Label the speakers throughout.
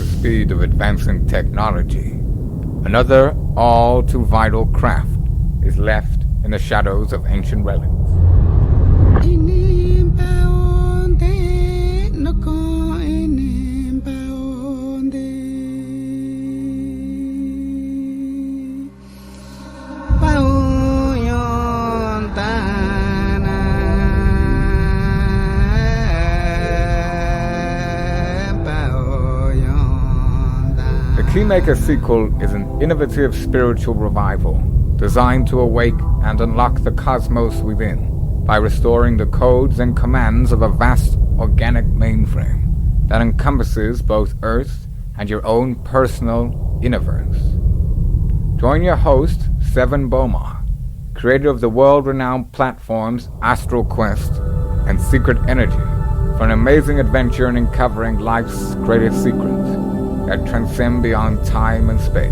Speaker 1: the speed of advancing technology, another all too vital craft is left in the shadows of ancient relics. The Keymaker sequel is an innovative spiritual revival designed to awake and unlock the cosmos within by restoring the codes and commands of a vast organic mainframe that encompasses both Earth and your own personal universe. Join your host, Seven Bomar, creator of the world-renowned platforms Astral Quest and Secret Energy, for an amazing adventure in uncovering life's greatest secrets that transcend beyond time and space.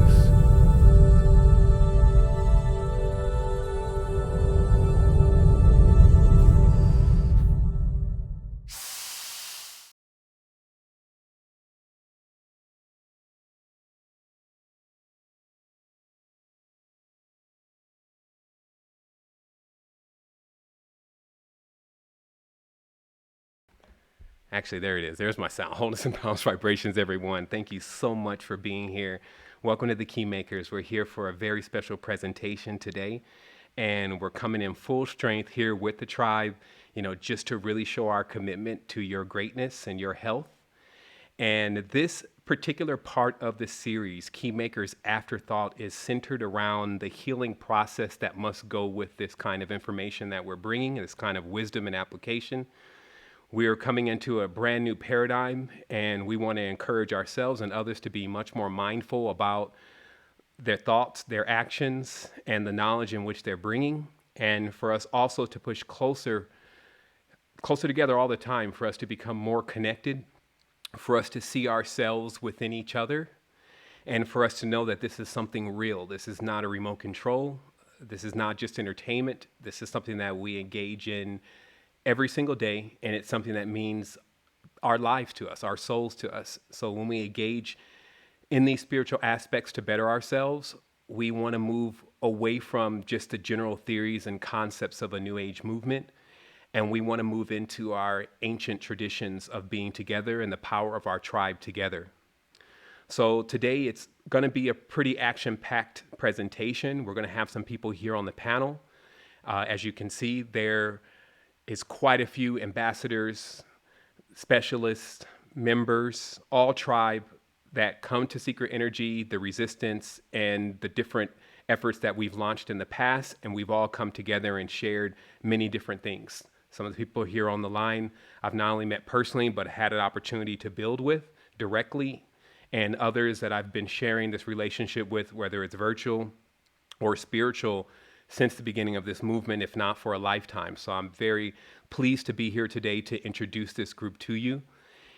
Speaker 2: Actually, there it is. There's my sound. Wholeness and balanced vibrations, everyone. Thank you so much for being here. Welcome to the Keymakers. We're here for a very special presentation today, and we're coming in full strength here with the tribe, just to really show our commitment to your greatness and your health. And this particular part of the series, Keymakers Afterthought, is centered around the healing process that must go with this kind of information that we're bringing, this kind of wisdom and application. We are coming into a brand new paradigm, and we want to encourage ourselves and others to be much more mindful about their thoughts, their actions, and the knowledge in which they're bringing. And for us also to push closer together all the time, for us to become more connected, for us to see ourselves within each other, and for us to know that this is something real. This is not a remote control. This is not just entertainment. This is something that we engage in every single day, and it's something that means our lives to us, our souls to us. So when we engage in these spiritual aspects to better ourselves, we want to move away from just the general theories and concepts of a New Age movement, and we want to move into our ancient traditions of being together and the power of our tribe together. So today it's going to be a pretty action-packed presentation. We're going to have some people here on the panel. As you can see, there is quite a few ambassadors, specialists, members, all tribe that come to Secret Energy, the resistance, and the different efforts that we've launched in the past, and we've all come together and shared many different things. Some of the people here on the line I've not only met personally, but had an opportunity to build with directly, and others that I've been sharing this relationship with, whether it's virtual or spiritual, since the beginning of this movement, if not for a lifetime. So I'm very pleased to be here today to introduce this group to you.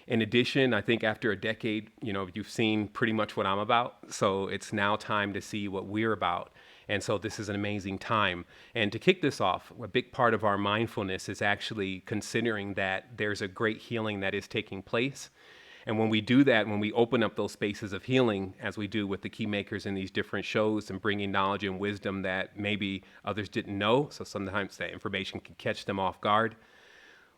Speaker 2: In addition, I think after a decade, you've seen pretty much what I'm about. So it's now time to see what we're about. And so this is an amazing time. And to kick this off, a big part of our mindfulness is actually considering that there's a great healing that is taking place. And when we do that, when we open up those spaces of healing, as we do with the Keymakers in these different shows and bringing knowledge and wisdom that maybe others didn't know, so sometimes that information can catch them off guard,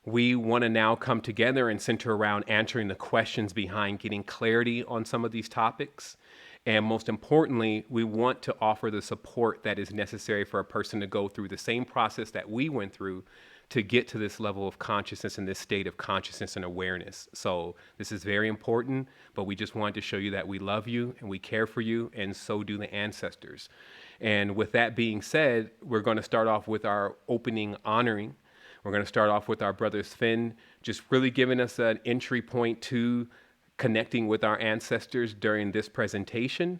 Speaker 2: we want to now come together and center around answering the questions behind getting clarity on some of these topics. And most importantly, we want to offer the support that is necessary for a person to go through the same process that we went through to get to this level of consciousness and this state of consciousness and awareness. So this is very important, but we just wanted to show you that we love you and we care for you, and so do the ancestors. And with that being said, we're going to start off with our opening honoring. We're going to start off with our brother Sven, just really giving us an entry point to connecting with our ancestors during this presentation,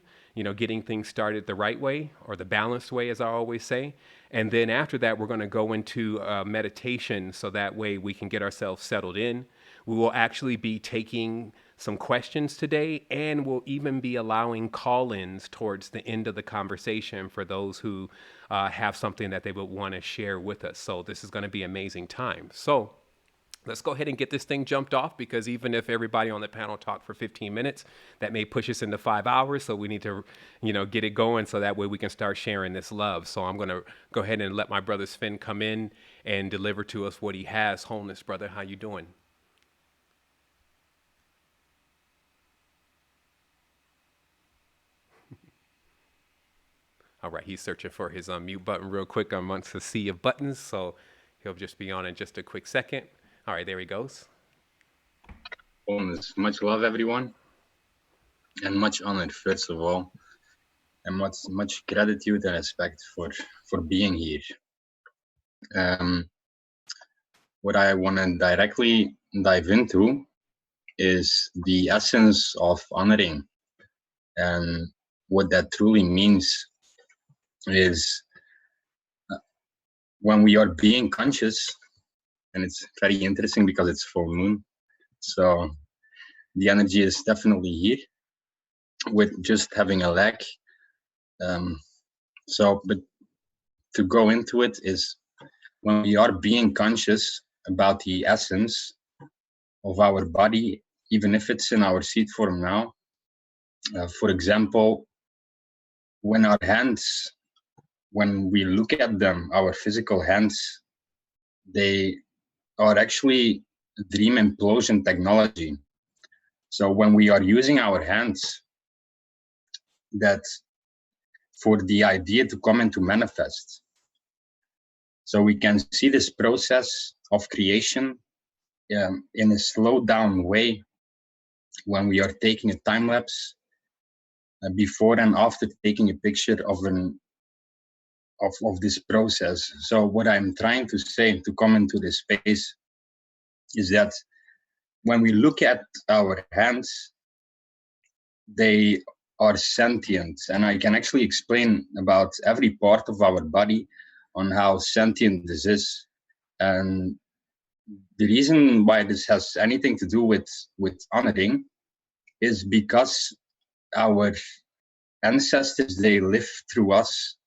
Speaker 2: getting things started the right way, or the balanced way, as I always say. And then after that, we're going to go into meditation, so that way we can get ourselves settled in. We will actually be taking some questions today, and we'll even be allowing call-ins towards the end of the conversation for those who have something that they would want to share with us. So this is going to be an amazing time. So let's go ahead and get this thing jumped off, because even if everybody on the panel talked for 15 minutes, that may push us into 5 hours. So we need to, get it going so that way we can start sharing this love. So I'm going to go ahead and let my brother Sven come in and deliver to us what he has. Wholeness, brother. How you doing? All right, he's searching for his mute button real quick amongst the sea of buttons, so he'll just be on in just a quick second. All right, there he goes.
Speaker 3: Much love, everyone, and much honor, first of all, and much gratitude and respect for being here. What I want to directly dive into is the essence of honoring, and what that truly means is when we are being conscious, and it's very interesting because it's full moon, so the energy is definitely here with just having a leg. But to go into it is when we are being conscious about the essence of our body, even if it's in our seed form now. For example, when we look at them, our physical hands, they are actually dream implosion technology. So when we are using our hands, that for the idea to come into manifest. So we can see this process of creation in a slowed down way when we are taking a time lapse before and after taking a picture of this process. So what I'm trying to say to come into this space is that when we look at our hands, they are sentient, and I can actually explain about every part of our body on how sentient this is. And the reason why this has anything to do with honoring is because our ancestors, they live through us.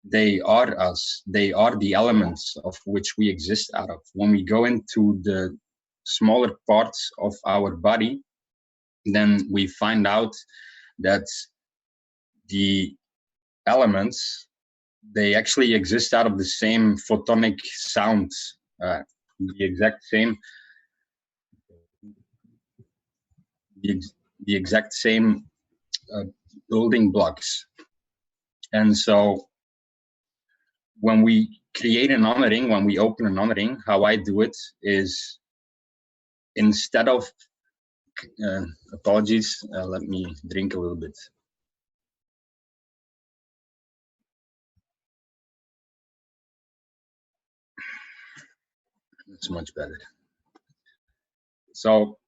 Speaker 3: They are us. They are the elements of which we exist out of. When we go into the smaller parts of our body, then we find out that the elements, they actually exist out of the same photonic sounds, the exact same building blocks. And so when we create an honoring, when we open an honoring, how I do it is, instead of apologies, let me drink a little bit. It's much better. So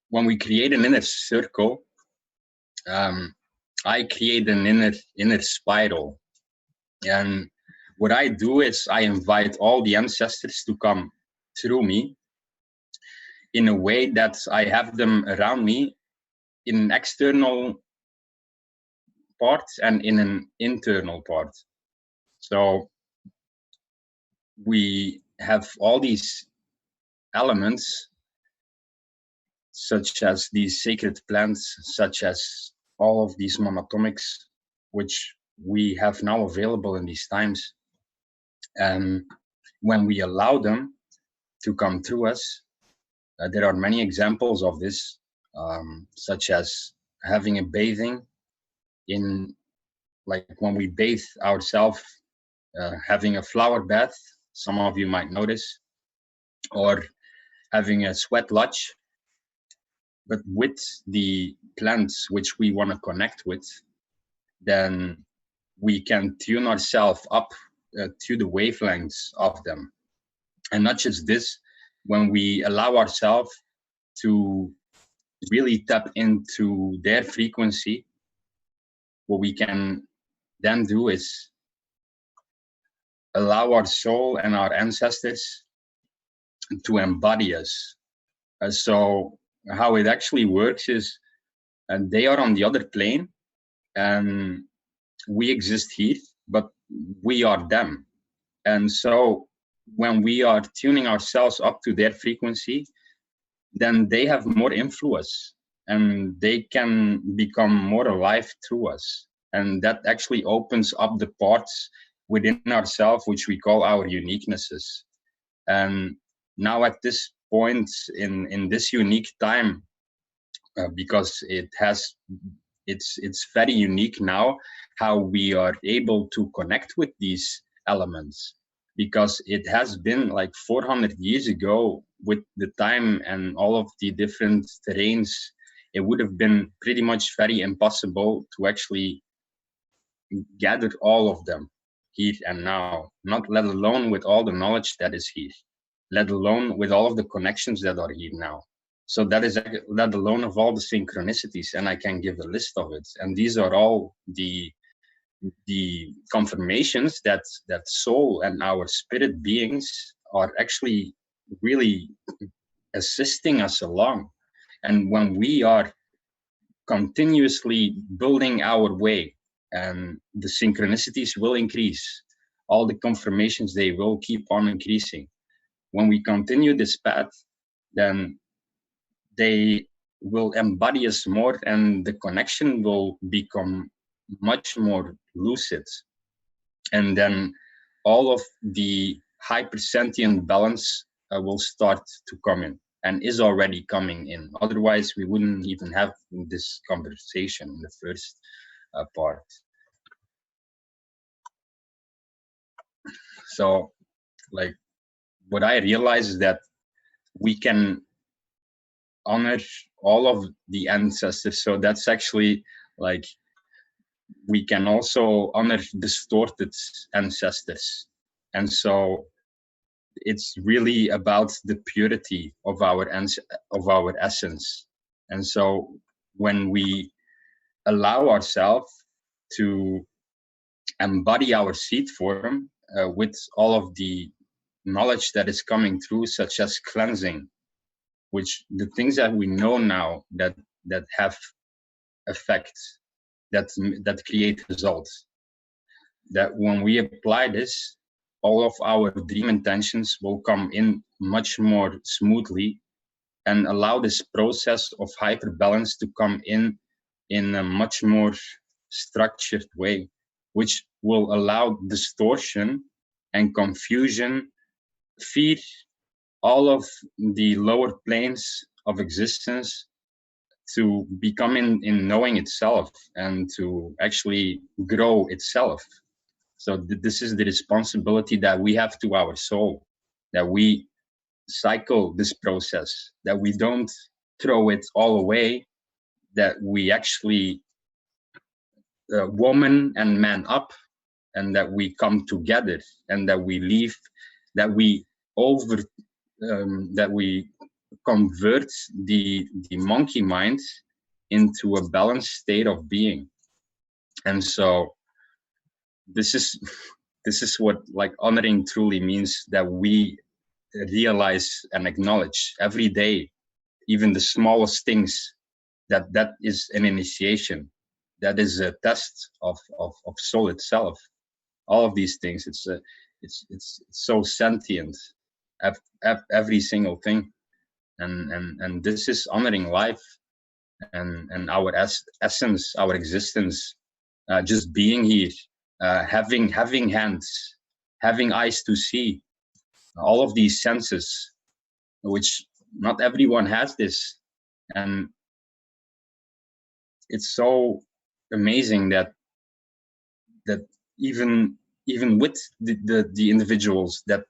Speaker 3: when we create an inner circle, I create an inner spiral. And what I do is I invite all the ancestors to come through me in a way that I have them around me in an external part and in an internal part. So we have all these elements, such as these sacred plants, such as all of these monatomics, which we have now available in these times. And when we allow them to come through us, there are many examples of this, such as having a bathing in, like when we bathe ourselves, having a flower bath, some of you might notice, or having a sweat lodge, but with the plants which we want to connect with, then we can tune ourselves up to the wavelengths of them. And not just this, when we allow ourselves to really tap into their frequency, what we can then do is allow our soul and our ancestors to embody us. So how it actually works is, and they are on the other plane, and we exist here, but we are them. And so when we are tuning ourselves up to their frequency, then they have more influence and they can become more alive through us. And that actually opens up the parts within ourselves, which we call our uniquenesses. And now at this point in this unique time, because it's very unique now how we are able to connect with these elements, because it has been like 400 years ago with the time and all of the different terrains. It would have been pretty much very impossible to actually gather all of them here and now, not let alone with all the knowledge that is here, let alone with all of the connections that are here now. So that is let alone of all the synchronicities, and I can give a list of it. And these are all the confirmations that soul and our spirit beings are actually really assisting us along. And when we are continuously building our way, and the synchronicities will increase, all the confirmations, they will keep on increasing. When we continue this path, then they will embody us more, and the connection will become much more lucid. And then all of the hypersentient balance will start to come in, and is already coming in. Otherwise, we wouldn't even have this conversation in the first part. So, like, what I realize is that we can honor all of the ancestors. So that's actually like, we can also honor distorted ancestors. And so it's really about the purity of our essence. And so when we allow ourselves to embody our seed form with all of the knowledge that is coming through, such as cleansing, which the things that we know now that have effect, that create results, that when we apply this, all of our dream intentions will come in much more smoothly, and allow this process of hyperbalance to come in a much more structured way, which will allow distortion and confusion, fear, all of the lower planes of existence to become in knowing itself and to actually grow itself. So this is the responsibility that we have to our soul, that we cycle this process, that we don't throw it all away, that we actually woman and man up, and that we come together, and that we leave, that we over that we convert the monkey mind into a balanced state of being. And so this is what like honoring truly means, that we realize and acknowledge every day, even the smallest things, that is an initiation, that is a test of soul itself. All of these things, it's so sentient, every single thing. And this is honoring life and our essence, our existence, just being here, having hands, having eyes to see, all of these senses, which not everyone has this. And it's so amazing that even with the individuals that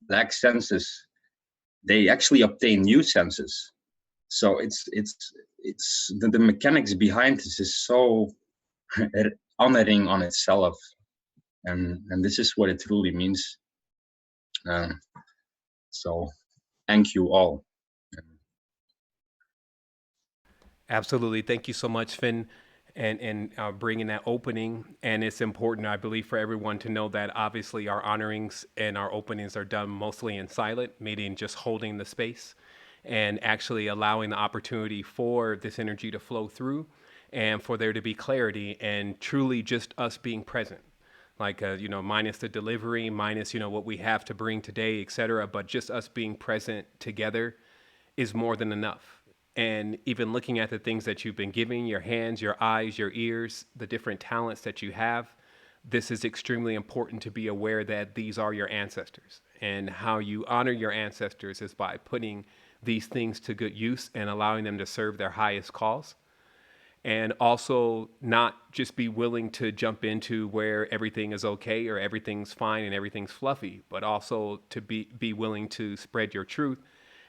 Speaker 3: lack senses, they actually obtain new senses. So it's the mechanics behind this is so honoring on itself, and this is what it truly means. So thank you all.
Speaker 2: Absolutely. Thank you so much, Finn, and bringing that opening. And it's important, I believe, for everyone to know that obviously our honorings and our openings are done mostly in silent, meaning just holding the space and actually allowing the opportunity for this energy to flow through and for there to be clarity and truly just us being present. like, minus the delivery, minus, what we have to bring today, etc. But just us being present together is more than enough. And even looking at the things that you've been giving, your hands, your eyes, your ears, the different talents that you have, this is extremely important to be aware that these are your ancestors. And how you honor your ancestors is by putting these things to good use and allowing them to serve their highest cause. And also not just be willing to jump into where everything is okay or everything's fine and everything's fluffy, but also to be willing to spread your truth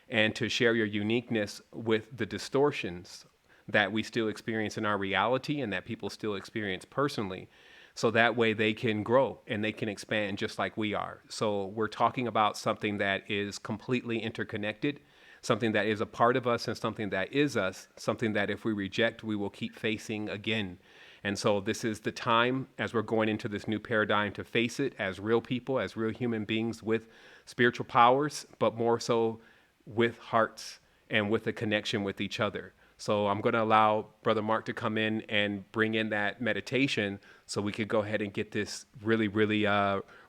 Speaker 2: and to share your uniqueness with the distortions that we still experience in our reality and that people still experience personally. So that way they can grow and they can expand just like we are. So we're talking about something that is completely interconnected, something that is a part of us and something that is us, something that if we reject, we will keep facing again. And so this is the time as we're going into this new paradigm to face it as real people, as real human beings with spiritual powers, but more so with hearts and with a connection with each other. So I'm going to allow Brother Mark to come in and bring in that meditation so we could go ahead and get this really, really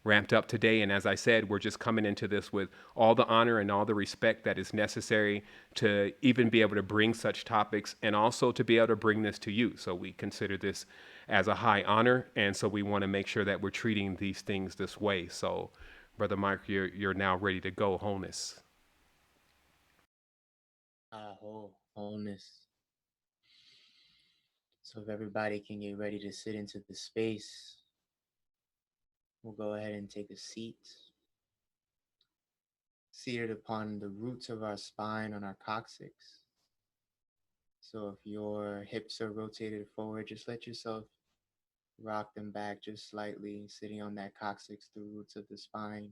Speaker 2: ramped up today. And as I said, we're just coming into this with all the honor and all the respect that is necessary to even be able to bring such topics and also to be able to bring this to you. So we consider this as a high honor. And so we want to make sure that we're treating these things this way. So Brother Mark, you're now ready to go, wholeness.
Speaker 4: Wholeness. So if everybody can get ready to sit into the space, we'll go ahead and take a seat. Seated upon the roots of our spine on our coccyx. So if your hips are rotated forward, just let yourself rock them back just slightly, sitting on that coccyx, the roots of the spine.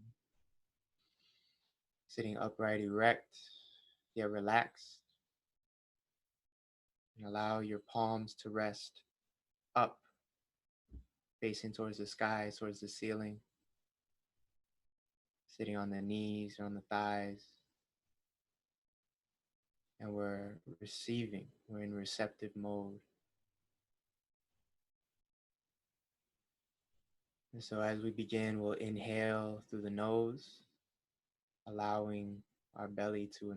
Speaker 4: Sitting upright, erect, yet relaxed. And allow your palms to rest up, facing towards the sky, towards the ceiling. Sitting on the knees or on the thighs. And we're receiving, we're in receptive mode. And so as we begin, we'll inhale through the nose, allowing our belly to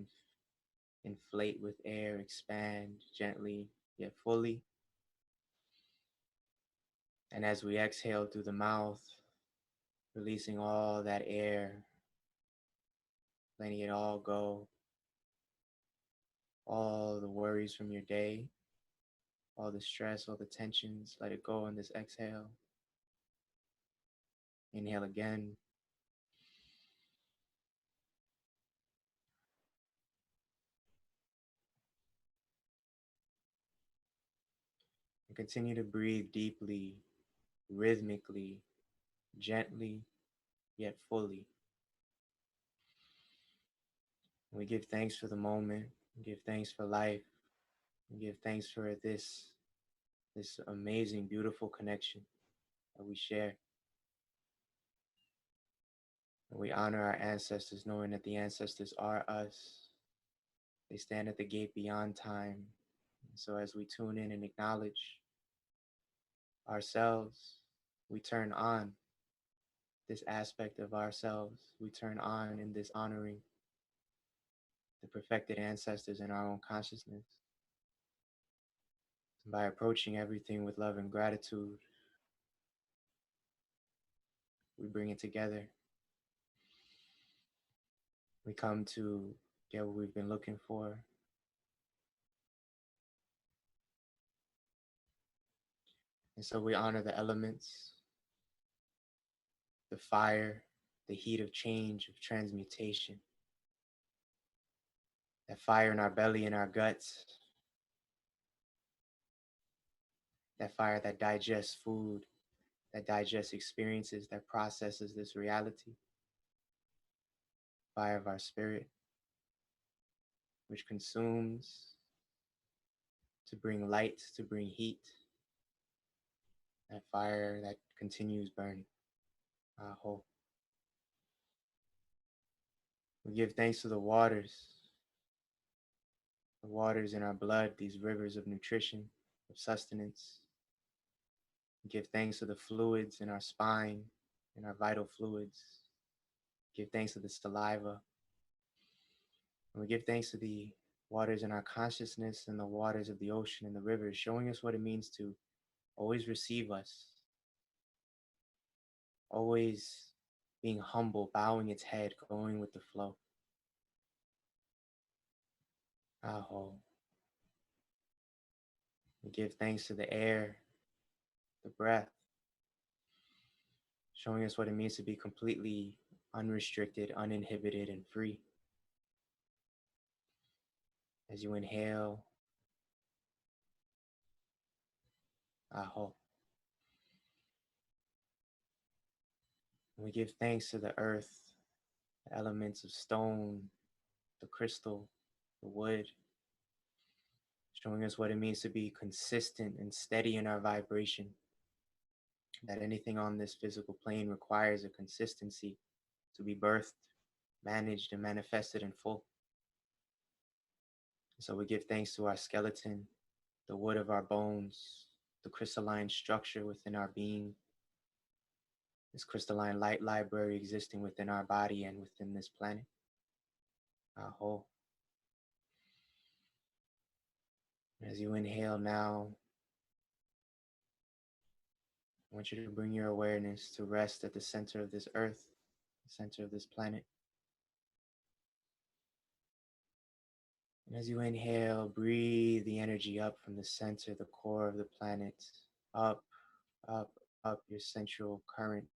Speaker 4: inflate with air, expand gently yet fully. And as we exhale through the mouth, releasing all that air, letting it all go, all the worries from your day, all the stress, all the tensions, let it go on this exhale. Inhale again. And continue to breathe deeply, rhythmically, gently, yet fully. We give thanks for the moment. We give thanks for life. We give thanks for this amazing, beautiful connection that we share. And we honor our ancestors, knowing that the ancestors are us. They stand at the gate beyond time. And so as we tune in and acknowledge ourselves, we turn on this aspect of ourselves. We turn on in this honoring the perfected ancestors in our own consciousness. And by approaching everything with love and gratitude, we bring it together. We come to get what we've been looking for. And so we honor the elements, the fire, the heat of change, of transmutation, that fire in our belly and our guts, that fire that digests food, that digests experiences, that processes this reality, fire of our spirit, which consumes to bring light, to bring heat, that fire that continues burning. Aho. We give thanks to the waters in our blood, these rivers of nutrition, of sustenance, Give thanks to the fluids in our spine, in our vital fluids. Give thanks to the saliva. And we give thanks to the waters in our consciousness and the waters of the ocean and the rivers, showing us what it means to always receive us, always being humble, bowing its head, going with the flow. Aho. We give thanks to the air, the breath, showing us what it means to be completely unrestricted, uninhibited, and free. As you inhale, aho. We give thanks to the earth, the elements of stone, the crystal, the wood, showing us what it means to be consistent and steady in our vibration. That anything on this physical plane requires a consistency to be birthed, managed, and manifested in full. So we give thanks to our skeleton, the wood of our bones, the crystalline structure within our being, this crystalline light library existing within our body and within this planet. Aho. As you inhale now, I want you to bring your awareness to rest at the center of this earth, the center of this planet. And as you inhale, breathe the energy up from the center, the core of the planet, up, up, up your central current,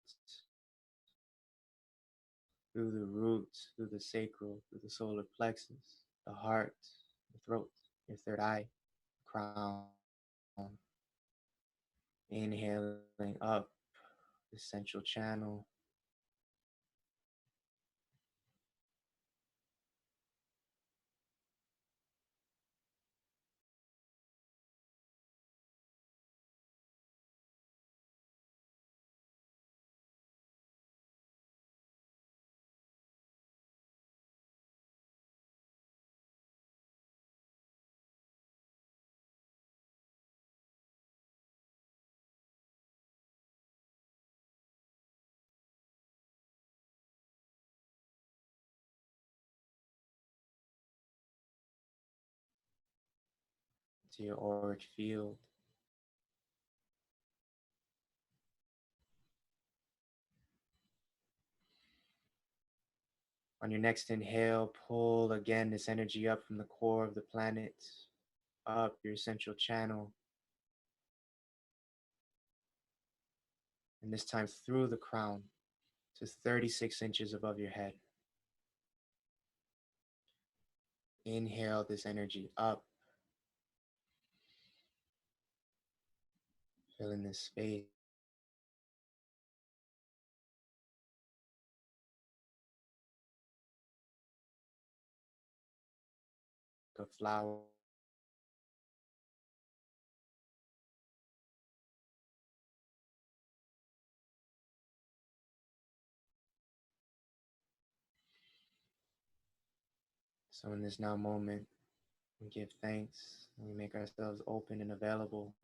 Speaker 4: through the roots, through the sacral, through the solar plexus, the heart, the throat, your third eye, crown. Inhaling up the central channel. To your auric field. On your next inhale, pull again this energy up from the core of the planet, up your central channel, and this time through the crown to 36 inches above your head. Inhale this energy up, filling this space. A flower. So in this now moment, we give thanks and we make ourselves open and available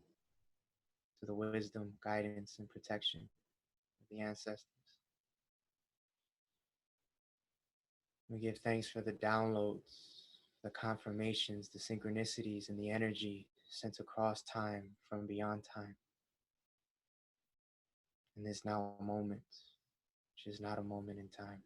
Speaker 4: to the wisdom, guidance, and protection of the ancestors. We give thanks for the downloads, the confirmations, the synchronicities, and the energy sent across time from beyond time. In this now moment, which is not a moment in time.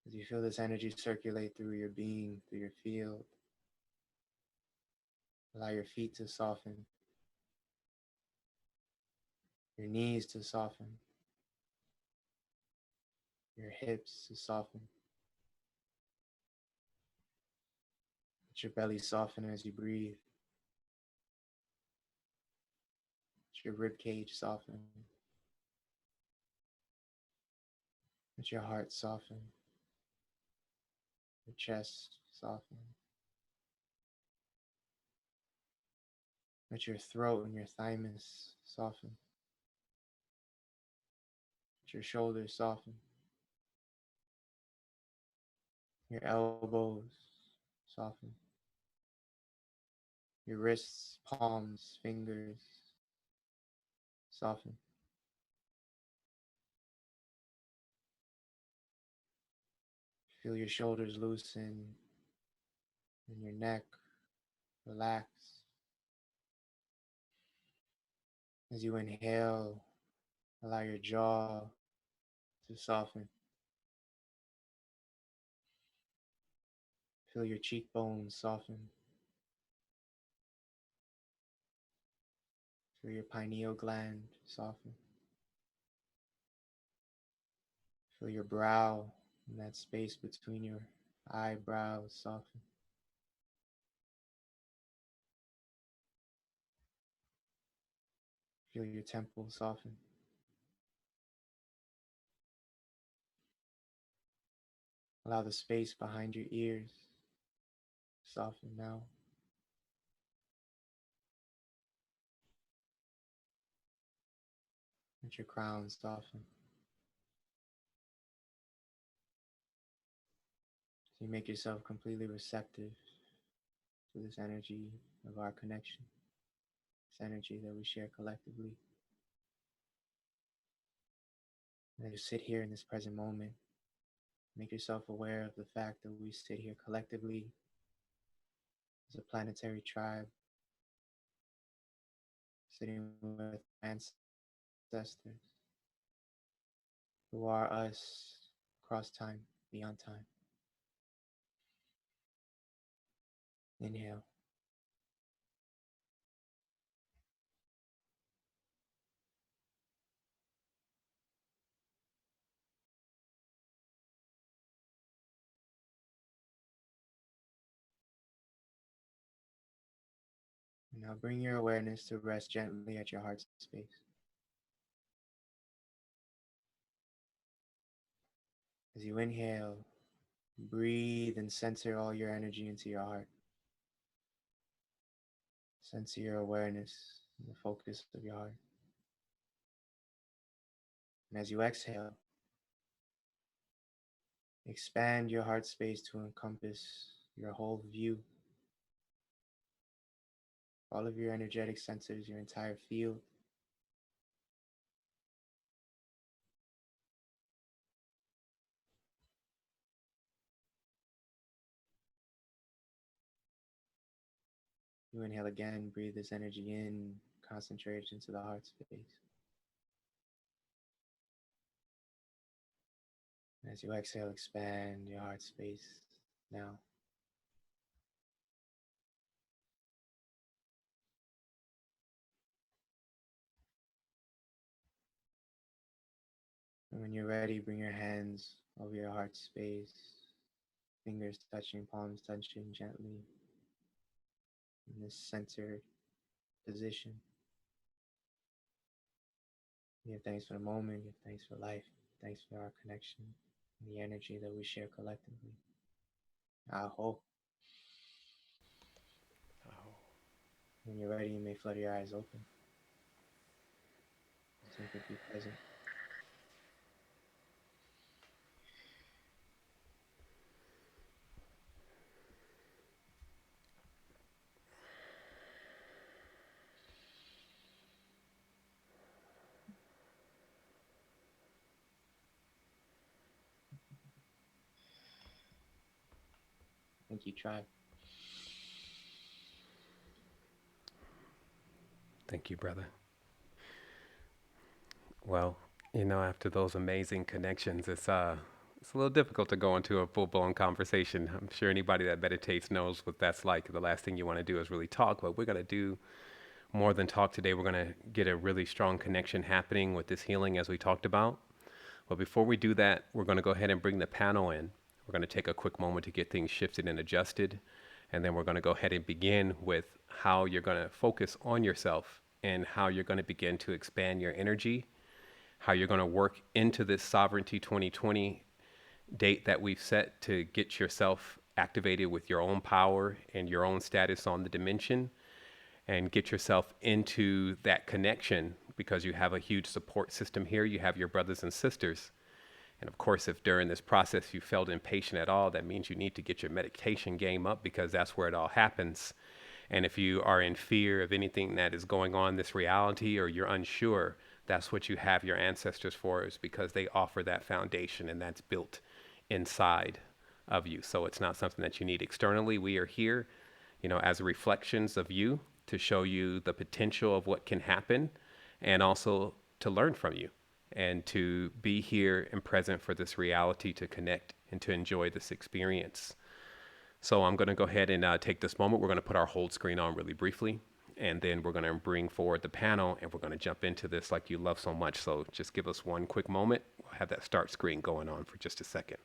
Speaker 4: As you feel this energy circulate through your being, through your field, allow your feet to soften, your knees to soften, your hips to soften. Let your belly soften as you breathe. Let your rib cage soften. Let your heart soften. Your chest soften. Let your throat and your thymus soften. your shoulders soften. Your elbows soften. Your wrists, palms, fingers soften. Feel your shoulders loosen and your neck relax. As you inhale, allow your jaw to soften. Feel your cheekbones soften. Feel your pineal gland soften. Feel your brow and that space between your eyebrows soften. Feel your temples soften. Allow the space behind your ears soften now. Let your crown soften. So you make yourself completely receptive to this energy of our connection, this energy that we share collectively. And you sit here in this present moment. Make yourself aware of the fact that we sit here collectively as a planetary tribe, sitting with ancestors who are us across time, beyond time. Inhale. And now bring your awareness to rest gently at your heart space. As you inhale, breathe and center all your energy into your heart. Center your awareness in the focus of your heart. And as you exhale, expand your heart space to encompass your whole view, all of your energetic centers, your entire field. You inhale again, breathe this energy in, concentrate into the heart space. As you exhale, expand your heart space now. And when you're ready, bring your hands over your heart space, fingers touching, palms touching gently in this centered position. Give thanks for the moment, give thanks for life, thanks for our connection and the energy that we share collectively. Aho. When you're ready, you may flutter your eyes open. Simply be present. Thank you, tribe.
Speaker 2: Thank you, brother. Well, after those amazing connections, it's a little difficult to go into a full-blown conversation. I'm sure anybody that meditates knows what that's like. The last thing you want to do is really talk, but we're going to do more than talk today. We're going to get a really strong connection happening with this healing as we talked about. But before we do that, we're going to go ahead and bring the panel in. We're going to take a quick moment to get things shifted and adjusted. And then we're going to go ahead and begin with how you're going to focus on yourself and how you're going to begin to expand your energy, how you're going to work into this Sovereignty 2020 date that we've set to get yourself activated with your own power and your own status on the dimension, and get yourself into that connection, because you have a huge support system here. You have your brothers and sisters. And of course, if during this process you felt impatient at all, that means you need to get your meditation game up, because that's where it all happens. And if you are in fear of anything that is going on in this reality, or you're unsure, that's what you have your ancestors for, is because they offer that foundation, and that's built inside of you. So it's not something that you need externally. We are here, as reflections of you, to show you the potential of what can happen, and also to learn from you, and to be here and present for this reality, to connect and to enjoy this experience. So I'm going to go ahead and take this moment. We're going to put our hold screen on really briefly, and then we're going to bring forward the panel, and we're going to jump into this like you love so much. So just give us one quick moment. We'll have that start screen going on for just a second.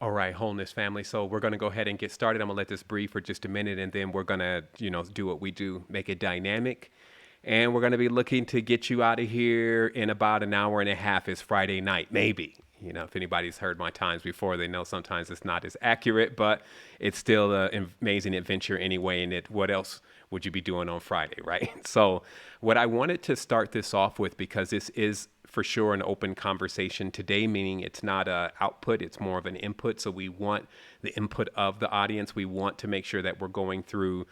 Speaker 2: All right, wholeness family. So we're going to go ahead and get started. I'm going to let this breathe for just a minute, and then we're going to, do what we do, make it dynamic. And we're going to be looking to get you out of here in about an hour and a half. It's Friday night, maybe. If anybody's heard my times before, they know sometimes it's not as accurate, but it's still an amazing adventure anyway. And what else would you be doing on Friday, right? So what I wanted to start this off with, because this is for sure an open conversation today, meaning it's not an output, it's more of an input. So we want the input of the audience. We want to make sure that we're going through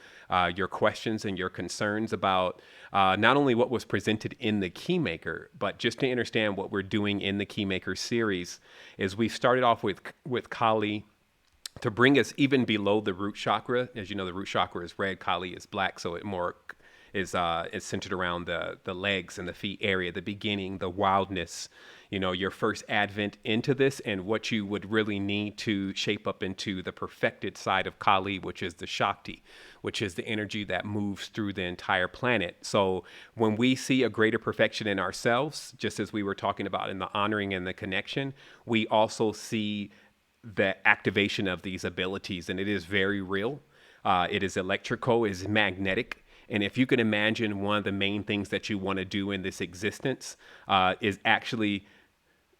Speaker 2: your questions and your concerns about not only what was presented in the Keymaker, but just to understand what we're doing in the Keymaker series is we started off with Kali to bring us even below the root chakra. As you know, the root chakra is red, Kali is black, so it more is centered around the legs and the feet area, the beginning, the wildness, your first advent into this, and what you would really need to shape up into the perfected side of Kali, which is the Shakti, which is the energy that moves through the entire planet. So when we see a greater perfection in ourselves, just as we were talking about in the honoring and the connection, we also see the activation of these abilities, and it is very real. It is electrical, it is magnetic. And if you can imagine, one of the main things that you want to do in this existence is actually,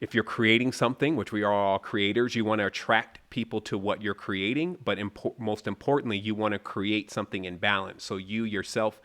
Speaker 2: if you're creating something, which we are all creators, you want to attract people to what you're creating. But most importantly, you want to create something in balance. So you yourself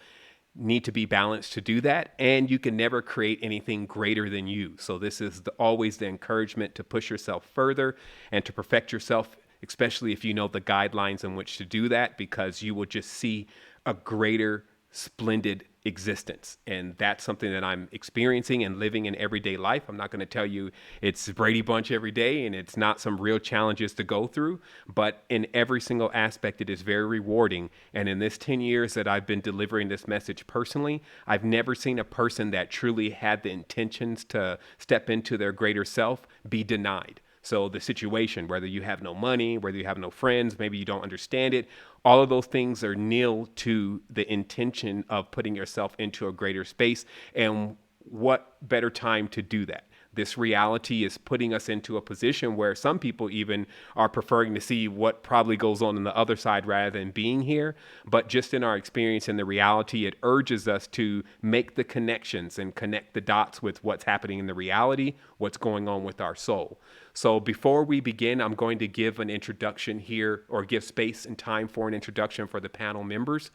Speaker 2: need to be balanced to do that. And you can never create anything greater than you. So this is always the encouragement to push yourself further and to perfect yourself, especially if you know the guidelines in which to do that, because you will just see a greater splendid existence. And that's something that I'm experiencing and living in everyday life. I'm not going to tell you it's Brady Bunch every day and it's not some real challenges to go through, but in every single aspect, it is very rewarding. And in this 10 years that I've been delivering this message personally, I've never seen a person that truly had the intentions to step into their greater self be denied. So the situation, whether you have no money, whether you have no friends, maybe you don't understand it, all of those things are nil to the intention of putting yourself into a greater space. And what better time to do that? This reality is putting us into a position where some people even are preferring to see what probably goes on the other side rather than being here. But just in our experience in the reality, it urges us to make the connections and connect the dots with what's happening in the reality, what's going on with our soul. So before we begin, I'm going to give an introduction here, or give space and time for an introduction for the panel members.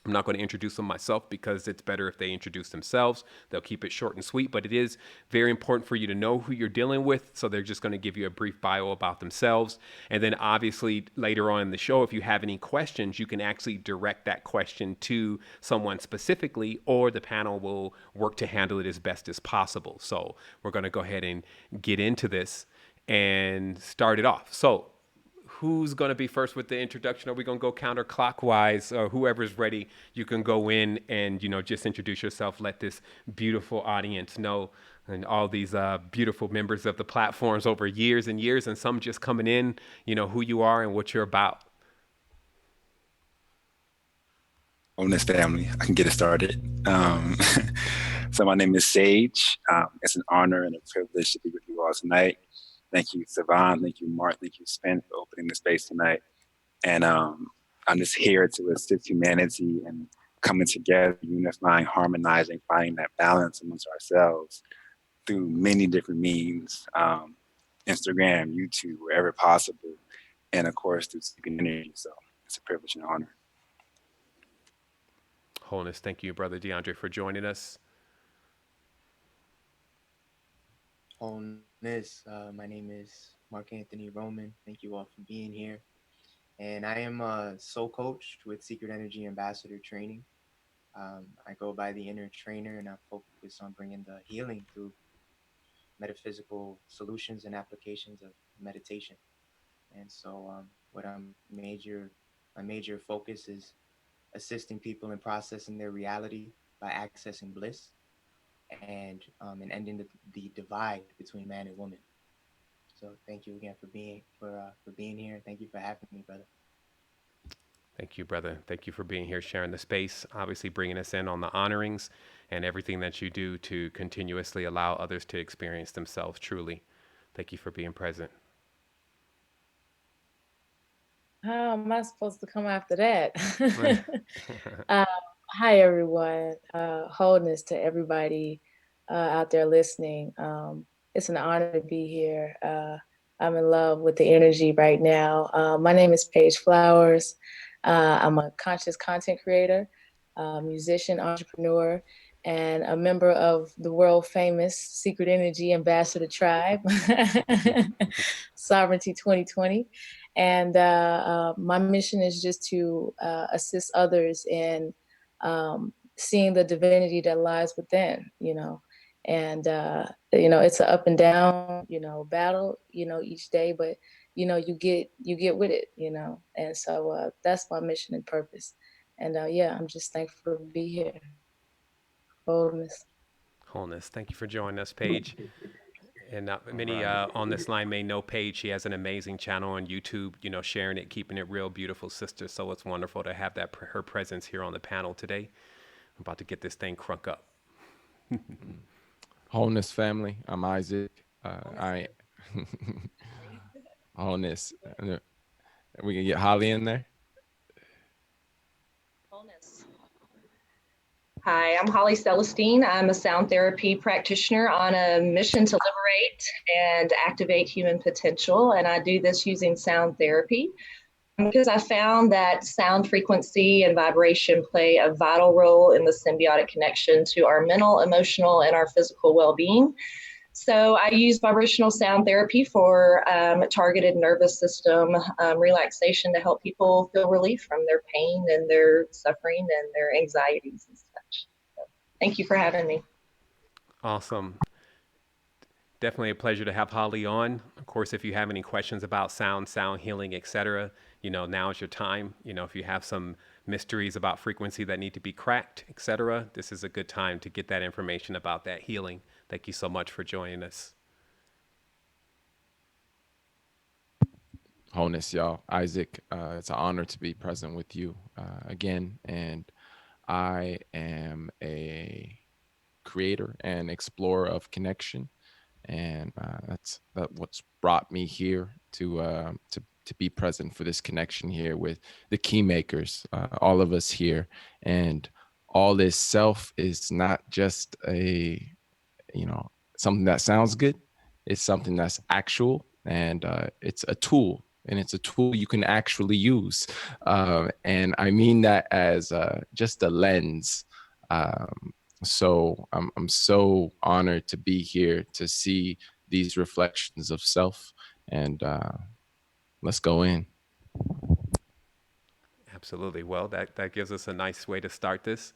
Speaker 2: I'm not going to introduce them myself because it's better if they introduce themselves. They'll keep it short and sweet, but it is very important for you to know who you're dealing with. So they're just going to give you a brief bio about themselves. And then obviously later on in the show, if you have any questions, you can actually direct that question to someone specifically, or the panel will work to handle it as best as possible. So we're going to go ahead and get into this and start it off. So who's going to be first with the introduction? Are we going to go counterclockwise? Or whoever's ready, you can go in and, just introduce yourself. Let this beautiful audience know, and all these beautiful members of the platforms over years and years, and some just coming in, who you are and what you're about.
Speaker 5: Bonus family, I can get it started. So my name is Sage. It's an honor and a privilege to be with you all tonight. Thank you, Savon. Thank you, Mark. Thank you, Spence, for opening the space tonight. And I'm just here to assist humanity and coming together, unifying, harmonizing, finding that balance amongst ourselves through many different means, Instagram, YouTube, wherever possible, and of course through seeking energy. So it's a privilege and honor.
Speaker 2: Wholeness. Thank you, Brother DeAndre, for joining us.
Speaker 4: Wholeness. My name is Mark Anthony Roman. Thank you all for being here. And I am a soul coach with Secret Energy Ambassador Training. I go by the Inner Trainer, and I focus on bringing the healing through metaphysical solutions and applications of meditation. And so my major focus is assisting people in processing their reality by accessing bliss, and ending the divide between man and woman. So thank you again for being here. Thank you for having me, brother.
Speaker 2: Thank you, brother. Thank you for being here, sharing the space, obviously bringing us in on the honorings and everything that you do to continuously allow others to experience themselves truly. Thank you for being present.
Speaker 6: How am I supposed to come after that?
Speaker 2: Right.
Speaker 6: uh, Hi, everyone. Wholeness to everybody out there listening. It's an honor to be here. I'm in love with the energy right now. My name is Paige Flowers. I'm a conscious content creator, musician, entrepreneur, and a member of the world famous Secret Energy Ambassador Tribe, Sovereignty 2020. And my mission is just to assist others in seeing the divinity that lies within, and it's an up and down, battle, each day, but you get with it, and so that's my mission and purpose. And yeah, I'm just thankful to be here. Wholeness.
Speaker 2: Wholeness. Thank you for joining us, Paige. And many on this line may know Paige. She has an amazing channel on YouTube, sharing it, keeping it real, beautiful sister. So it's wonderful to have her presence here on the panel today. I'm about to get this thing crunk up.
Speaker 7: Wholeness family. I'm Isaac. Wholeness. We can get Holly in there.
Speaker 8: Wholeness. Hi, I'm Holly Celestine. I'm a sound therapy practitioner on a mission to liberate and activate human potential. And I do this using sound therapy because I found that sound frequency and vibration play a vital role in the symbiotic connection to our mental, emotional, and our physical well-being. So I use vibrational sound therapy for targeted nervous system relaxation to help people feel relief from their pain and their suffering and their anxieties and such. So thank you for having me.
Speaker 2: Awesome. Definitely a pleasure to have Holly on. Of course, if you have any questions about sound healing, etc., now is your time. If you have some mysteries about frequency that need to be cracked, etc., this is a good time to get that information about that healing. Thank you so much for joining us.
Speaker 7: Wholeness, y'all. Isaac, it's an honor to be present with you again. And I am a creator and explorer of connection. And that's what's brought me here to be present for this connection here with the Keymakers, all of us here. And all this self is not just something that sounds good. It's something that's actual, and it's a tool, and it's a tool you can actually use. And I mean that as just a lens. So I'm so honored to be here to see these reflections of self, and let's go in.
Speaker 2: Absolutely. Well, that gives us a nice way to start this.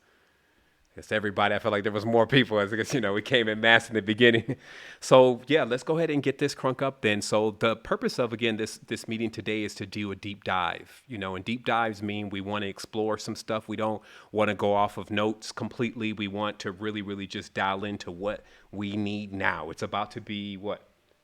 Speaker 2: It's everybody. I felt like there was more people as we came in mass in the beginning. So yeah, let's go ahead and get this crunk up then. So the purpose of, again, this meeting today is to do a deep dive, and deep dives mean we want to explore some stuff. We don't want to go off of notes completely. We want to really, really just dial into what we need now. It's about to be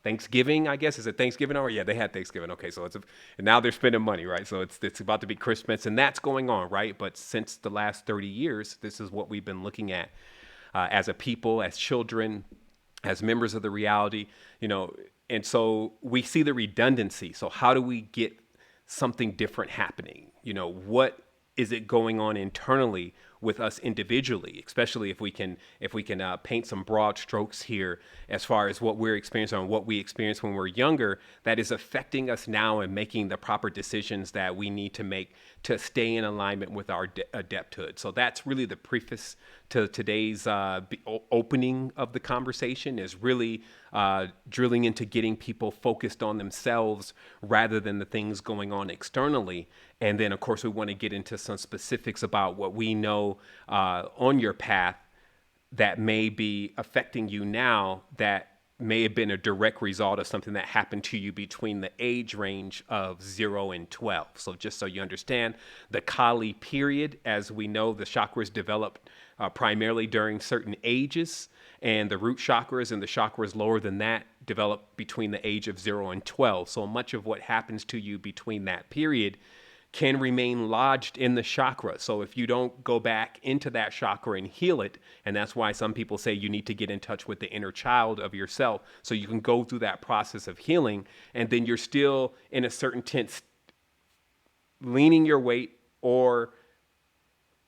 Speaker 2: Thanksgiving, I guess. Is it Thanksgiving already? Yeah, they had Thanksgiving. Okay, so and now they're spending money, right? So it's about to be Christmas, and that's going on, right? But since the last 30 years, this is what we've been looking at as a people, as children, as members of the reality, and so we see the redundancy. So how do we get something different happening? What is it going on internally with us individually, especially if we can paint some broad strokes here as far as what we're experiencing and what we experienced when we were younger that is affecting us now and making the proper decisions that we need to make to stay in alignment with our adepthood. So that's really the preface to today's opening of the conversation, is really drilling into getting people focused on themselves rather than the things going on externally. And then, of course, we want to get into some specifics about what we know on your path that may be affecting you now, that may have been a direct result of something that happened to you between the age range of 0 and 12. So just so you understand, the Kali period, as we know, the chakras develop primarily during certain ages, and the root chakras and the chakras lower than that develop between the age of 0 and 12. So much of what happens to you between that period can remain lodged in the chakra. So if you don't go back into that chakra and heal it, and that's why some people say you need to get in touch with the inner child of yourself so you can go through that process of healing, and then you're still in a certain leaning your weight or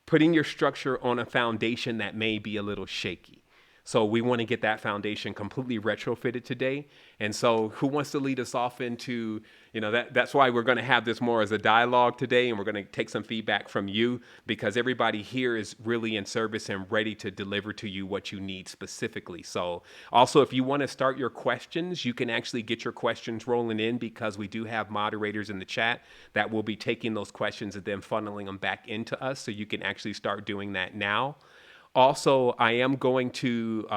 Speaker 2: putting your structure on a foundation that may be a little shaky. So we want to get that foundation completely retrofitted today. And so who wants to lead us off into, that's why we're going to have this more as a dialogue today. And we're going to take some feedback from you, because everybody here is really in service and ready to deliver to you what you need specifically. So also, if you want to start your questions, you can actually get your questions rolling in, because we do have moderators in the chat that will be taking those questions and then funneling them back into us. So you can actually start doing that now. Also, I am going to,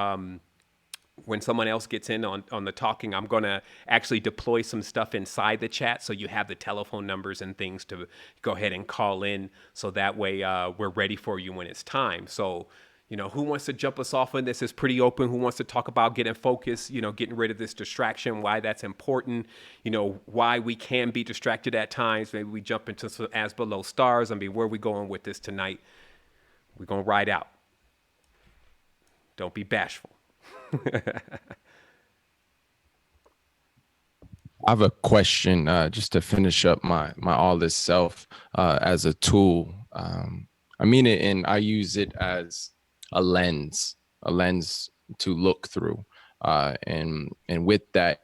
Speaker 2: when someone else gets in on the talking, I'm going to actually deploy some stuff inside the chat, so you have the telephone numbers and things to go ahead and call in, so that way we're ready for you when it's time. So, who wants to jump us off on this? Is pretty open. Who wants to talk about getting focused, getting rid of this distraction, why that's important, why we can be distracted at times. Maybe we jump into some as below stars. I mean, where are we going with this tonight? We're going to ride out. Don't be bashful.
Speaker 7: I have a question just to finish up my all this self as a tool. I mean it, and I use it as a lens to look through. And with that,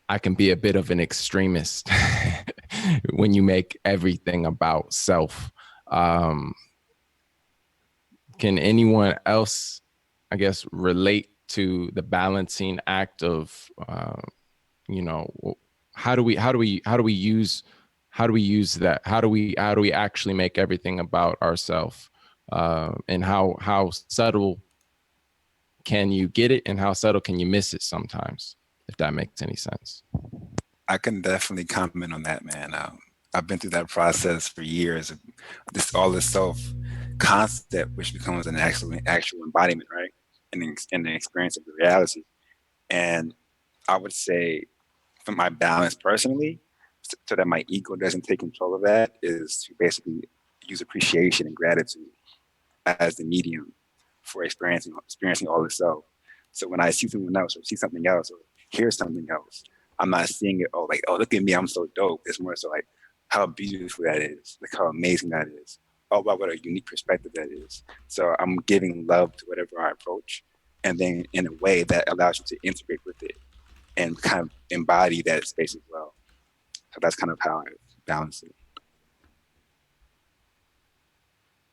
Speaker 7: I can be a bit of an extremist when you make everything about self. Can anyone else, I guess, relate to the balancing act of how do we use that? How do we actually make everything about ourselves? And how subtle can you get it, and how subtle can you miss it sometimes, if that makes any sense?
Speaker 5: I can definitely comment on that, man. I've been through that process for years. All this self concept, which becomes an actual embodiment, right? And the experience of the reality. And I would say, for my balance personally, so that my ego doesn't take control of that, is to basically use appreciation and gratitude as the medium for experiencing all the self. So when I see someone else, or see something else, or hear something else, I'm not seeing it, oh, look at me, I'm so dope. It's more so like, how beautiful that is, like how amazing that is. Oh, wow, what a unique perspective that is. So I'm giving love to whatever I approach, and then in a way that allows you to integrate with it and kind of embody that space as well. So that's kind of how I balance it.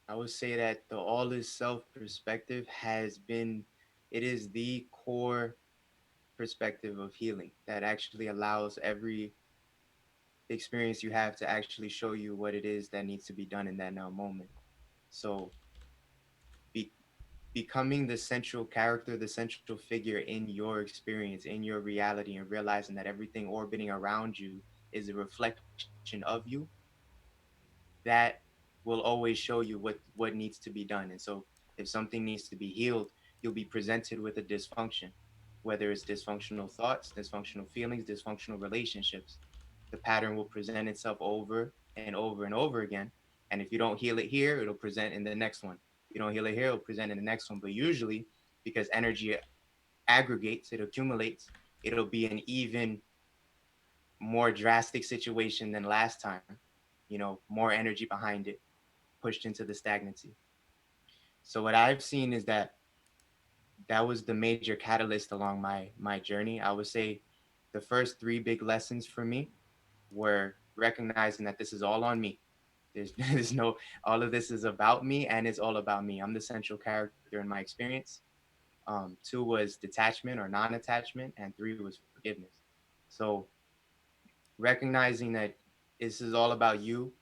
Speaker 4: I would say that the all is self perspective it is the core perspective of healing that actually allows every experience you have to actually show you what it is that needs to be done in that now moment. So becoming the central character, the central figure in your experience, in your reality, and realizing that everything orbiting around you is a reflection of you, that will always show you what needs to be done. And so if something needs to be healed, you'll be presented with a dysfunction, whether it's dysfunctional thoughts, dysfunctional feelings, dysfunctional relationships. The pattern will present itself over and over and over again. And if you don't heal it here, it'll present in the next one. If you don't heal it here, it'll present in the next one. But usually, because energy aggregates, it accumulates, it'll be an even more drastic situation than last time. More energy behind it, pushed into the stagnancy. So what I've seen is that was the major catalyst along my journey. I would say the first 3 big lessons for me were recognizing that this is all on me. There's no, all of this is about me, and it's all about me. I'm the central character in my experience. 2 was detachment or non-attachment, and 3 was forgiveness. So recognizing that this is all about you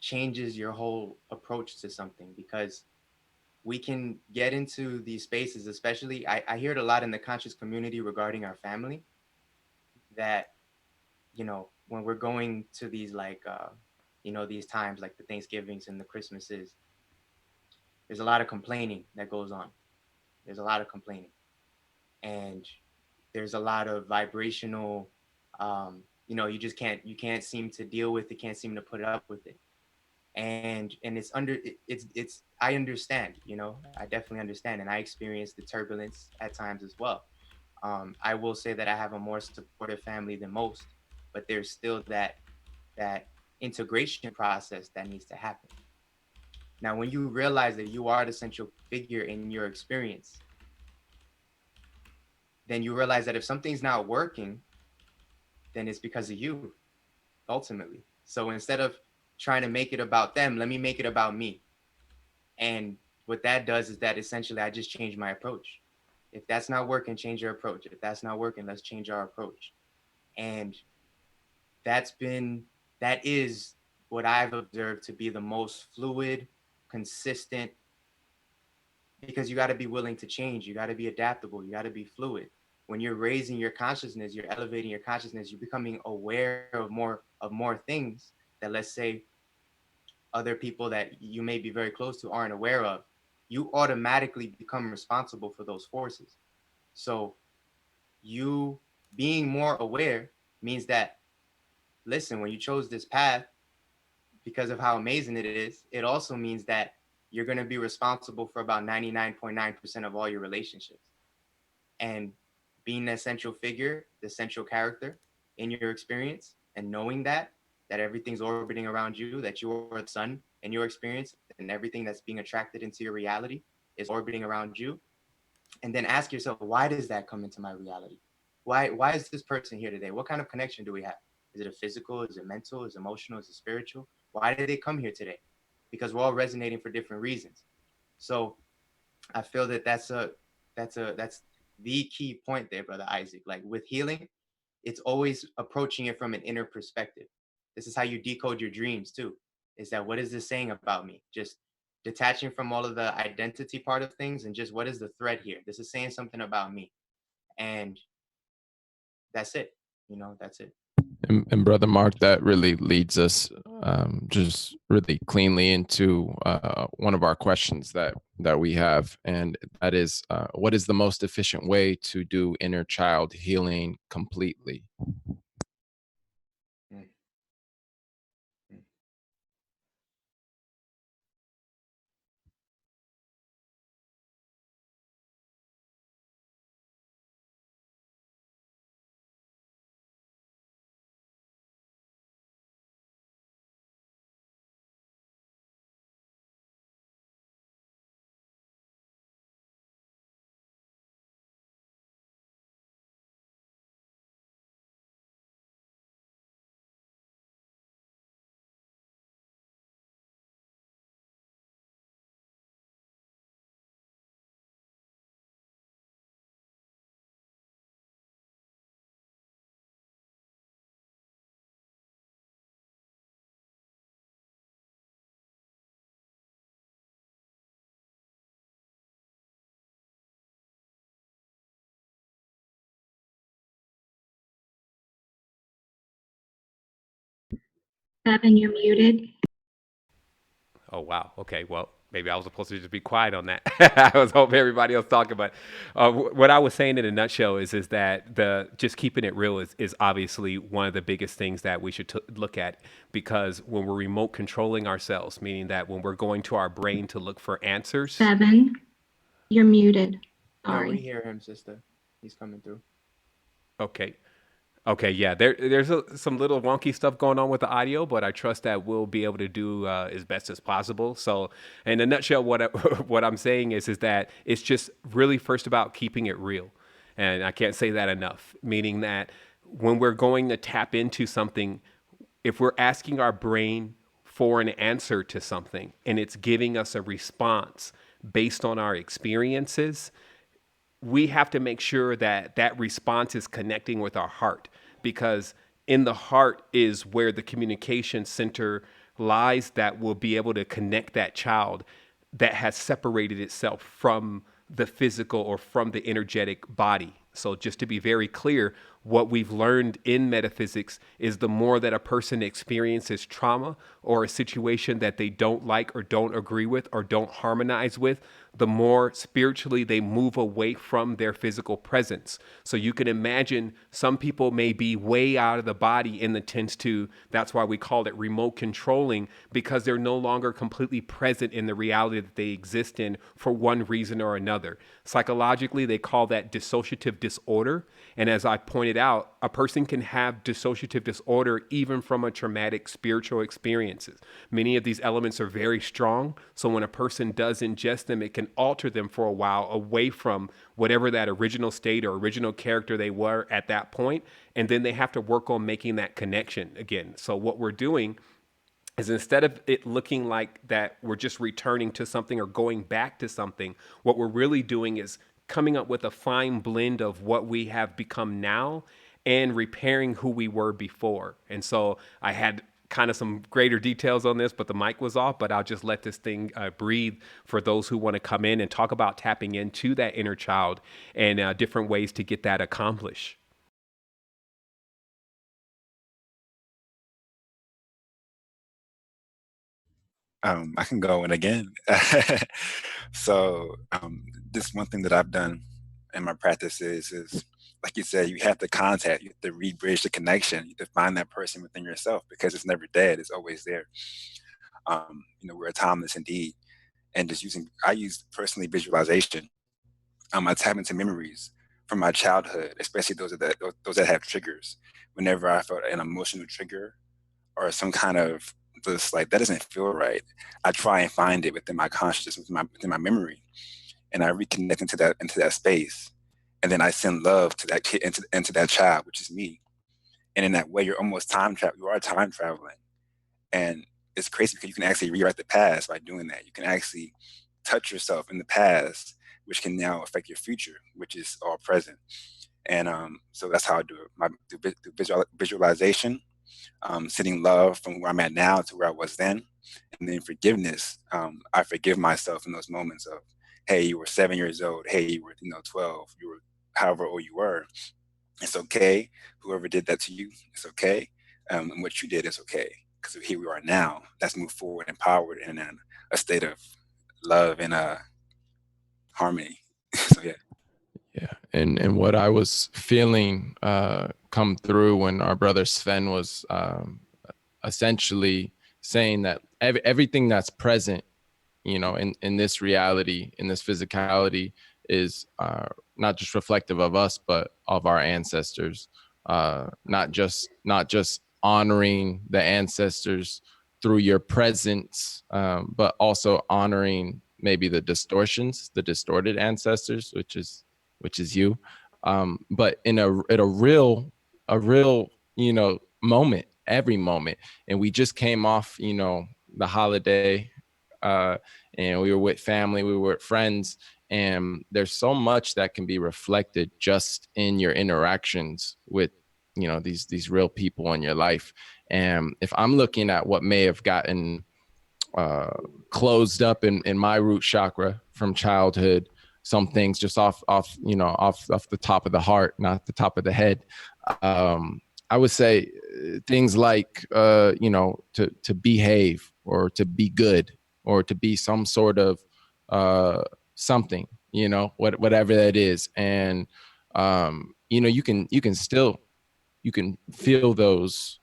Speaker 4: changes your whole approach to something, because we can get into these spaces, especially I hear it a lot in the conscious community regarding our family, that when we're going to these these times like the Thanksgivings and the Christmases, there's a lot of complaining that goes on. There's a lot of complaining, and there's a lot of vibrational you can't seem to deal with it, can't seem to put up with it. And it's I understand, I definitely understand, and I experience the turbulence at times as well. I will say that I have a more supportive family than most, but there's still that integration process that needs to happen. Now, when you realize that you are the central figure in your experience, then you realize that if something's not working, then it's because of you, ultimately. So instead of trying to make it about them, let me make it about me. And what that does is that essentially I just change my approach. If that's not working, change your approach. If that's not working, let's change our approach. And that is what I've observed to be the most fluid, consistent, because you got to be willing to change. You got to be adaptable. You got to be fluid. When you're raising your consciousness, you're elevating your consciousness, you're becoming aware of more things that, let's say, other people that you may be very close to aren't aware of. You automatically become responsible for those forces. So you being more aware means that, listen, when you chose this path, because of how amazing it is, it also means that you're going to be responsible for about 99.9% of all your relationships. And being the central figure, the central character in your experience, and knowing that everything's orbiting around you, that you are the sun in your experience, and everything that's being attracted into your reality is orbiting around you. And then ask yourself, why does that come into my reality? Why is this person here today? What kind of connection do we have? Is it a physical? Is it mental? Is it emotional? Is it spiritual? Why did they come here today? Because we're all resonating for different reasons. So I feel that that's the key point there, Brother Isaac. Like with healing, it's always approaching it from an inner perspective. This is how you decode your dreams too. Is that, what is this saying about me? Just detaching from all of the identity part of things and just, what is the thread here? This is saying something about me. And that's it. That's it.
Speaker 7: And Brother Mark, that really leads us just really cleanly into one of our questions that we have, and that is, what is the most efficient way to do inner child healing completely?
Speaker 9: Evan, you're muted.
Speaker 2: Oh, wow. Okay. Well, maybe I was supposed to just be quiet on that. I was hoping everybody else talking, but what I was saying in a nutshell is that just keeping it real is obviously one of the biggest things that we should look at, because when we're remote controlling ourselves, meaning that when we're going to our brain to look for answers.
Speaker 9: Evan, you're muted. Sorry.
Speaker 4: No, we hear him, sister. He's coming through.
Speaker 2: Okay, yeah, there's some little wonky stuff going on with the audio, but I trust that we'll be able to do as best as possible. So in a nutshell, what I'm saying is that it's just really first about keeping it real. And I can't say that enough, meaning that when we're going to tap into something, if we're asking our brain for an answer to something and it's giving us a response based on our experiences, we have to make sure that that response is connecting with our heart, because in the heart is where the communication center lies that will be able to connect that child that has separated itself from the physical or from the energetic body. So just to be very clear, what we've learned in metaphysics is the more that a person experiences trauma or a situation that they don't like or don't agree with or don't harmonize with, the more spiritually they move away from their physical presence. So you can imagine some people may be way out of the body in the tense two. That's why we call it remote controlling, because they're no longer completely present in the reality that they exist in for one reason or another. Psychologically, they call that dissociative disorder. And as I pointed pointed out, a person can have dissociative disorder even from a traumatic spiritual experiences. Many of these elements are very strong. So when a person does ingest them, it can alter them for a while away from whatever that original state or original character they were at that point. And then they have to work on making that connection again. So what we're doing is, instead of it looking like that we're just returning to something or going back to something, what we're really doing is coming up with a fine blend of what we have become now and repairing who we were before. And so I had kind of some greater details on this, but the mic was off, but I'll just let this thing breathe for those who want to come in and talk about tapping into that inner child and different ways to get that accomplished.
Speaker 5: I can go in again. So this one thing that I've done in my practice is like you said, you have to contact, you have to re-bridge the connection, you have to find that person within yourself, because it's never dead, it's always there. We're timeless indeed. And I use personally visualization. I tap into memories from my childhood, especially those that have triggers. Whenever I felt an emotional trigger or some kind of just like that doesn't feel right, I try and find it within my consciousness, within my memory, and I reconnect into that space, and then I send love to that kid, into that child, which is me. And in that way, you're almost you are time traveling, and it's crazy because you can actually rewrite the past by doing that. You can actually touch yourself in the past, which can now affect your future, which is all present. And so that's how I do it. Through visualization, sending love from where I'm at now to where I was then, and then forgiveness. I forgive myself in those moments of, hey, you were 7 years old. Hey, you were 12. You were however old you were. It's okay. Whoever did that to you, it's okay. And what you did is okay. Because here we are now. Let's move forward, empowered, and in a state of love and harmony. So yeah.
Speaker 7: Yeah, and what I was feeling come through when our brother Sven was essentially saying that everything that's present, in this reality, in this physicality, is not just reflective of us, but of our ancestors. Not just honoring the ancestors through your presence, but also honoring maybe the distorted ancestors, which is you, but in a real moment, every moment. And we just came off the holiday, and we were with family, we were with friends, and there's so much that can be reflected just in your interactions with these real people in your life. And if I'm looking at what may have gotten closed up in my root chakra from childhood, some things just off the top of the heart, not the top of the head. I would say things like to behave, or to be good, or to be some sort of something, whatever that is. And you can feel those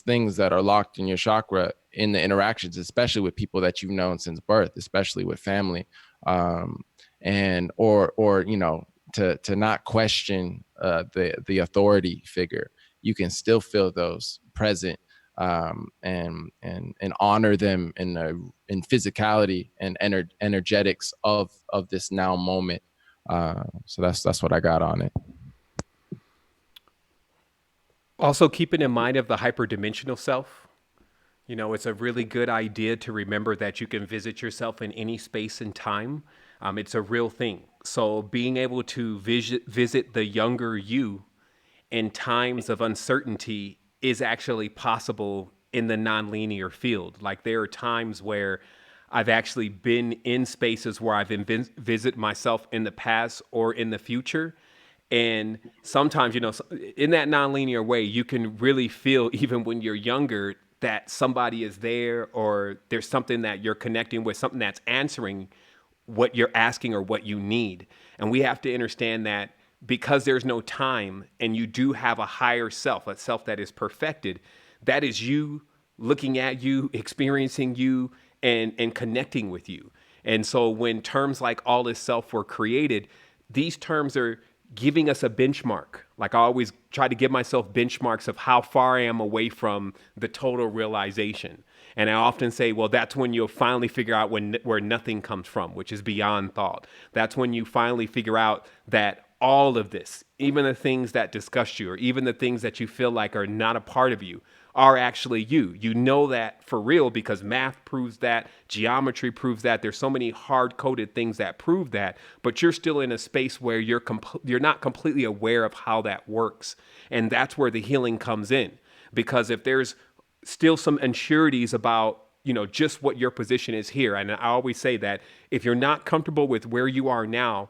Speaker 7: things that are locked in your chakra in the interactions, especially with people that you've known since birth, especially with family, and to not question the authority figure. You can still feel those present, and honor them in physicality and energetics of this now moment. So that's what I got on it.
Speaker 2: Also, keeping in mind of the hyperdimensional self. It's a really good idea to remember that you can visit yourself in any space and time. It's a real thing. So being able to visit the younger you in times of uncertainty is actually possible in the nonlinear field. Like, there are times where I've actually been in spaces where I've visit myself in the past or in the future. And sometimes, in that nonlinear way, you can really feel, even when you're younger, that somebody is there, or there's something that you're connecting with, something that's answering what you're asking or what you need. And we have to understand that because there's no time, and you do have a higher self, a self that is perfected, that is you looking at you, experiencing you, and connecting with you. And so when terms like all is self were created, these terms are giving us a benchmark. Like I always try to give myself benchmarks of how far I am away from the total realization. And I often say, well, that's when you'll finally figure out where nothing comes from, which is beyond thought. That's when you finally figure out that all of this, even the things that disgust you, or even the things that you feel like are not a part of you, are actually you. You know that for real because math proves that, geometry proves that. There's so many hard-coded things that prove that, but you're still in a space where you're not completely aware of how that works. And that's where the healing comes in. Because if there's still some unsureties about, just what your position is here, and I always say that if you're not comfortable with where you are now,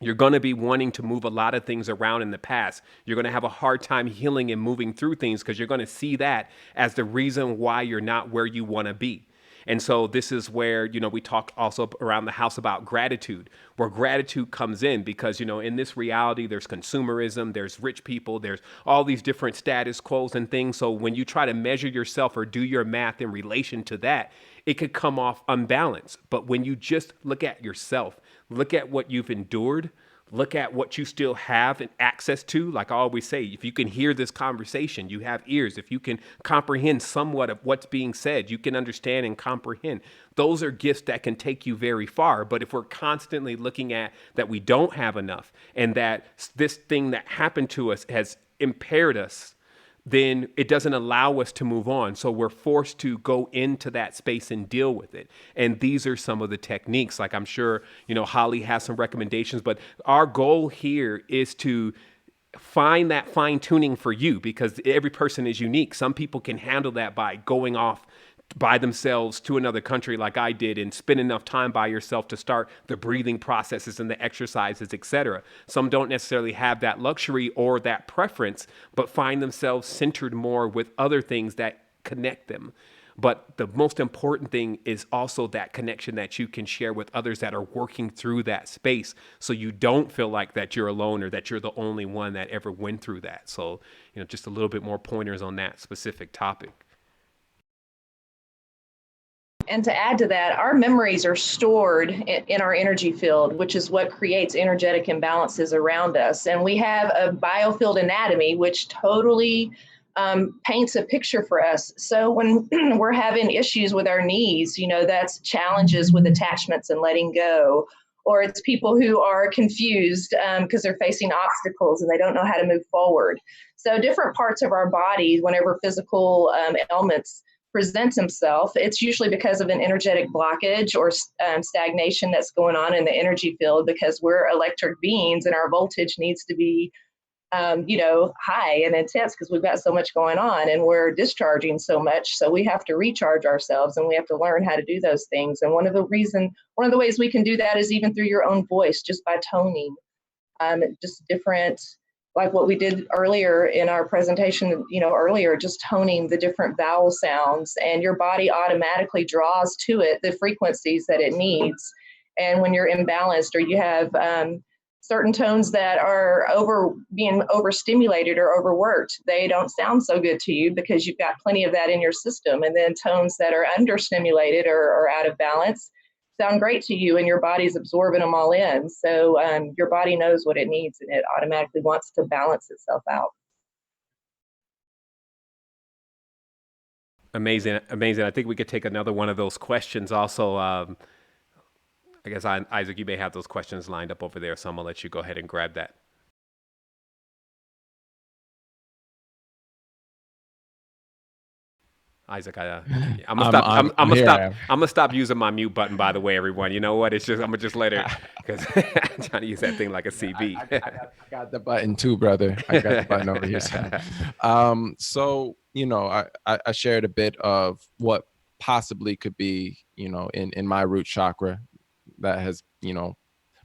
Speaker 2: you're going to be wanting to move a lot of things around in the past. You're going to have a hard time healing and moving through things because you're going to see that as the reason why you're not where you want to be. And so this is where, we talked also around the house about gratitude, where gratitude comes in because, in this reality, there's consumerism, there's rich people, there's all these different status quos and things. So when you try to measure yourself or do your math in relation to that, it could come off unbalanced. But when you just look at yourself, look at what you've endured, look at what you still have and access to. Like I always say, if you can hear this conversation, you have ears. If you can comprehend somewhat of what's being said, you can understand and comprehend. Those are gifts that can take you very far. But if we're constantly looking at that we don't have enough and that this thing that happened to us has impaired us, then it doesn't allow us to move on. So we're forced to go into that space and deal with it. And these are some of the techniques. Like I'm sure, Holly has some recommendations, but our goal here is to find that fine tuning for you because every person is unique. Some people can handle that by going off by themselves to another country like I did and spend enough time by yourself to start the breathing processes and the exercises, etc. Some don't necessarily have that luxury or that preference, but find themselves centered more with other things that connect them. But the most important thing is also that connection that you can share with others that are working through that space. So you don't feel like that you're alone or that you're the only one that ever went through that. So, just a little bit more pointers on that specific topic.
Speaker 8: And to add to that, our memories are stored in our energy field, which is what creates energetic imbalances around us. And we have a biofield anatomy, which totally paints a picture for us. So when we're having issues with our knees, that's challenges with attachments and letting go. Or it's people who are confused because they're facing obstacles and they don't know how to move forward. So different parts of our body, whenever physical ailments presents himself, it's usually because of an energetic blockage or stagnation that's going on in the energy field because we're electric beings and our voltage needs to be, high and intense because we've got so much going on and we're discharging so much. So we have to recharge ourselves and we have to learn how to do those things. And one of the ways we can do that is even through your own voice, just by toning, just different, like what we did earlier in our presentation, just toning the different vowel sounds and your body automatically draws to it the frequencies that it needs. And when you're imbalanced or you have certain tones that are being overstimulated or overworked, they don't sound so good to you because you've got plenty of that in your system. And then tones that are understimulated or out of balance sound great to you and your body's absorbing them all in. So your body knows what it needs and it automatically wants to balance itself out.
Speaker 2: Amazing. I think we could take another one of those questions also. I guess, Isaac, you may have those questions lined up over there, so I'm going to let you go ahead and grab that. Isaac, I'm gonna stop using my mute button. By the way, everyone, you know what? It's just I'm gonna just let it because I'm trying to use that thing like a CB.
Speaker 7: I got the button too, brother. I got the button over here. So I shared a bit of what possibly could be in my root chakra that has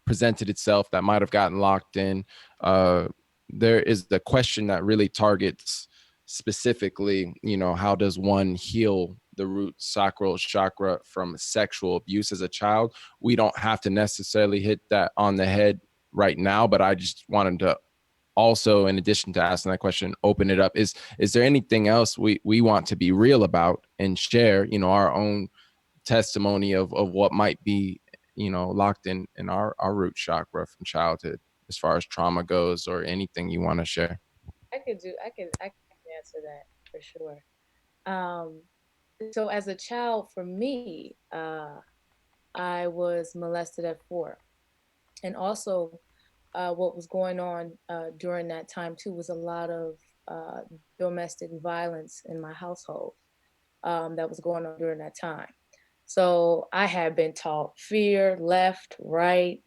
Speaker 7: presented itself that might have gotten locked in. There is the question that really targets specifically, how does one heal the root sacral chakra from sexual abuse as a child? We don't have to necessarily hit that on the head right now, but I just wanted to also, in addition to asking that question, open it up. Is there anything else we want to be real about and share, our own testimony of what might be, locked in our root chakra from childhood? as far as trauma goes, or anything you want to share.
Speaker 6: I can answer that for sure. So as a child, for me, I was molested at 4. And also, what was going on during that time too was a lot of domestic violence in my household that was going on during that time. So I had been taught fear, left, right,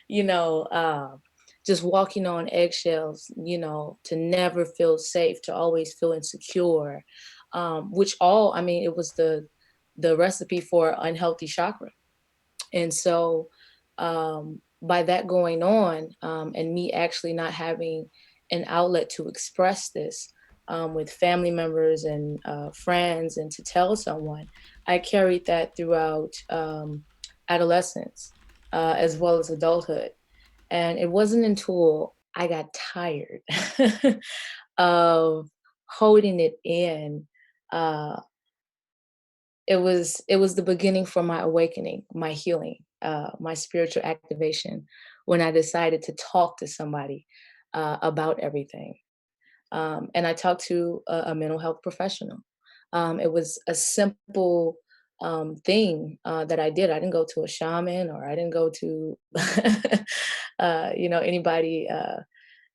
Speaker 6: you know, just walking on eggshells, you know, to never feel safe, to always feel insecure, which all, I mean, it was the recipe for unhealthy chakra. And so by that going on, and me actually not having an outlet to express this with family members and friends and to tell someone, I carried that throughout adolescence as well as adulthood. And it wasn't until I got tired of holding it in. It was the beginning for my awakening, my healing, my spiritual activation, when I decided to talk to somebody about everything. And I talked to a mental health professional. It was a simple thing that I did. I didn't go to a shaman, or I didn't go to, anybody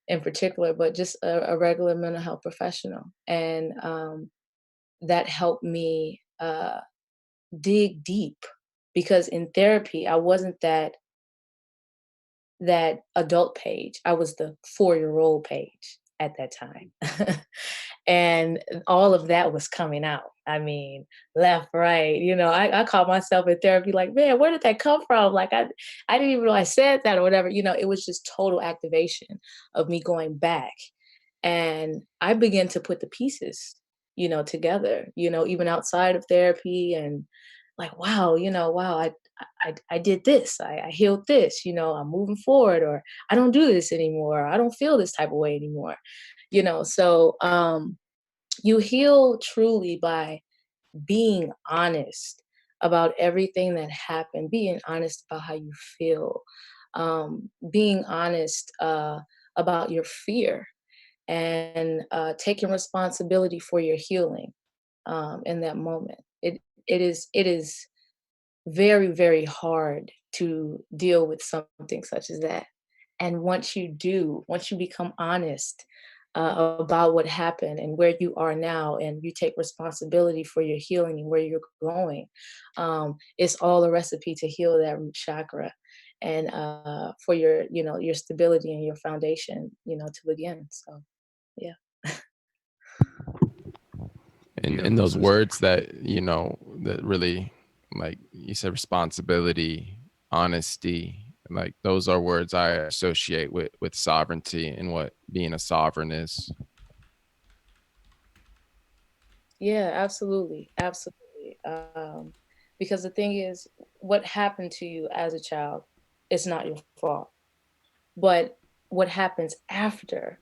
Speaker 6: in particular, but just a regular mental health professional. And that helped me dig deep, because in therapy I wasn't that adult Paige. I was the 4-year-old Paige at that time. And all of that was coming out. I mean, left, right, I called myself in therapy like, man, where did that come from? Like, I didn't even know I said that or whatever. It was just total activation of me going back. And I began to put the pieces, together, even outside of therapy, and like, wow, I did this, I healed this, I'm moving forward, or I don't do this anymore. I don't feel this type of way anymore, So you heal truly by being honest about everything that happened, being honest about how you feel, being honest about your fear, and taking responsibility for your healing in that moment. It is very, very hard to deal with something such as that. And once you become honest about what happened and where you are now, and you take responsibility for your healing and where you're going, it's all a recipe to heal that root chakra, and for your stability and your foundation, to begin. So, yeah.
Speaker 7: And those words that that really, like you said, responsibility, honesty, like those are words I associate with sovereignty and what being a sovereign is.
Speaker 6: Yeah, absolutely. Absolutely. Because the thing is, what happened to you as a child is not your fault. But what happens after,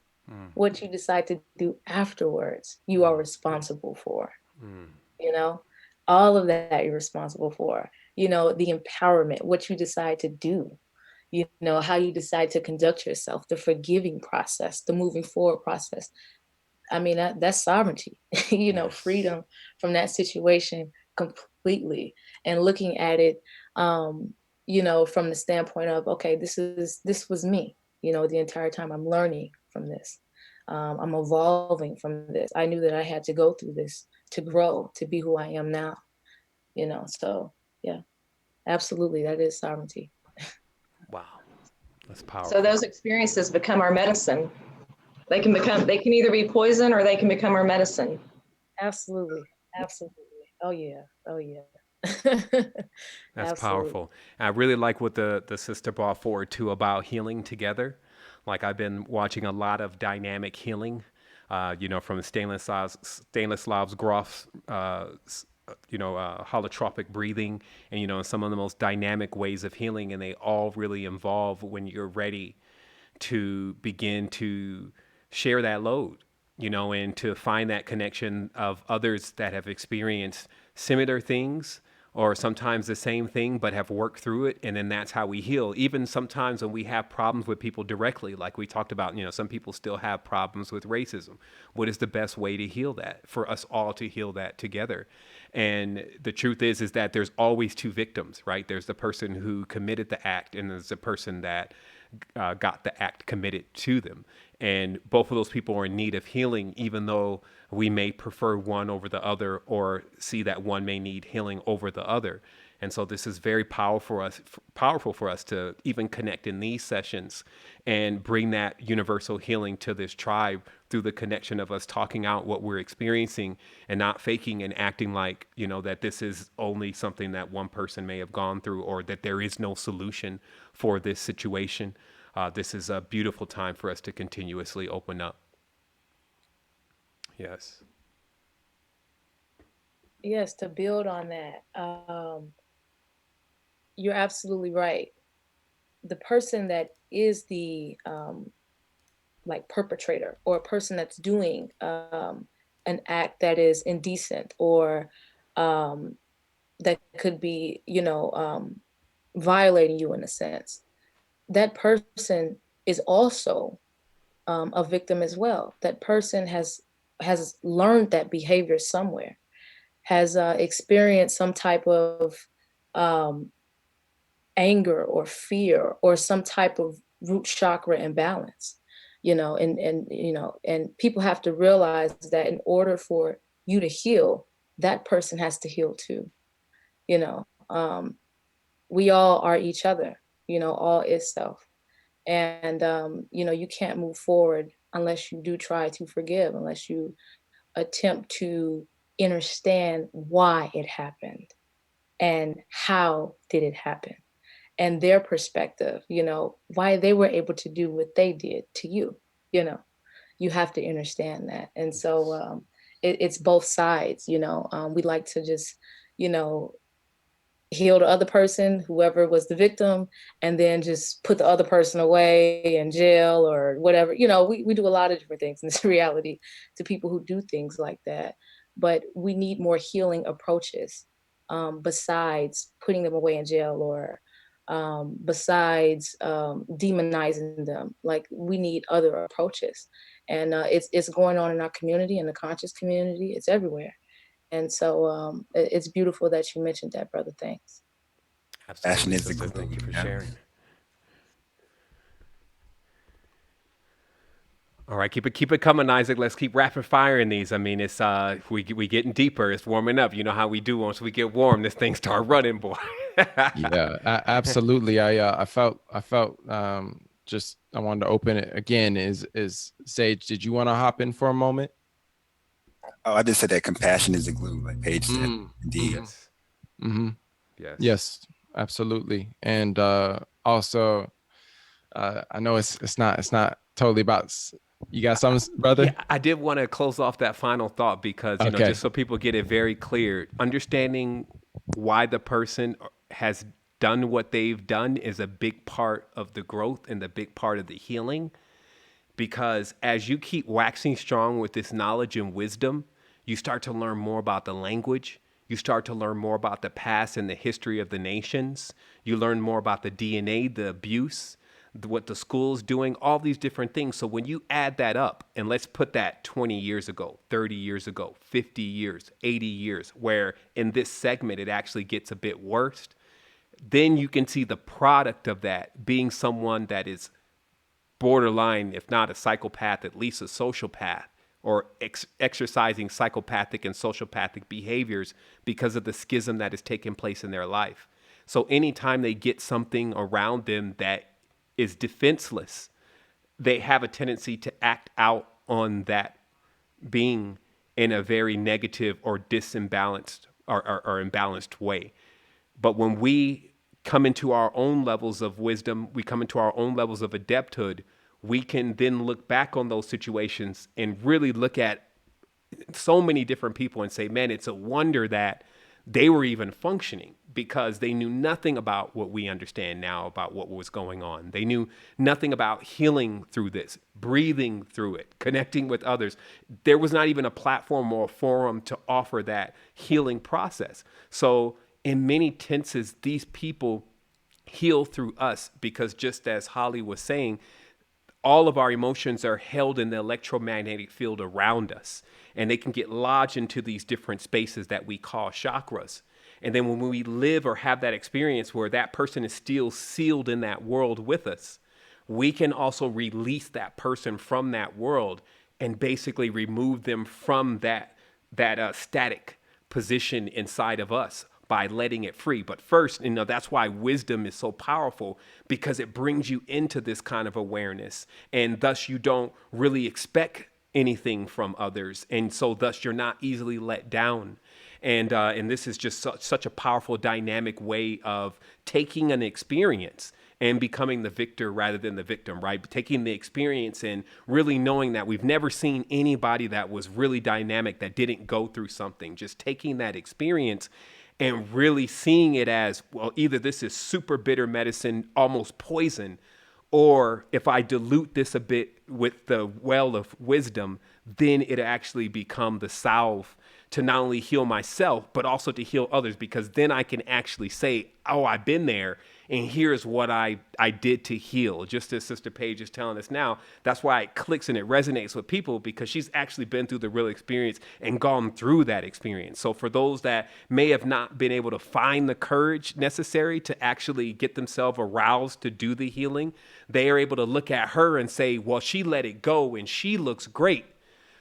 Speaker 6: what you decide to do afterwards, you are responsible for. You know, all of that you're responsible for. The empowerment, what you decide to do, how you decide to conduct yourself, the forgiving process, the moving forward process. I mean, that's sovereignty, freedom from that situation completely, and looking at it, from the standpoint of, okay, this was me, the entire time. I'm learning from this. I'm evolving from this. I knew that I had to go through this to grow, to be who I am now, so yeah, absolutely. That is sovereignty.
Speaker 2: Wow. That's powerful.
Speaker 8: So those experiences become our medicine. They can either be poison, or they can become our medicine.
Speaker 6: Absolutely. Absolutely. Oh yeah.
Speaker 2: That's powerful. And I really like what the sister brought forward too about healing together. Like, I've been watching a lot of dynamic healing, from Stanislav Grof's, holotropic breathing, and, some of the most dynamic ways of healing. And they all really involve when you're ready to begin to share that load, and to find that connection of others that have experienced similar things, or sometimes the same thing, but have worked through it. And then that's how we heal. Even sometimes when we have problems with people directly, like we talked about, some people still have problems with racism. What is the best way to heal that, for us all to heal that together? And the truth is that there's always two victims, right? There's the person who committed the act, and there's the person that got the act committed to them. And both of those people are in need of healing, even though we may prefer one over the other, or see that one may need healing over the other. And so this is very powerful for us to even connect in these sessions and bring that universal healing to this tribe through the connection of us talking out what we're experiencing, and not faking and acting like, that this is only something that one person may have gone through, or that there is no solution for this situation. This is a beautiful time for us to continuously open up. Yes.
Speaker 6: Yes, to build on that, you're absolutely right. The person that is the perpetrator, or a person that's doing an act that is indecent, or that could be, violating you in a sense, that person is also a victim as well. That person has learned that behavior somewhere, has experienced some type of anger or fear, or some type of root chakra imbalance, and people have to realize that in order for you to heal, that person has to heal too. We all are each other, all is self. And, you can't move forward unless you do try to forgive, unless you attempt to understand why it happened and how did it happen, and their perspective, why they were able to do what they did to you. You have to understand that. And so it's both sides. We like to just, heal the other person, whoever was the victim, and then just put the other person away in jail or whatever. We do a lot of different things in this reality to people who do things like that. But we need more healing approaches besides putting them away in jail, or besides demonizing them. Like, we need other approaches. And it's going on in our community, in the conscious community. It's everywhere. And so it's beautiful that you mentioned that, brother. Thanks.
Speaker 2: Absolutely.
Speaker 5: Passion is the glue.
Speaker 2: Thank you for sharing. All right, keep it coming, Isaac. Let's keep rapid firing these. I mean, it's we getting deeper. It's warming up. You know how we do. Once we get warm, this thing start running, boy.
Speaker 7: Yeah, absolutely. I felt just, I wanted to open it again. Is Sage, did you want to hop in for a moment?
Speaker 5: Oh, I just said that compassion is the glue, like Paige said. Indeed.
Speaker 2: Yes.
Speaker 7: Mm-hmm.
Speaker 2: Yes.
Speaker 7: Yes, absolutely. And also, I know it's not totally about. You got something, brother?
Speaker 2: Yeah, I did want to close off that final thought because, just so people get it very clear, understanding why the person has done what they've done is a big part of the growth and the big part of the healing. Because as you keep waxing strong with this knowledge and wisdom, you start to learn more about the language. You start to learn more about the past and the history of the nations. You learn more about the DNA, the abuse, what the school's doing, all these different things. So when you add that up, and let's put that 20 years ago, 30 years ago, 50 years, 80 years, where in this segment it actually gets a bit worse, then you can see the product of that being someone that is borderline, if not a psychopath, at least a sociopath, or exercising psychopathic and sociopathic behaviors because of the schism that has taken place in their life. So anytime they get something around them that is defenseless, they have a tendency to act out on that being in a very negative or disimbalanced or imbalanced way. But when we come into our own levels of wisdom, we come into our own levels of adepthood, we can then look back on those situations and really look at so many different people and say, man, it's a wonder that they were even functioning, because they knew nothing about what we understand now about what was going on. They knew nothing about healing through this, breathing through it, connecting with others. There was not even a platform or a forum to offer that healing process. So in many tenses, these people heal through us, because just as Holly was saying, all of our emotions are held in the electromagnetic field around us, and they can get lodged into these different spaces that we call chakras. And then when we live or have that experience where that person is still sealed in that world with us, we can also release that person from that world and basically remove them from that static position inside of us by letting it free. But first, that's why wisdom is so powerful, because it brings you into this kind of awareness, and thus you don't really expect anything from others, and so thus you're not easily let down. And this is just such a powerful dynamic way of taking an experience and becoming the victor rather than the victim, right? Taking the experience and really knowing that we've never seen anybody that was really dynamic that didn't go through something. Just taking that experience and really seeing it as, well, either this is super bitter medicine, almost poison, or if I dilute this a bit with the well of wisdom, then it actually become the salve to not only heal myself, but also to heal others, because then I can actually say, oh, I've been there, and here's what I did to heal. Just as Sister Paige is telling us now, that's why it clicks and it resonates with people, because she's actually been through the real experience and gone through that experience. So for those that may have not been able to find the courage necessary to actually get themselves aroused to do the healing, they are able to look at her and say, well, she let it go and she looks great.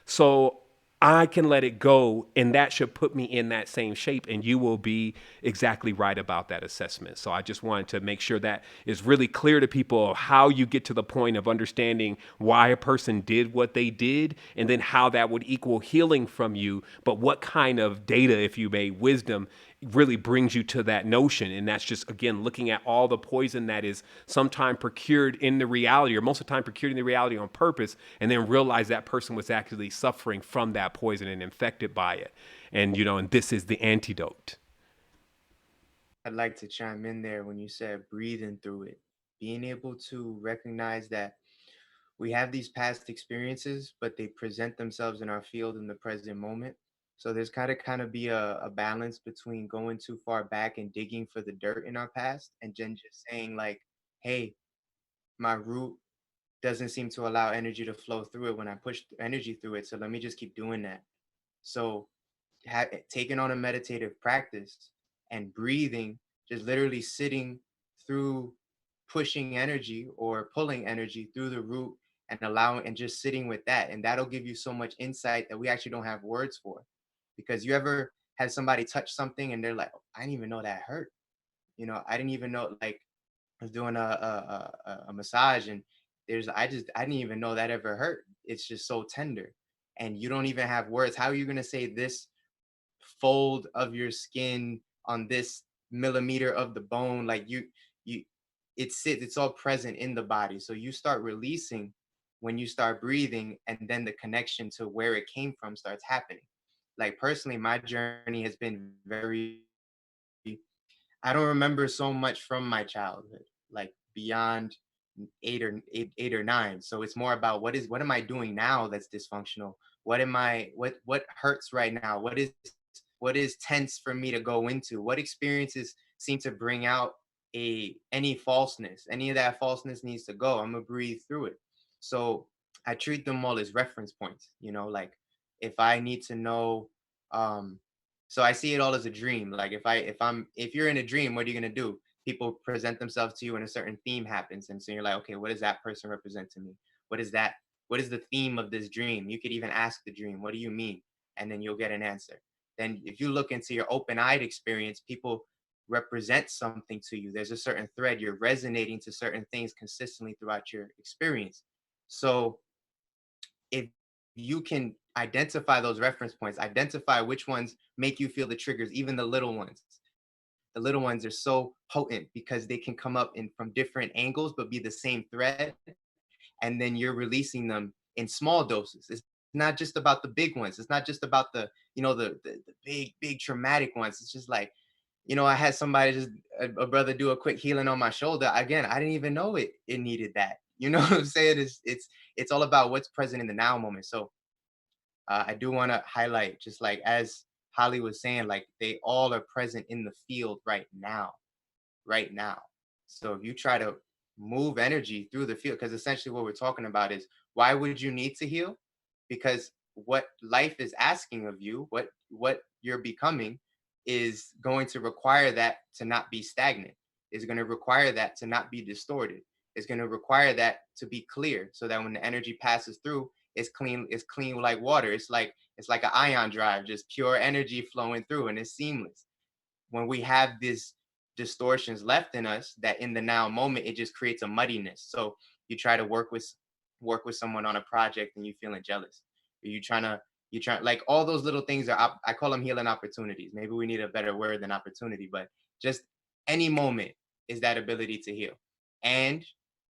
Speaker 2: So I can let it go, and that should put me in that same shape, and you will be exactly right about that assessment. So I just wanted to make sure that is really clear to people how you get to the point of understanding why a person did what they did, and then how that would equal healing from you, but what kind of data, if you may, wisdom really brings you to that notion. And that's just, again, looking at all the poison that is sometimes procured in the reality, or most of the time procured in the reality on purpose, and then realize that person was actually suffering from that poison and infected by it. And, and this is the antidote.
Speaker 4: I'd like to chime in there when you said breathing through it, being able to recognize that we have these past experiences, but they present themselves in our field in the present moment. So there's kind of be a balance between going too far back and digging for the dirt in our past, and then just saying like, hey, my root doesn't seem to allow energy to flow through it when I push energy through it. So let me just keep doing that. So taking on a meditative practice and breathing, just literally sitting through pushing energy or pulling energy through the root, and allowing and just sitting with that. And that'll give you so much insight that we actually don't have words for. Because you ever had somebody touch something and they're like, oh, I didn't even know that hurt. I didn't even know, like, I was doing a massage, and I didn't even know that ever hurt. It's just so tender. And you don't even have words. How are you gonna say this fold of your skin on this millimeter of the bone, like you it's all present in the body. So you start releasing when you start breathing, and then the connection to where it came from starts happening. Like personally, my journey has been very, I don't remember so much from my childhood, like beyond eight or nine. So it's more about what am I doing now that's dysfunctional? What hurts right now? What is tense for me to go into? What experiences seem to bring out any falseness? Any of that falseness needs to go. I'm gonna breathe through it. So I treat them all as reference points, like if I need to know, so I see it all as a dream. Like if you're in a dream, what are you gonna do? People present themselves to you and a certain theme happens. And so you're like, okay, what does that person represent to me? What is that? What is the theme of this dream? You could even ask the dream, what do you mean? And then you'll get an answer. Then if you look into your open-eyed experience, people represent something to you. There's a certain thread. You're resonating to certain things consistently throughout your experience. So if you can identify those reference points, identify which ones make you feel the triggers, even the little ones. The little ones are so potent because they can come up from different angles, but be the same thread. And then you're releasing them in small doses. It's not just about the big ones. It's not just about the big traumatic ones. It's just like, I had somebody a brother do a quick healing on my shoulder. Again, I didn't even know it needed that. You know what I'm saying? It's all about what's present in the now moment. So I do want to highlight, just like as Holly was saying, like, they all are present in the field right now. So if you try to move energy through the field, because essentially what we're talking about is, why would you need to heal? Because what life is asking of you, what you're becoming, is going to require that to not be stagnant, is going to require that to not be distorted, is going to require that to be clear, so that when the energy passes through, it's clean like water. It's like an ion drive, just pure energy flowing through, and it's seamless. When we have these distortions left in us, that in the now moment, it just creates a muddiness. So you try to work with someone on a project and you feeling jealous, or you try, like, all those little things are, I call them healing opportunities. Maybe we need a better word than opportunity, but just any moment is that ability to heal, and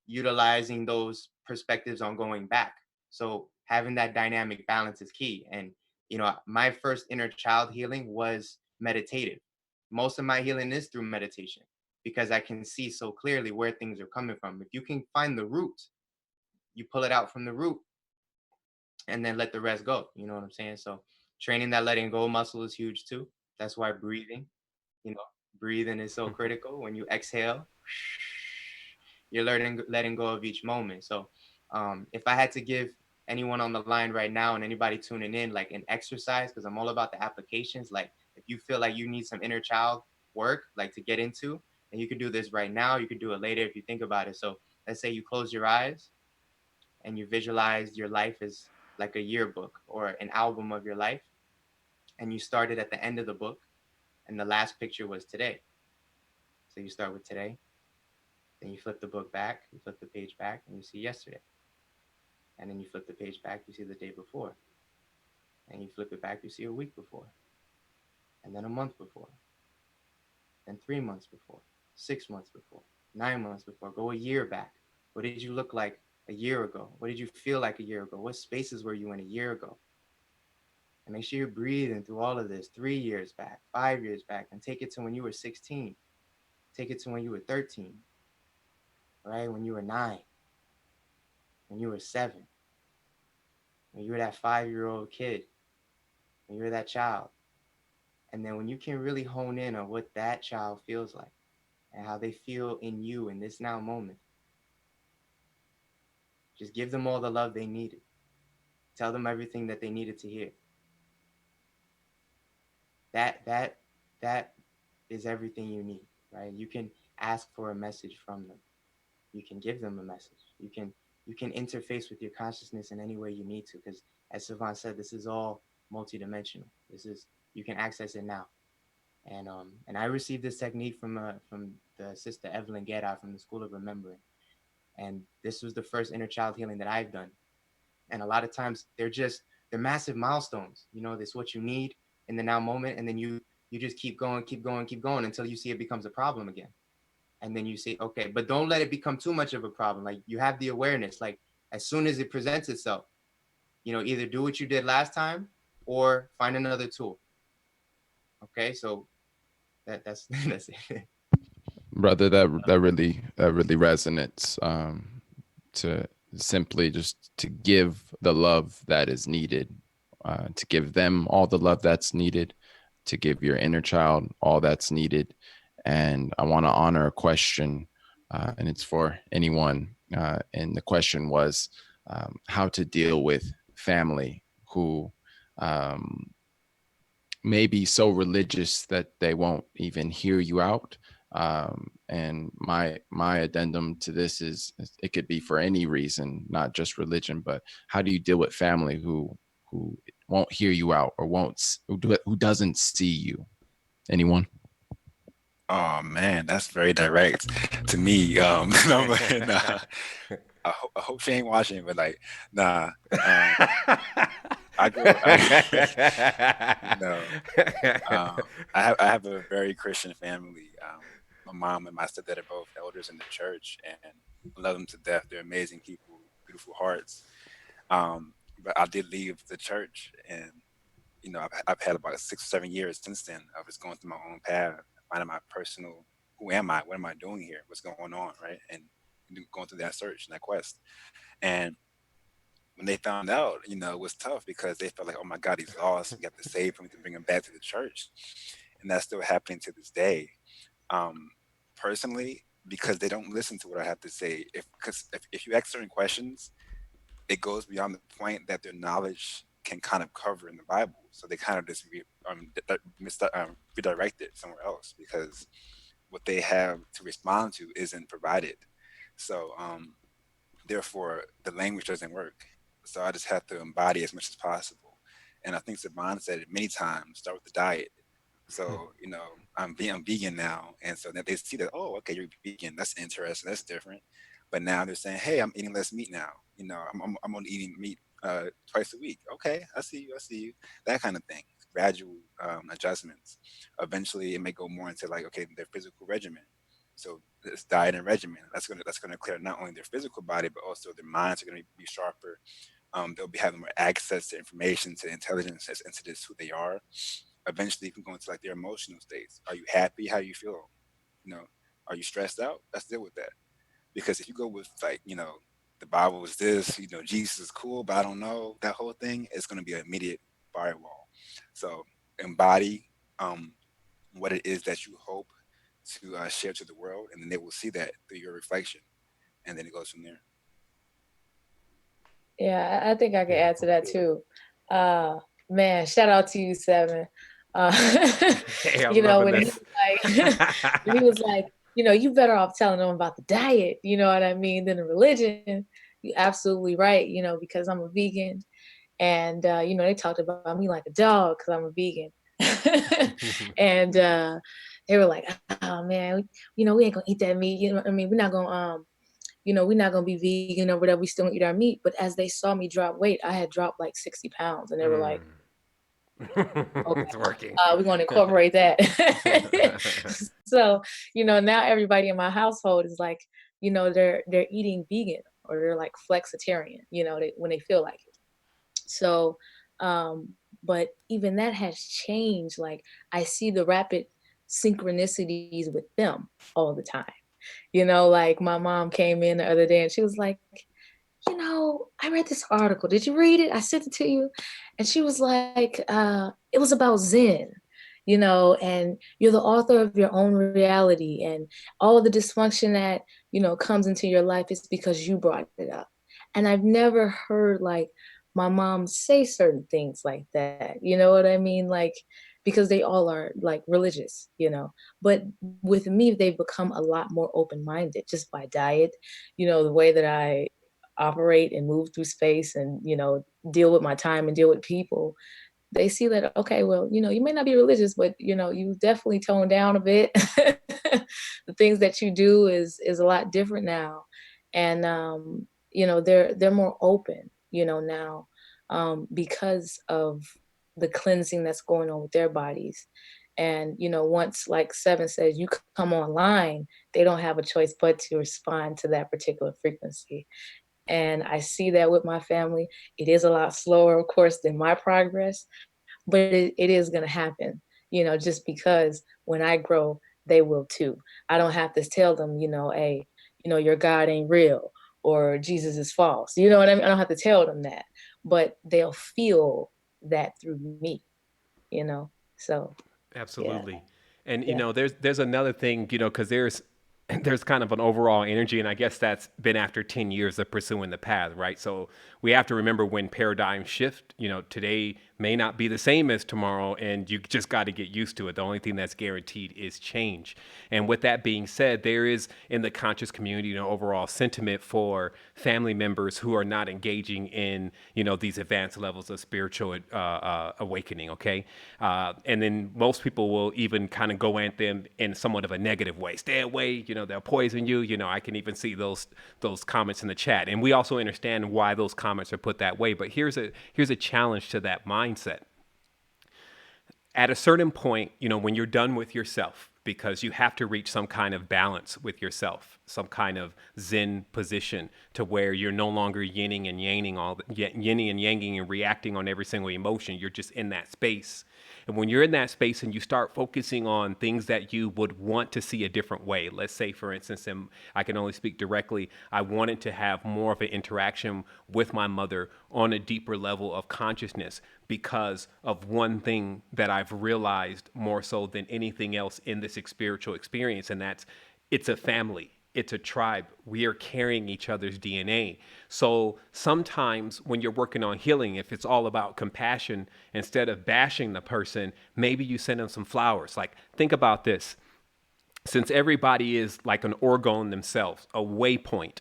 Speaker 4: utilizing those perspectives on going back. So having that dynamic balance is key. And my first inner child healing was meditative. Most of my healing is through meditation, because I can see so clearly where things are coming from. If you can find the root, you pull it out from the root, and then let the rest go. You know what I'm saying? So training that letting go muscle is huge too. That's why breathing is so critical. When you exhale, you're letting go of each moment. So if I had to give anyone on the line right now, and anybody tuning in, like, an exercise, because I'm all about the applications, like, if you feel like you need some inner child work, like, to get into, and you can do this right now, you can do it later if you think about it. So let's say you close your eyes and you visualize your life as like a yearbook or an album of your life, and you started at the end of the book, and the last picture was today. So you start with today, then you flip the book back, you flip the page back, and you see yesterday. And then you flip the page back, you see the day before. And you flip it back, you see a week before. And then a month before. Then 3 months before. 6 months before. 9 months before. Go a year back. What did you look like a year ago? What did you feel like a year ago? What spaces were you in a year ago? And make sure you're breathing through all of this. 3 years back, 5 years back, and take it to when you were 16. Take it to when you were 13, right? When you were 9, when you were 7, when you were that 5-year-old kid, when you were that child. And then when you can really hone in on what that child feels like and how they feel in you in this now moment, just give them all the love they needed. Tell them everything that they needed to hear. That is everything you need, right? You can ask for a message from them. You can give them a message. You can interface with your consciousness in any way you need to, because as Savant said, this is all multidimensional. You can access it now. And I received this technique from the sister Evelyn Gedda from the School of Remembering. And this was the first inner child healing that I've done. And a lot of times they're massive milestones. That's what you need in the now moment. And then you just keep going until you see it becomes a problem again. And then you say, okay, but don't let it become too much of a problem. Like, you have the awareness, like, as soon as it presents itself, either do what you did last time or find another tool. Okay, so that's that's it.
Speaker 7: Brother, that really resonates, to simply just to give the love that is needed, to give them all the love that's needed, to give your inner child all that's needed. And I want to honor a question, and it's for anyone. And the question was how to deal with family who may be so religious that they won't even hear you out. And my addendum to this is, it could be for any reason, not just religion, but how do you deal with family who won't hear you out, or who doesn't see you? Anyone?
Speaker 5: Oh man, that's very direct to me. No, but, nah, I hope she ain't watching, but like, nah. I have a very Christian family. My mom and my stepdad are both elders in the church, and I love them to death. They're amazing people, beautiful hearts. But I did leave the church, and I've had about 6 or 7 years since then of just going through my own path, finding my personal, who am I? What am I doing here? What's going on, right? And going through that search and that quest. And when they found out, it was tough because they felt like, oh my God, he's lost. We have to save him to bring him back to the church. And that's still happening to this day. Um, Personally, because they don't listen to what I have to say. If you ask certain questions, it goes beyond the point that their knowledge can kind of cover in the Bible. So they kind of just redirect it somewhere else because what they have to respond to isn't provided. So therefore, the language doesn't work. So I just have to embody as much as possible. And I think Saban said it many times, start with the diet. So, I'm vegan now. And so that they see that, oh, okay, you're vegan. That's interesting. That's different. But now they're saying, hey, I'm eating less meat now. I'm only eating meat twice a week. Okay, I see you. I see you. That kind of thing. Gradual adjustments. Eventually, it may go more into like, okay, their physical regimen. So this diet and regimen, that's gonna clear not only their physical body, but also their minds are gonna be sharper. They'll be having more access to information, to intelligence, as into this who they are. Eventually, you can go into like their emotional states. Are you happy? How do you feel? You know, are you stressed out? Let's deal with that. Because if you go with like, the Bible is this, Jesus is cool, but I don't know, that whole thing is going to be an immediate firewall. So embody what it is that you hope to share to the world, and then they will see that through your reflection, and then it goes from there.
Speaker 6: Yeah, I think I can add to that too. Man, shout out to you, Seven.
Speaker 2: Hey, I'm
Speaker 6: When
Speaker 2: loving
Speaker 6: he
Speaker 2: this.
Speaker 6: was like, when he was like, you better off telling them about the diet, you know what I mean, than the religion. You're absolutely right, because I'm a vegan. And, they talked about me like a dog because I'm a vegan. And they were like, oh, man, we ain't going to eat that meat. You know what I mean? We're not going to, we're not going to be vegan or whatever. We still don't eat our meat. But as they saw me drop weight, I had dropped like 60 pounds. And they were like, okay,
Speaker 2: It's working.
Speaker 6: we're going to incorporate that. So, now everybody in my household is like, they're eating vegan or they're like flexitarian, when they feel like it. So, but even that has changed. Like I see the rapid synchronicities with them all the time. Like my mom came in the other day and she was like, I read this article. Did you read it? I sent it to you. And she was like, it was about Zen, and you're the author of your own reality. And all of the dysfunction that, comes into your life is because you brought it up. And I've never heard like my mom say certain things like that. You know what I mean? Like, because they all are like religious, but with me, they've become a lot more open-minded just by diet, the way that I operate and move through space and, deal with my time and deal with people. They see that, okay, well, you may not be religious, but, you definitely tone down a bit. The things that you do is a lot different now. And, they're more open, now, because of the cleansing that's going on with their bodies. And, once, like Seven says, you come online, they don't have a choice but to respond to that particular frequency. And I see that with my family. It is a lot slower, of course, than my progress, but it is going to happen, just because when I grow, they will too. I don't have to tell them, hey, your God ain't real or Jesus is false. You know what I mean? I don't have to tell them that, but they'll feel that through me, So, yeah.
Speaker 2: Absolutely. And
Speaker 6: Yeah.
Speaker 2: there's another thing, because there's kind of an overall energy, and I guess that's been after 10 years of pursuing the path, right? So we have to remember when paradigms shift, today may not be the same as tomorrow, and you just got to get used to it. The only thing that's guaranteed is change. And with that being said, there is in the conscious community, overall sentiment for family members who are not engaging in, these advanced levels of spiritual awakening, okay? And then most people will even kind of go at them in somewhat of a negative way. Stay away, they'll poison you. I can even see those comments in the chat. And we also understand why those comments are put that way. But here's a challenge to that mindset. At a certain point, when you're done with yourself, because you have to reach some kind of balance with yourself, some kind of Zen position to where you're no longer yinning and yanging and reacting on every single emotion. You're just in that space. And when you're in that space and you start focusing on things that you would want to see a different way, let's say, for instance, and I can only speak directly, I wanted to have more of an interaction with my mother on a deeper level of consciousness because of one thing that I've realized more so than anything else in this spiritual experience, and that's it's a family. It's a tribe. We are carrying each other's DNA. So sometimes when you're working on healing, if it's all about compassion, instead of bashing the person, maybe you send them some flowers. Like, think about this. Since everybody is like an orgone themselves, a waypoint,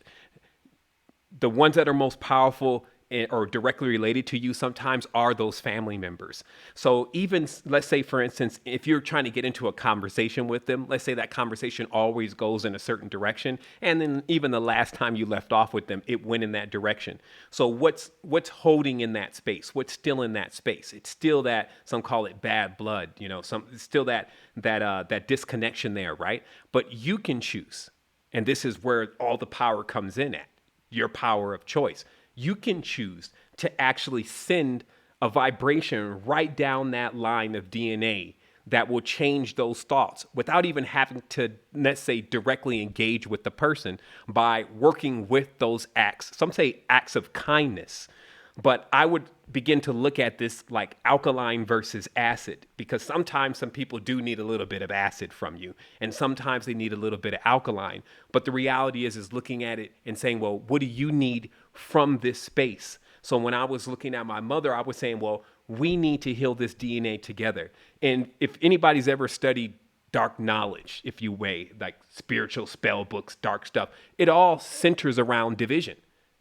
Speaker 2: the ones that are most powerful or directly related to you sometimes are those family members. So even, let's say, for instance, if you're trying to get into a conversation with them, let's say that conversation always goes in a certain direction, and then even the last time you left off with them, it went in that direction. So what's holding in that space? What's still in that space? It's still that, some call it bad blood, it's still that disconnection there, right? But you can choose, and this is where all the power comes in at, your power of choice. You can choose to actually send a vibration right down that line of DNA that will change those thoughts without even having to, let's say, directly engage with the person, by working with those acts. Some say acts of kindness, but I would begin to look at this like alkaline versus acid, because sometimes some people do need a little bit of acid from you, and sometimes they need a little bit of alkaline. But the reality is looking at it and saying, well, what do you need from this space? So when I was looking at my mother, I was saying, well, we need to heal this DNA together. And if anybody's ever studied dark knowledge, if you may, like spiritual spell books, dark stuff, it all centers around division.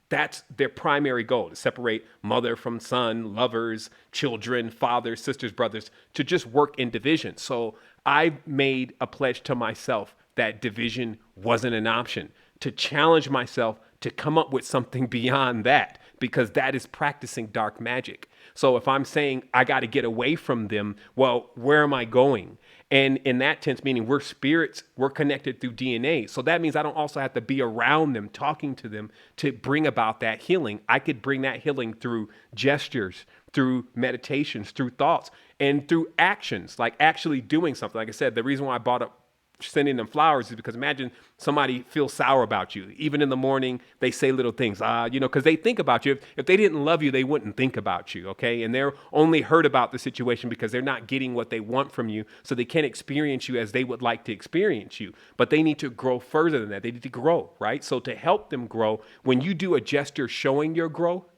Speaker 2: That's their primary goal, to separate mother from son, lovers, children, fathers, sisters, brothers, to just work in division. So I made a pledge to myself that division wasn't an option, to challenge myself to come up with something beyond that, because that is practicing dark magic. So if I'm saying I got to get away from them, well, where am I going? And in that sense, meaning we're spirits, we're connected through DNA. So that means I don't also have to be around them, talking to them to bring about that healing. I could bring that healing through gestures, through meditations, through thoughts, and through actions, like actually doing something. Like I said, the reason why I brought up sending them flowers is because imagine somebody feels sour about you. Even in the morning, they say little things, because they think about you. If they didn't love you, they wouldn't think about you, okay? And they're only hurt about the situation because they're not getting what they want from you, so they can't experience you as they would like to experience you. But they need to grow further than that. They need to grow, right? So to help them grow, when you do a gesture showing your growth,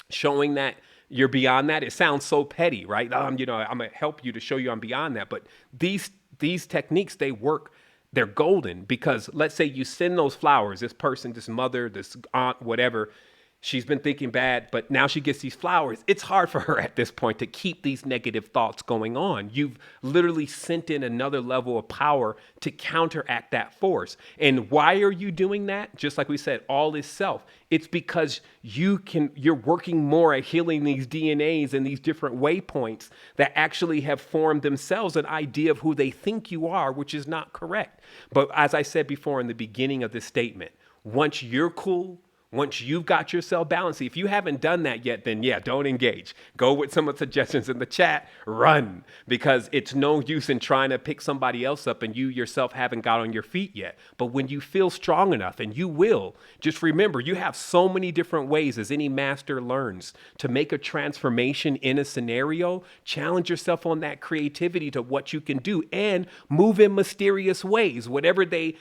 Speaker 2: showing that you're beyond that, it sounds so petty, right? I'm gonna help you to show you I'm beyond that. But these techniques, they work. They're golden, because let's say you send those flowers, this person, this mother, this aunt, whatever, she's been thinking bad, but now she gets these flowers. It's hard for her at this point to keep these negative thoughts going on. You've literally sent in another level of power to counteract that force. And why are you doing that? Just like we said, all is self. It's because you're working more at healing these DNAs and these different waypoints that actually have formed themselves an idea of who they think you are, which is not correct. But as I said before in the beginning of this statement, once you're cool, once you've got yourself balanced, if you haven't done that yet, then yeah, don't engage. Go with some of the suggestions in the chat, run, because it's no use in trying to pick somebody else up and you yourself haven't got on your feet yet. But when you feel strong enough, and you will, just remember, you have so many different ways, as any master learns, to make a transformation in a scenario. Challenge yourself on that creativity to what you can do, and move in mysterious ways, whatever they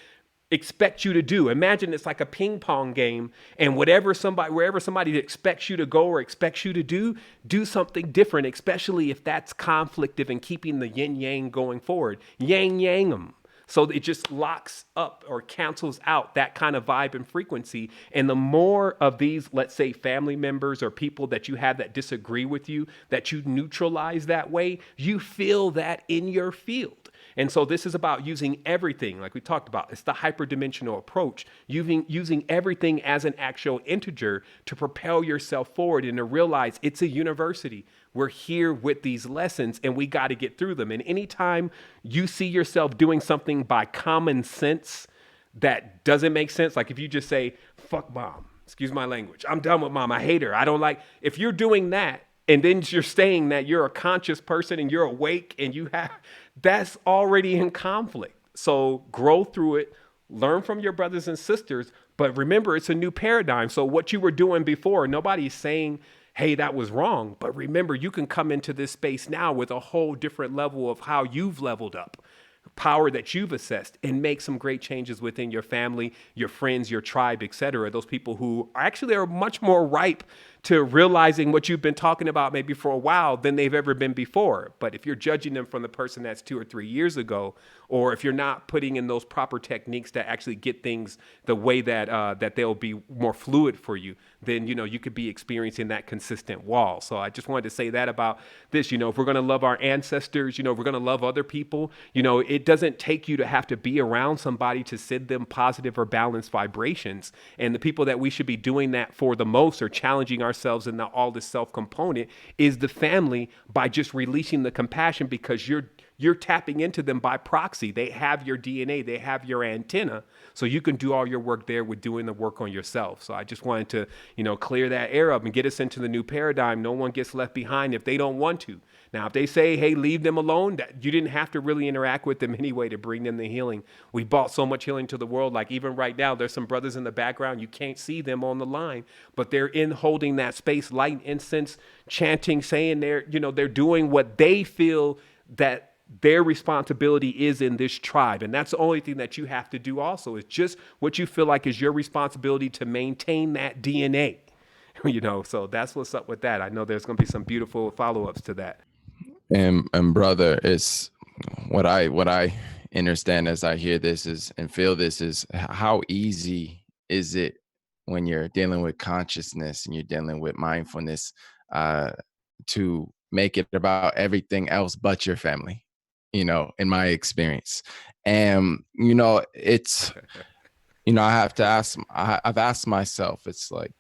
Speaker 2: expect you to do. Imagine it's like a ping pong game, and wherever somebody expects you to go or expects you to do something different, especially if that's conflictive and keeping the yin yang going forward. Yang yang them. So it just locks up or cancels out that kind of vibe and frequency. And the more of these, let's say, family members or people that you have that disagree with you, that you neutralize that way, you feel that in your field. And so this is about using everything, like we talked about. It's the hyperdimensional approach, using everything as an actual integer to propel yourself forward and to realize it's a university. We're here with these lessons, and we got to get through them. And anytime you see yourself doing something by common sense that doesn't make sense, like if you just say, fuck mom, excuse my language, I'm done with mom, I hate her, I don't like, if you're doing that, and then you're saying that you're a conscious person and you're awake and that's already in conflict. So grow through it, learn from your brothers and sisters, but remember, it's a new paradigm. So what you were doing before, nobody's saying, hey, that was wrong. But remember, you can come into this space now with a whole different level of how you've leveled up, power that you've assessed, and make some great changes within your family, your friends, your tribe, etc. Those people who actually are much more ripe to realizing what you've been talking about maybe for a while than they've ever been before. But if you're judging them from the person that's 2 or 3 years ago, or if you're not putting in those proper techniques to actually get things the way that that they'll be more fluid for you, then you could be experiencing that consistent wall. So I just wanted to say that about this. If we're going to love our ancestors, if we're going to love other people, it doesn't take you to have to be around somebody to send them positive or balanced vibrations. And the people that we should be doing that for the most, or challenging ourselves in all this self component, is the family, by just releasing the compassion, because you're tapping into them by proxy. They have your DNA, they have your antenna, so you can do all your work there with doing the work on yourself. So I just wanted to, clear that air up and get us into the new paradigm. No one gets left behind if they don't want to. Now, if they say, hey, leave them alone, that you didn't have to really interact with them anyway to bring them the healing. We brought so much healing to the world. Like even right now, there's some brothers in the background. You can't see them on the line, but they're in holding that space, light incense, chanting, saying they're doing what they feel that their responsibility is in this tribe. And that's the only thing that you have to do also, is just what you feel like is your responsibility to maintain that DNA. So that's what's up with that. I know there's going to be some beautiful follow-ups to that.
Speaker 7: And brother, it's what I understand as I hear this is and feel this is, how easy is it when you're dealing with consciousness and you're dealing with mindfulness to make it about everything else but your family, in my experience. And it's I have to ask, I've asked myself, it's like,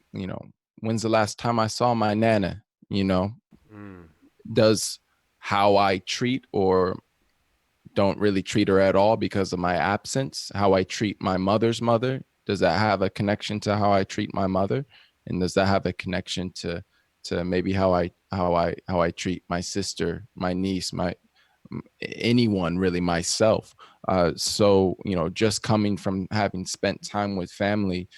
Speaker 7: when's the last time I saw my nana? Does how I treat or don't really treat her at all because of my absence, how I treat my mother's mother, does that have a connection to how I treat my mother? And does that have a connection to maybe how I treat my sister, my niece, anyone really, myself? So just coming from having spent time with family,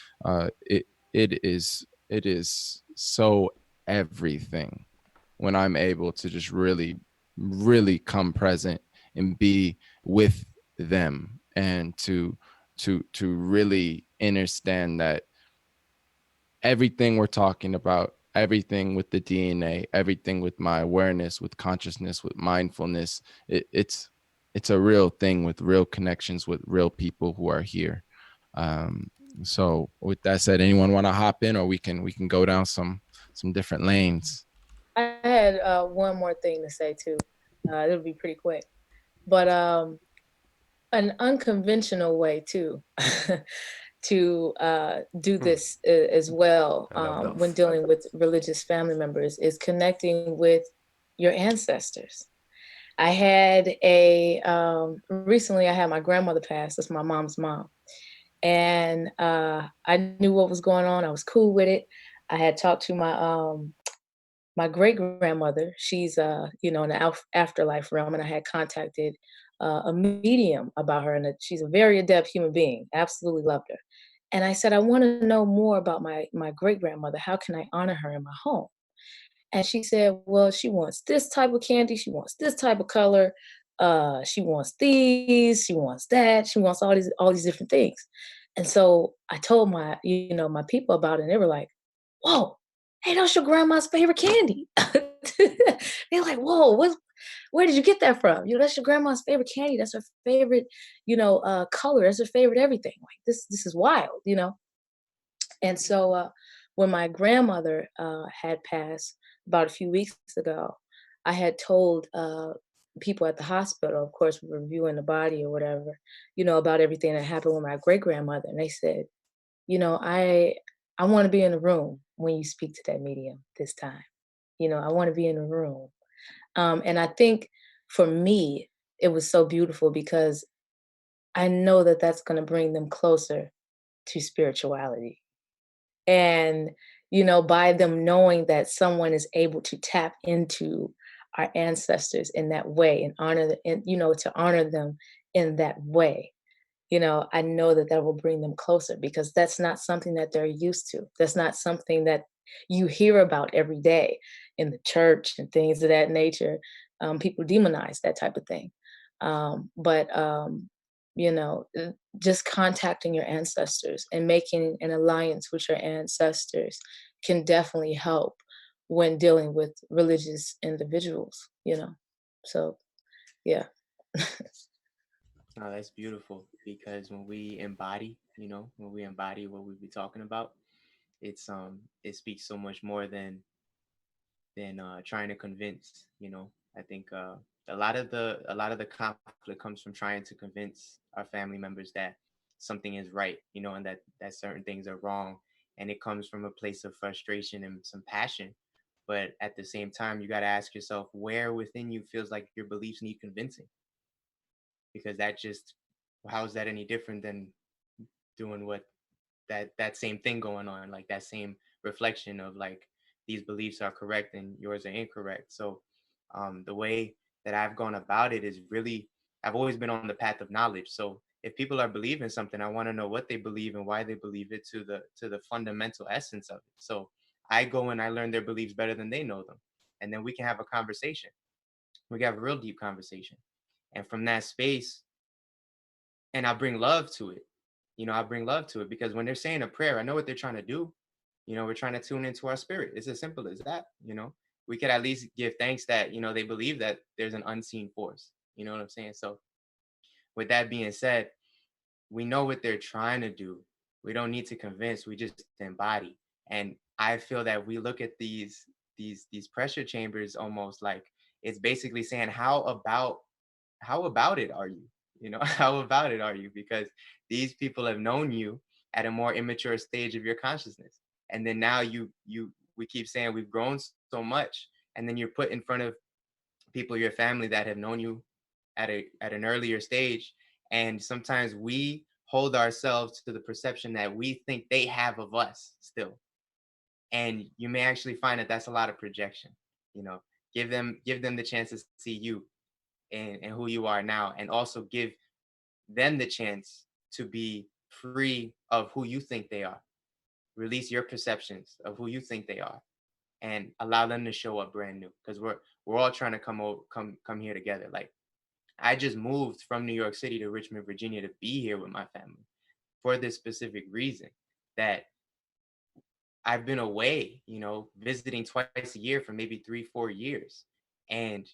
Speaker 7: it is so everything when I'm able to just really come present and be with them, and to really understand that everything we're talking about, everything with the DNA, everything with my awareness, with consciousness, with mindfulness, it's a real thing with real connections with real people who are here. So with that said, anyone want to hop in, or we can go down some different lanes?
Speaker 6: I had one more thing to say too. It'll be pretty quick, but an unconventional way too to do this as well when dealing with religious family members is connecting with your ancestors. I had recently I had my grandmother pass. That's my mom's mom. And I knew what was going on. I was cool with it. I had talked to my great grandmother. She's in the afterlife realm, and I had contacted a medium about her, and she's a very adept human being. Absolutely loved her. And I said, I want to know more about my great grandmother. How can I honor her in my home? And she said, well, she wants this type of candy. She wants this type of color. She wants these. She wants that. She wants all these different things. And so I told my people about it, and they were like, whoa, hey, that's your grandma's favorite candy. They're like, whoa, where did you get that from? That's your grandma's favorite candy. That's her favorite, color. That's her favorite everything. Like this is wild, And so when my grandmother had passed about a few weeks ago, I had told people at the hospital, of course, reviewing the body or whatever, about everything that happened with my great grandmother. And they said, I want to be in the room when you speak to that medium this time. I want to be in the room. And I think for me, it was so beautiful because I know that that's going to bring them closer to spirituality. And, by them knowing that someone is able to tap into our ancestors in that way and to honor them in that way. I know that that will bring them closer, because that's not something that they're used to. That's not something that you hear about every day in the church and things of that nature. People demonize that type of thing. But just contacting your ancestors and making an alliance with your ancestors can definitely help when dealing with religious individuals. So yeah.
Speaker 4: Oh, that's beautiful, because when we embody, what we be talking about, it speaks so much more than trying to convince. I think a lot of the conflict comes from trying to convince our family members that something is right, and that certain things are wrong, and it comes from a place of frustration and some passion. But at the same time, you got to ask yourself, where within you feels like your beliefs need convincing, because how is that any different than doing what that same thing going on, like that same reflection of like, these beliefs are correct and yours are incorrect. So the way that I've gone about it is really, I've always been on the path of knowledge. So if people are believing something, I want to know what they believe and why they believe it, to the fundamental essence of it. So I go and I learn their beliefs better than they know them, and then we can have a conversation. We can have a real deep conversation, and from that space, and I bring love to it. I bring love to it, because when they're saying a prayer, I know what they're trying to do. We're trying to tune into our spirit. It's as simple as that. We could at least give thanks that, they believe that there's an unseen force. You know what I'm saying? So with that being said, we know what they're trying to do. We don't need to convince, we just embody. And I feel that we look at these pressure chambers almost like it's basically saying, how about it are you? How about it are you? Because these people have known you at a more immature stage of your consciousness. And then now we keep saying we've grown so much. And then you're put in front of people, your family, that have known you at an earlier stage. And sometimes we hold ourselves to the perception that we think they have of us still. And you may actually find that that's a lot of projection. Give them the chance to see you and who you are now, and also give them the chance to be free of who you think they are. Release your perceptions of who you think they are, and allow them to show up brand new. Because we're all trying to come here together. Like, I just moved from New York City to Richmond, Virginia, to be here with my family for this specific reason, that I've been away, visiting twice a year for maybe 3-4 years, and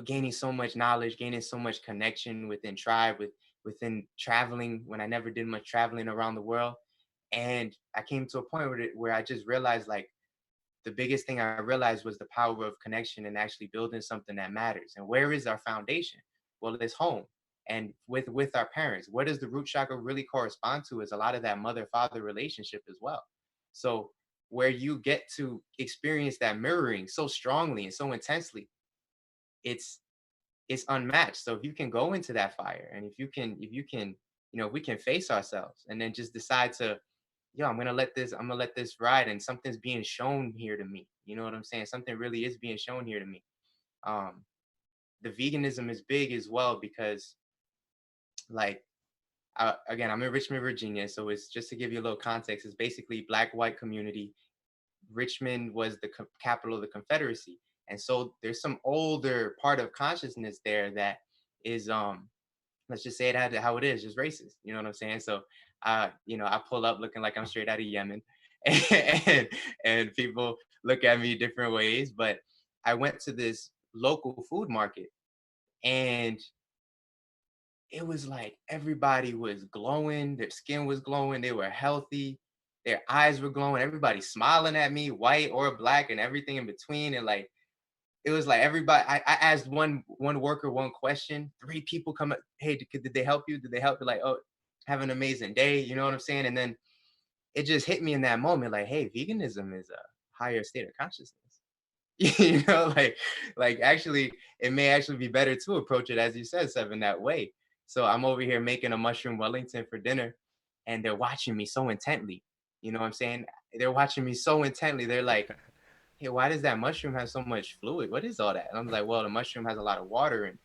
Speaker 4: gaining so much knowledge, gaining so much connection within tribe, within traveling, when I never did much traveling around the world. And I came to a point where I just realized, like, the biggest thing I realized was the power of connection and actually building something that matters. And where is our foundation? Well, it's home. And with our parents, what does the root chakra really correspond to is a lot of that mother-father relationship as well. So where you get to experience that mirroring so strongly and so intensely, it's unmatched. So if you can go into that fire, and if you can, we can face ourselves, and then just decide to, I'm gonna let this ride, and something's being shown here to me. You know what I'm saying? Something really is being shown here to me. The veganism is big as well, because, like, again, I'm in Richmond, Virginia, so it's just to give you a little context. It's basically Black-white community. Richmond was the capital of the Confederacy, and so there's some older part of consciousness there that is, let's just say it how it is, just racist. You know what I'm saying? So, I pull up looking like I'm straight out of Yemen, and people look at me different ways. But I went to this local food market, and it was like everybody was glowing, their skin was glowing, they were healthy, their eyes were glowing, everybody smiling at me, white or black and everything in between. And like, it was like everybody, I asked one worker one question, 3 people come up, hey, did they help you? Did they help you? Like, oh, have an amazing day. You know what I'm saying? And then it just hit me in that moment, like, hey, veganism is a higher state of consciousness. Like actually, it may actually be better to approach it, as you said, Seven, that way. So I'm over here making a mushroom Wellington for dinner, and they're watching me so intently. You know what I'm saying? they're watching me so intently. They're like, hey, why does that mushroom have so much fluid? What is all that? And I'm like, well, the mushroom has a lot of water in it.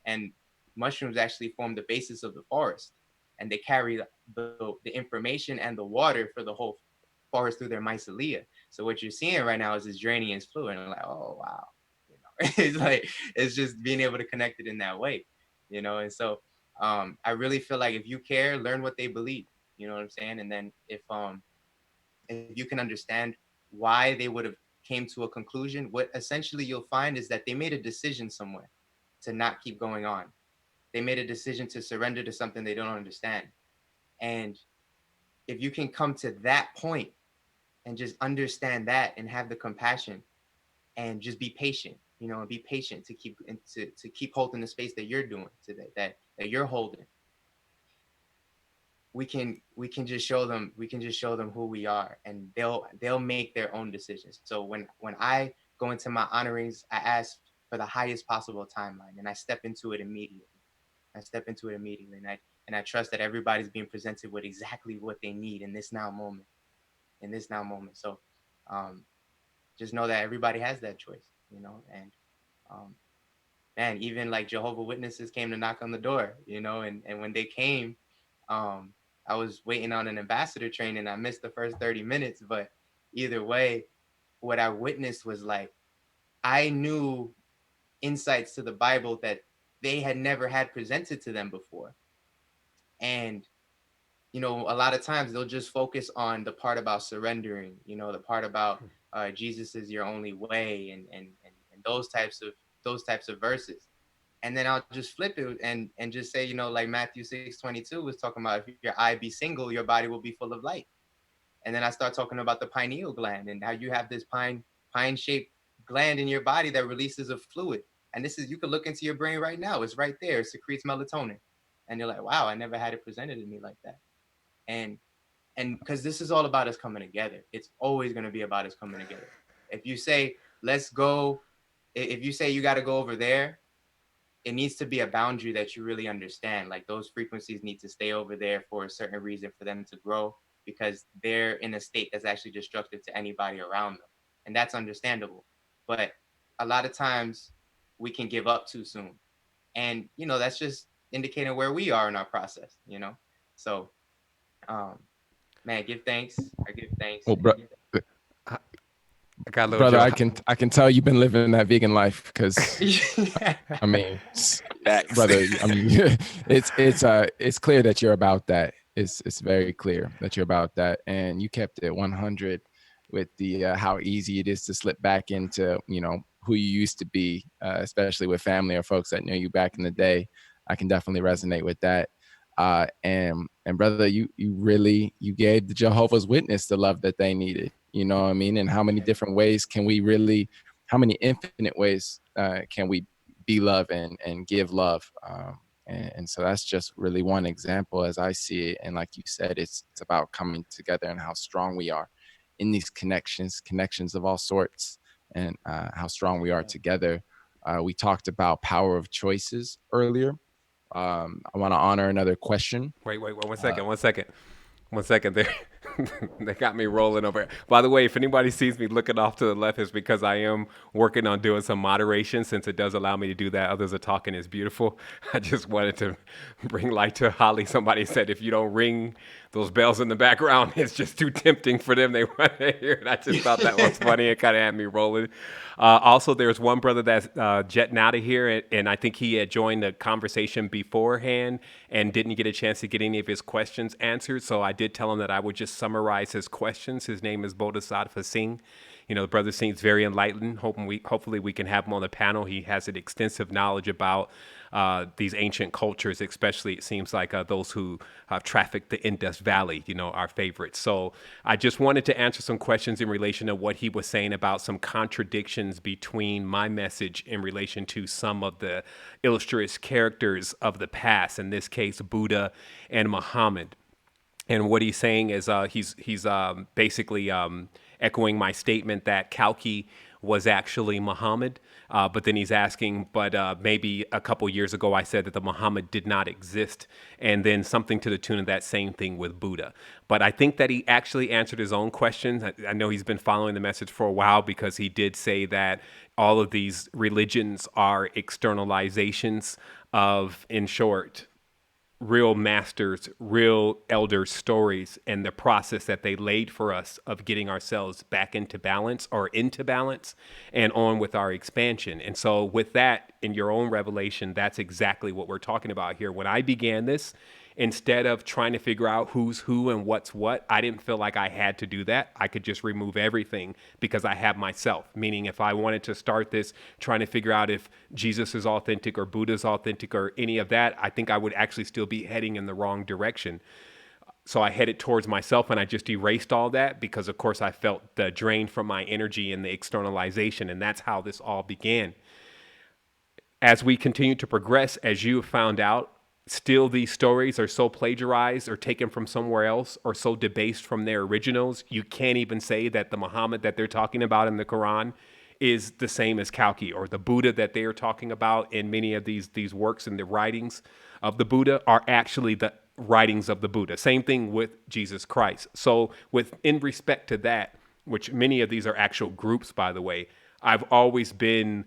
Speaker 4: And mushrooms actually form the basis of the forest. And they carry the information and the water for the whole forest through their mycelia. So what you're seeing right now is this draining its fluid. And I'm like, oh, wow. You know, it's like, it's just being able to connect it in that way, you know? And so I really feel like if you care, learn what they believe, you know what I'm saying? And then if you can understand why they would have came to a conclusion, what essentially you'll find is that they made a decision somewhere to not keep going on. They made a decision to surrender to something they don't understand. And if you can come to that point and just understand that and have the compassion and just be patient, you know, and be patient to keep holding the space that you're doing today, that you're holding. We can just show them who we are, and they'll make their own decisions. So when I go into my honorings, I ask for the highest possible timeline, and I step into it immediately. And I trust that everybody's being presented with exactly what they need in this now moment. So just know that everybody has that choice, you know. And man, even like Jehovah Witnesses came to knock on the door, you know, and when they came, I was waiting on an ambassador train and I missed the first 30 minutes. But either way, what I witnessed was like, I knew insights to the Bible that they had never had presented to them before. And, you know, a lot of times they'll just focus on the part about surrendering, you know, the part about Jesus is your only way and those types of verses. And then I'll just flip it and just say, you know, like Matthew 6:22 was talking about, if your eye be single, your body will be full of light. And then I start talking about the pineal gland and how you have this pine-shaped gland in your body that releases a fluid. And this is, you can look into your brain right now. It's right there. It secretes melatonin. And you're like, wow, I never had it presented to me like that. And because this is all about us coming together. It's always going to be about us coming together. If you say, let's go, if you say you got to go over there, it needs to be a boundary that you really understand. Like those frequencies need to stay over there for a certain reason for them to grow, because they're in a state that's actually destructive to anybody around them. And that's understandable. But a lot of times we can give up too soon. And, you know, that's just indicating where we are in our process, you know? So, man, give thanks. I give thanks.
Speaker 7: Well,
Speaker 2: I got a little
Speaker 7: brother,
Speaker 2: joke.
Speaker 7: I can tell you've been living that vegan life, because I mean, brother, I mean, it's clear that you're about that. It's very clear that you're about that, and you kept it 100 with the how easy it is to slip back into, you know, who you used to be, especially with family or folks that knew you back in the day. I can definitely resonate with that. And brother, you gave the Jehovah's Witness the love that they needed. You know what I mean? And how many different ways can we really, how many infinite ways can we be love and give love? And so that's just really one example as I see it. And like you said, it's about coming together and how strong we are in these connections of all sorts, and how strong we are together. We talked about power of choices earlier. I want to honor another question.
Speaker 2: Wait, 1 second there. They got me rolling over. By the way, if anybody sees me looking off to the left, it's because I am working on doing some moderation, since it does allow me to do that. Others are talking. It's beautiful. I just wanted to bring light to Holly. Somebody said, if you don't ring those bells in the background, it's just too tempting for them. They want to hear it. I just thought that was funny. It kind of had me rolling. Also, there's one brother that's jetting out of here, and I think he had joined the conversation beforehand and didn't get a chance to get any of his questions answered. So I did tell him that I would just summarize his questions. His name is Bodhisattva Singh. You know, the brother seems very enlightened. Hopefully we can have him on the panel. He has an extensive knowledge about these ancient cultures, especially it seems like those who traffic the Indus Valley, you know, our favorites. So I just wanted to answer some questions in relation to what he was saying about some contradictions between my message in relation to some of the illustrious characters of the past, in this case, Buddha and Muhammad. And what he's saying is he's basically echoing my statement that Kalki was actually Muhammad. But then he's asking, but maybe a couple years ago I said that the Muhammad did not exist, and then something to the tune of that same thing with Buddha. But I think that he actually answered his own questions. I know he's been following the message for a while, because he did say that all of these religions are externalizations of, in short, real masters, real elders' stories, and the process that they laid for us of getting ourselves back into balance, or into balance, and on with our expansion. And so with that, in your own revelation, that's exactly what we're talking about here. When I began this, instead of trying to figure out who's who and what's what, I didn't feel like I had to do that. I could just remove everything, because I have myself. Meaning, if I wanted to start this trying to figure out if Jesus is authentic or Buddha's authentic or any of that, I think I would actually still be heading in the wrong direction. So I headed towards myself, and I just erased all that, because of course I felt the drain from my energy and the externalization. And that's how this all began. As we continue to progress, as you have found out, still these stories are so plagiarized or taken from somewhere else, or so debased from their originals, you can't even say that the Muhammad that they're talking about in the Quran is the same as Kalki, or the Buddha that they are talking about in many of these works and the writings of the Buddha are actually the writings of the Buddha. Same thing with Jesus Christ. So in respect to that, which many of these are actual groups, by the way, I've always been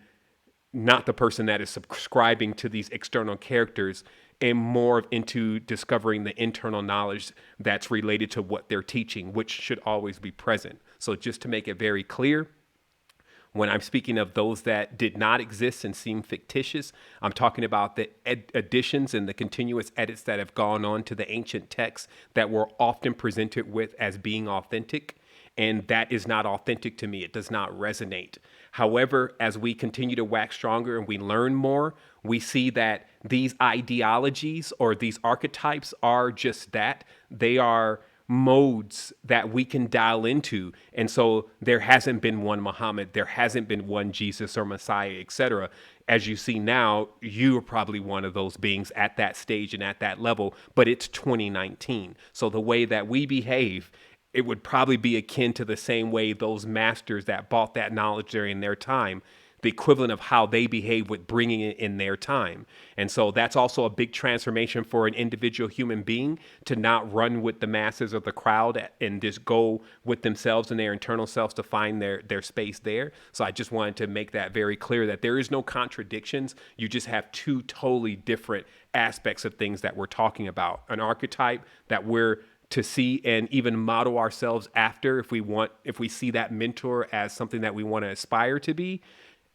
Speaker 2: not the person that is subscribing to these external characters, and more into discovering the internal knowledge that's related to what they're teaching, which should always be present. So just to make it very clear, when I'm speaking of those that did not exist and seem fictitious, I'm talking about the additions and the continuous edits that have gone on to the ancient texts that were often presented with as being authentic. And that is not authentic to me. It does not resonate. However, as we continue to wax stronger and we learn more, we see that these ideologies or these archetypes are just that. They are modes that we can dial into. And so there hasn't been one Muhammad, there hasn't been one Jesus or Messiah, etc. As you see now, you are probably one of those beings at that stage and at that level, but it's 2019. So the way that we behave, it would probably be akin to the same way those masters that bought that knowledge during their time, the equivalent of how they behave with bringing it in their time. And so that's also a big transformation for an individual human being, to not run with the masses of the crowd and just go with themselves and their internal selves to find their space there. So I just wanted to make that very clear, that there is no contradictions. You just have two totally different aspects of things that we're talking about. An archetype that we're to see and even model ourselves after, if we see that mentor as something that we want to aspire to be.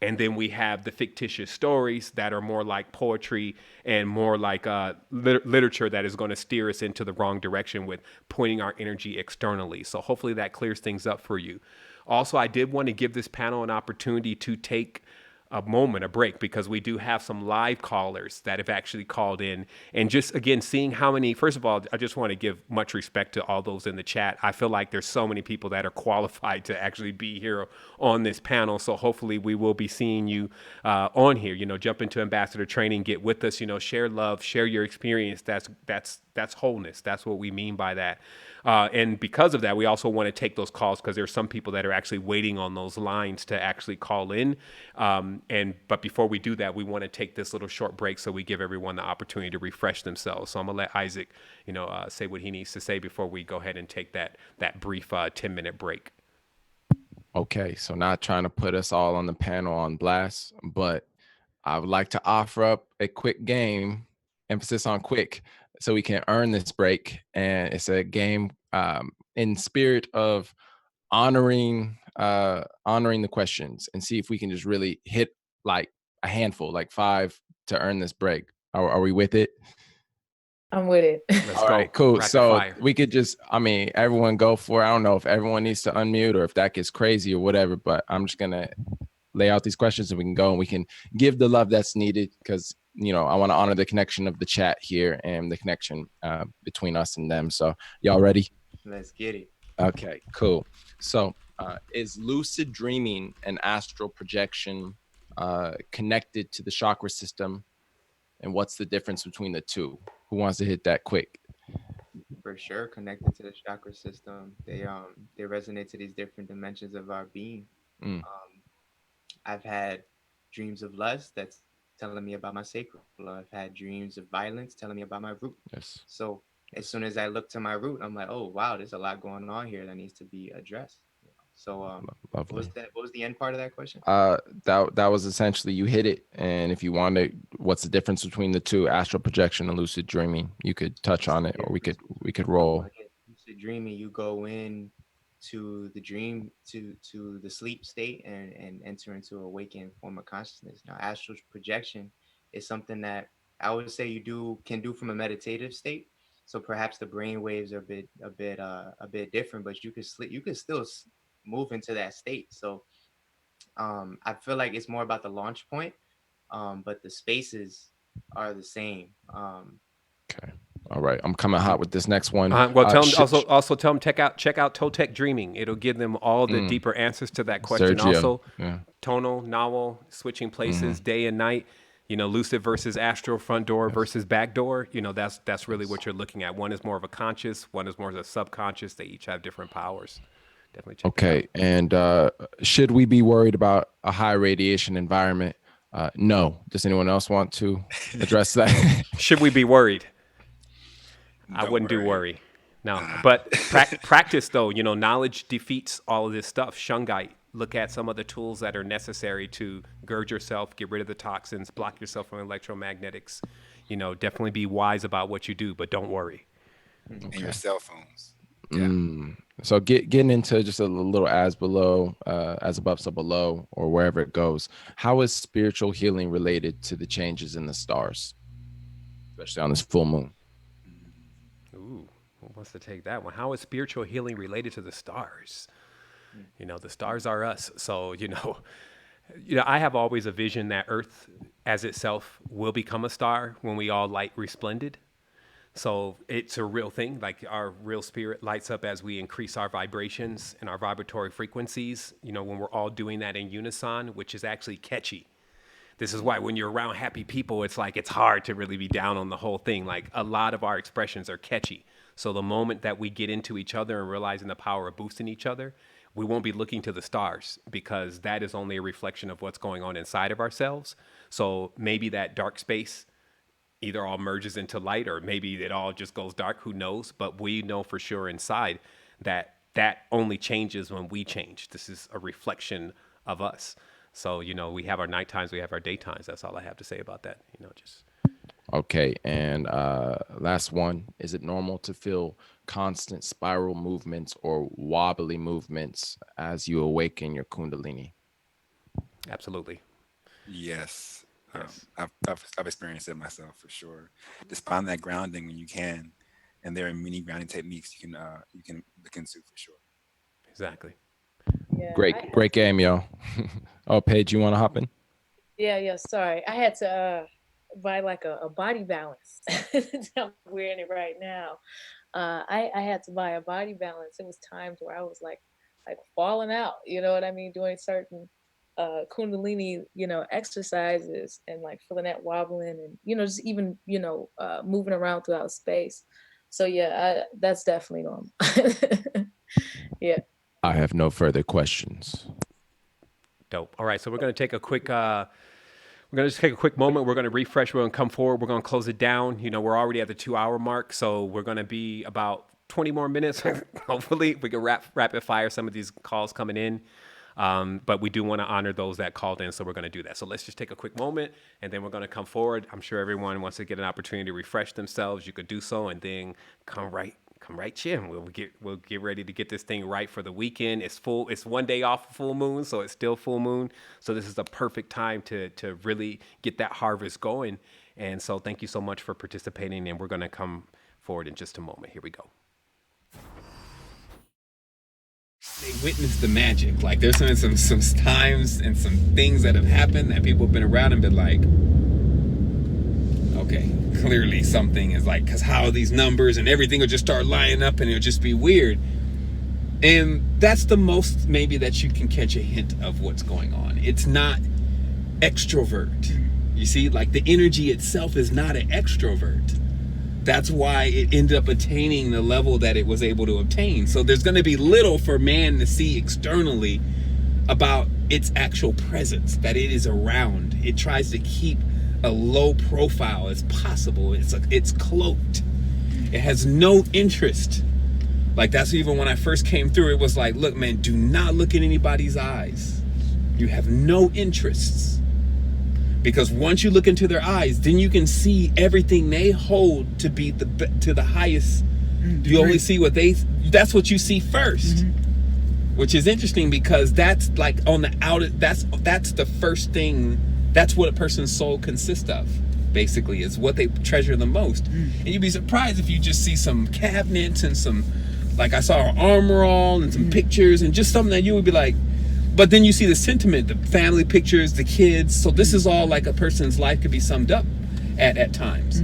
Speaker 2: And then we have the fictitious stories that are more like poetry and more like literature that is going to steer us into the wrong direction with pointing our energy externally. So hopefully that clears things up for you. Also, I did want to give this panel an opportunity to take a moment, a break, because we do have some live callers that have actually called in. And just again, seeing how many, first of all, I just want to give much respect to all those in the chat. I feel like there's so many people that are qualified to actually be here on this panel. So hopefully we will be seeing you on here, jump into ambassador training, get with us, share love, share your experience. That's wholeness. That's what we mean by that. And because of that, we also want to take those calls, because there's some people that are actually waiting on those lines to actually call in. But before we do that, we want to take this little short break so we give everyone the opportunity to refresh themselves. So I'm gonna let Isaac, say what he needs to say before we go ahead and take that brief 10-minute break.
Speaker 7: Okay, so not trying to put us all on the panel on blast, but I would like to offer up a quick game, emphasis on quick, so we can earn this break. And it's a game in spirit of honoring the questions, and see if we can just really hit like a handful, like 5, to earn this break. Are we with it?
Speaker 6: I'm with it.
Speaker 2: Let's
Speaker 7: All
Speaker 2: go.
Speaker 7: right, cool.
Speaker 2: Rapid
Speaker 7: So
Speaker 2: fire.
Speaker 7: we could just, everyone go for it. I don't know if everyone needs to unmute or if that gets crazy or whatever, but I'm just gonna lay out these questions and we can go and we can give the love that's needed, because I want to honor the connection of the chat here and the connection between us and them. So y'all ready?
Speaker 4: Let's get it.
Speaker 7: Okay, cool. So is lucid dreaming and astral projection connected to the chakra system, and what's the difference between the two? Who wants to hit that quick?
Speaker 4: For sure, connected to the chakra system. They resonate to these different dimensions of our being.
Speaker 7: Mm.
Speaker 4: I've had dreams of lust that's telling me about my sacral. I've had dreams of violence telling me about my root.
Speaker 7: Yes.
Speaker 4: So as soon as I look to my root, I'm like, oh wow, there's a lot going on here that needs to be addressed. So what was
Speaker 7: Lovely.
Speaker 4: what was the end part of that question?
Speaker 7: That was essentially, you hit it. And if you wanted, what's the difference between the two, astral projection and lucid dreaming? You could touch on it, or we could roll.
Speaker 4: Lucid dreaming, you go in to the dream, to the sleep state, and enter into a awakened form of consciousness. Now, astral projection is something that I would say you can do from a meditative state. So perhaps the brain waves are a bit different, but you could still move into that state. So I feel like it's more about the launch point, but the spaces are the same.
Speaker 7: Okay. All right. I'm coming hot with this next one.
Speaker 2: Well, tell them also tell them check out Totec Dreaming. It'll give them all the deeper answers to that question.
Speaker 7: Sergio.
Speaker 2: Also,
Speaker 7: Yeah.
Speaker 2: tonal, novel, switching places, day and night. You know, lucid versus astral, front door versus back door. You know, that's really what you're looking at. One is more of a conscious, one is more of a subconscious. They each have different powers. Definitely check it out.
Speaker 7: And should we be worried about a high radiation environment? No. Does anyone else want to address that?
Speaker 2: Should we be worried? I wouldn't do worry. No, but practice though, you know, knowledge defeats all of this stuff. Shungite, look at some of the tools that are necessary to gird yourself, get rid of the toxins, block yourself from electromagnetics. You know, definitely be wise about what you do, but don't worry.
Speaker 5: And your cell phones.
Speaker 7: So getting into just a little as below, as above, so below, or wherever it goes. How is spiritual healing related to the changes in the stars, especially on this full moon?
Speaker 2: Ooh, who wants to take that one? How is spiritual healing related to the stars? You know, the stars are us. So, you know, I have always a vision that Earth as itself will become a star when we all light resplended. So it's a real thing. Like our real spirit lights up as we increase our vibrations and our vibratory frequencies, you know, when we're all doing that in unison, which is actually catchy. This is why when you're around happy people, it's like, it's hard to really be down on the whole thing. Like a lot of our expressions are catchy. So the moment that we get into each other and realizing the power of boosting each other, we won't be looking to the stars, because that is only a reflection of what's going on inside of ourselves. So maybe that dark space either all merges into light, or maybe it all just goes dark, who knows? But we know for sure inside that only changes when we change. This is a reflection of us. So, you know, we have our night times, we have our daytimes. That's all I have to say about that. You know, just.
Speaker 7: Okay. And last one, is it normal to feel constant spiral movements or wobbly movements as you awaken your Kundalini?
Speaker 2: Absolutely.
Speaker 5: Yes. I've experienced it myself for sure. Just find that grounding when you can, and there are many grounding techniques you can look into for sure.
Speaker 2: Exactly.
Speaker 6: Yeah,
Speaker 7: Great game, yo. Oh, Paige, you want to hop in?
Speaker 6: Yeah. Sorry, I had to buy like a body balance. I'm wearing it right now. I had to buy a body balance. It was times where I was like falling out. You know what I mean? Doing certain Kundalini, you know, exercises, and like feeling that wobbling, and you know, just even moving around throughout space. So yeah, that's definitely normal. Yeah.
Speaker 7: I have no further questions.
Speaker 2: Dope. All right, so we're going to take a quick moment. We're going to refresh. We're going to come forward. We're going to close it down. You know, we're already at the 2-hour mark, so we're going to be about 20 more minutes. Hopefully we can rapid fire some of these calls coming in. But we do want to honor those that called in, so we're going to do that. So let's just take a quick moment, and then we're going to come forward. I'm sure everyone wants to get an opportunity to refresh themselves. You could do so, and then come right in. We'll get ready to get this thing right for the weekend. It's full. It's one day off full moon, so it's still full moon. So this is the perfect time to really get that harvest going. And so thank you so much for participating, and we're going to come forward in just a moment. Here we go. They witnessed the magic. Like there's some times and some things that have happened that people have been around and been like, okay, clearly something is like, because how these numbers and everything will just start lining up and it'll just be weird. And that's the most maybe that you can catch a hint of what's going on. It's not extrovert. You see, like the energy itself is not an extrovert. That's why it ended up attaining the level that it was able to obtain. So there's going to be little for man to see externally, about its actual presence, that it is around. It tries to keep a low profile as possible. It's cloaked. It has no interest. Like, that's even when I first came through, it was like, look, man, do not look in anybody's eyes. You have no interests. Because once you look into their eyes, then you can see everything they hold to be to the highest. You only see that's what you see first. Which is interesting, because that's like on the outer, that's the first thing, that's what a person's soul consists of, basically, is what they treasure the most. And you'd be surprised if you just see some cabinets and some, like I saw an armor all and some pictures and just something that you would be like, but then you see the sentiment, the family pictures, the kids. So this is all like a person's life could be summed up at times.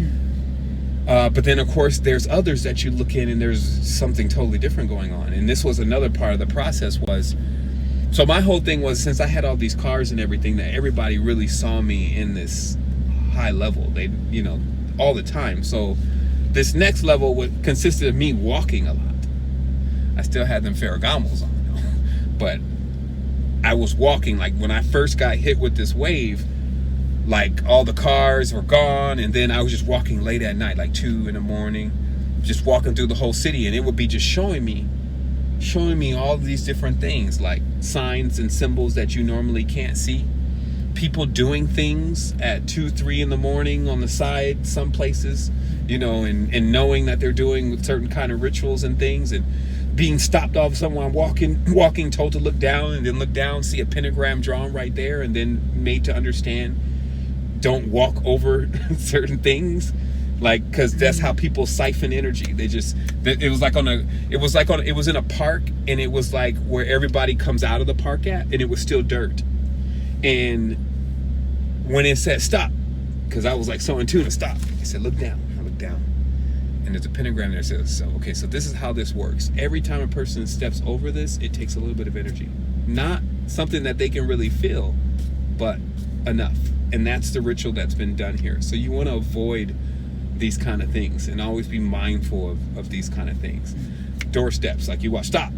Speaker 2: But then, of course, there's others that you look in and there's something totally different going on. And this was another part of the process was, so my whole thing was, since I had all these cars and everything, that everybody really saw me in this high level. They, you know, all the time. So this next level consisted of me walking a lot. I still had them Ferragamos on, but I was walking. Like, when I first got hit with this wave, like, all the cars were gone, and then I was just walking late at night, like 2 in the morning, just walking through the whole city, and it would be just showing me all of these different things, like signs and symbols that you normally can't see. People doing things at 2, 3 in the morning on the side, some places, you know, and knowing that they're doing certain kind of rituals and things, and being stopped off someone walking, told to look down, and then look down, see a pentagram drawn right there, and then made to understand, don't walk over certain things, like, because that's how people siphon energy. They just, it was in a park, and it was like where everybody comes out of the park at, and it was still dirt. And when it said stop, because I was like so in tune to stop, it said look down. I looked down, and there's a pentagram there that says, so okay, so this is how this works. Every time a person steps over this, it takes a little bit of energy, not something that they can really feel, but enough. And that's the ritual that's been done here. So you want to avoid these kind of things and always be mindful of these kind of things. Doorsteps, like you watch, stop,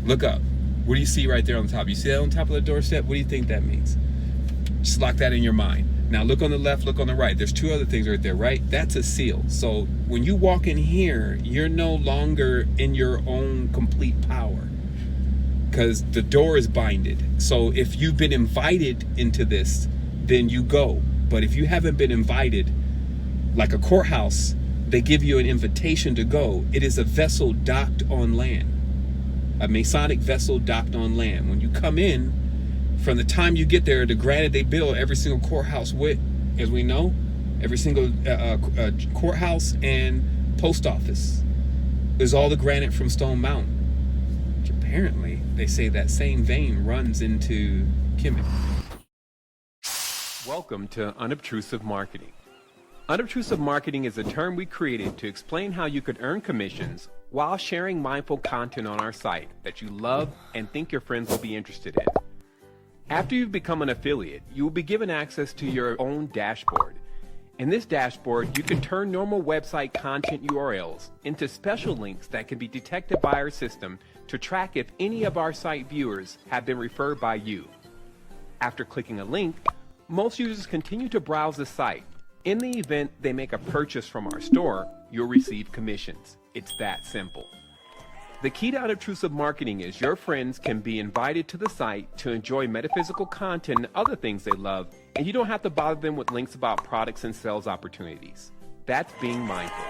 Speaker 2: look up. What do you see right there on the top? You see that on top of the doorstep? What do you think that means? Just lock that in your mind. Now look on the left, look on the right. There's 2 other things right there, right? That's a seal. So when you walk in here, you're no longer in your own complete power, because the door is binded. So if you've been invited into this, then you go. But if you haven't been invited, like a courthouse, they give you an invitation to go. It is a vessel docked on land, a Masonic vessel docked on land. When you come in, from the time you get there, granted they build every single courthouse with, as we know, every single courthouse and post office is all the granite from Stone Mountain, which apparently they say that same vein runs into Kemet. Welcome to Unobtrusive Marketing. Unobtrusive marketing is a term we created to explain how you could earn commissions while sharing mindful content on our site that you love and think your friends will be interested in. After you've become an affiliate, you will be given access to your own dashboard. In this dashboard, you can turn normal website content URLs into special links that can be detected by our system to track if any of our site viewers have been referred by you. After clicking a link, most users continue to browse the site. In the event they make a purchase from our store, you'll receive commissions. It's that simple. The key to unobtrusive marketing is your friends can be invited to the site to enjoy metaphysical content and other things they love, and you don't have to bother them with links about products and sales opportunities. That's being mindful.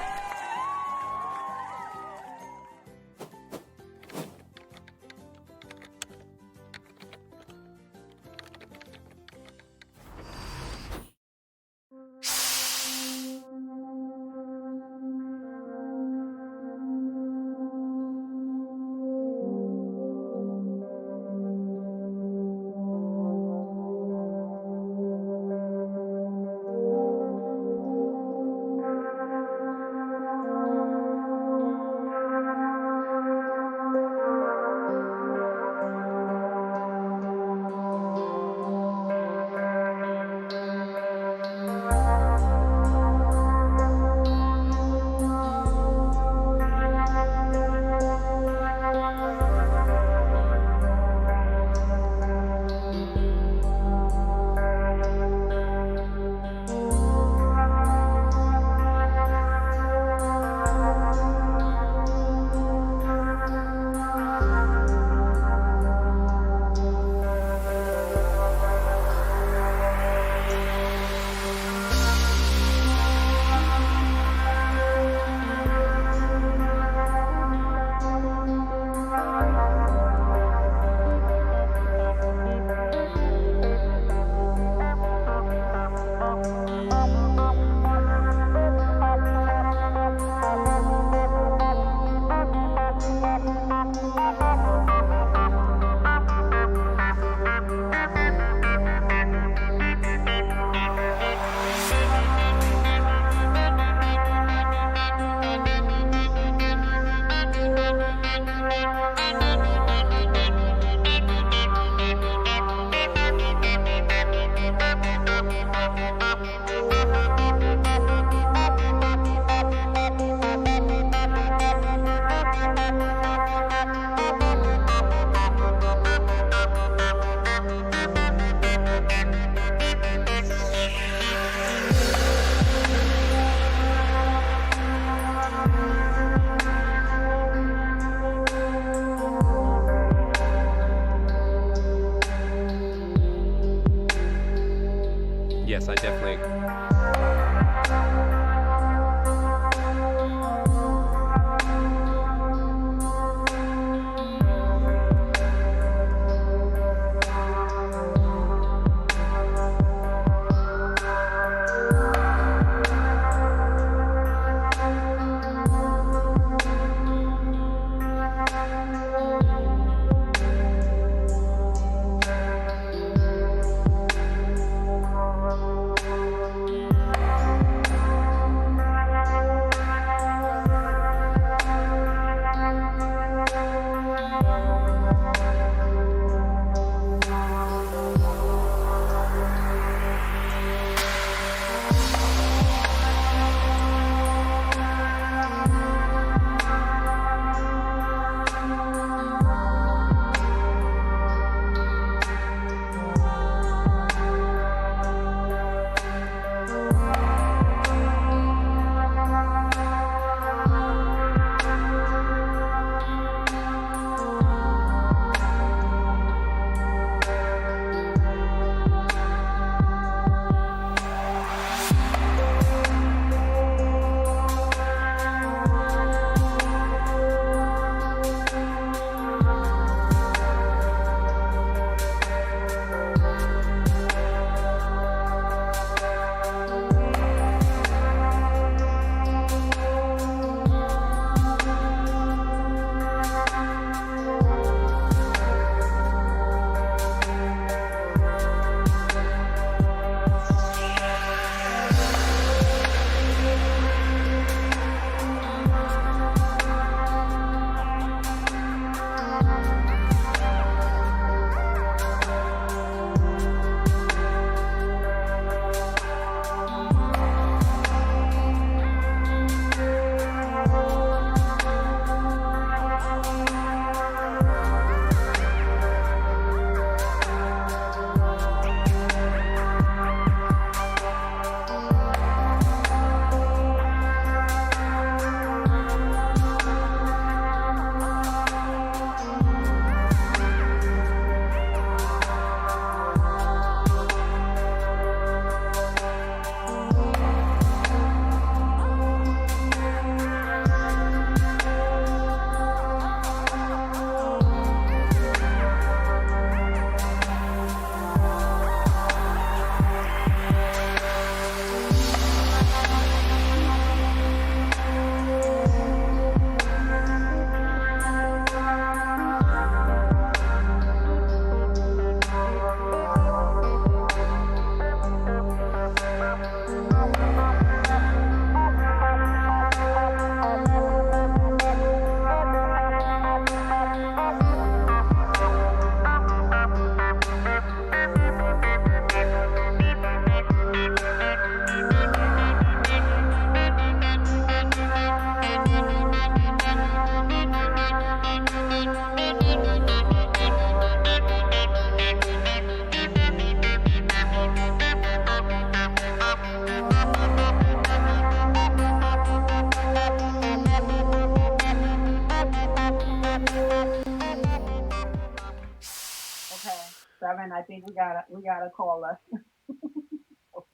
Speaker 10: Seven. I think we gotta call us.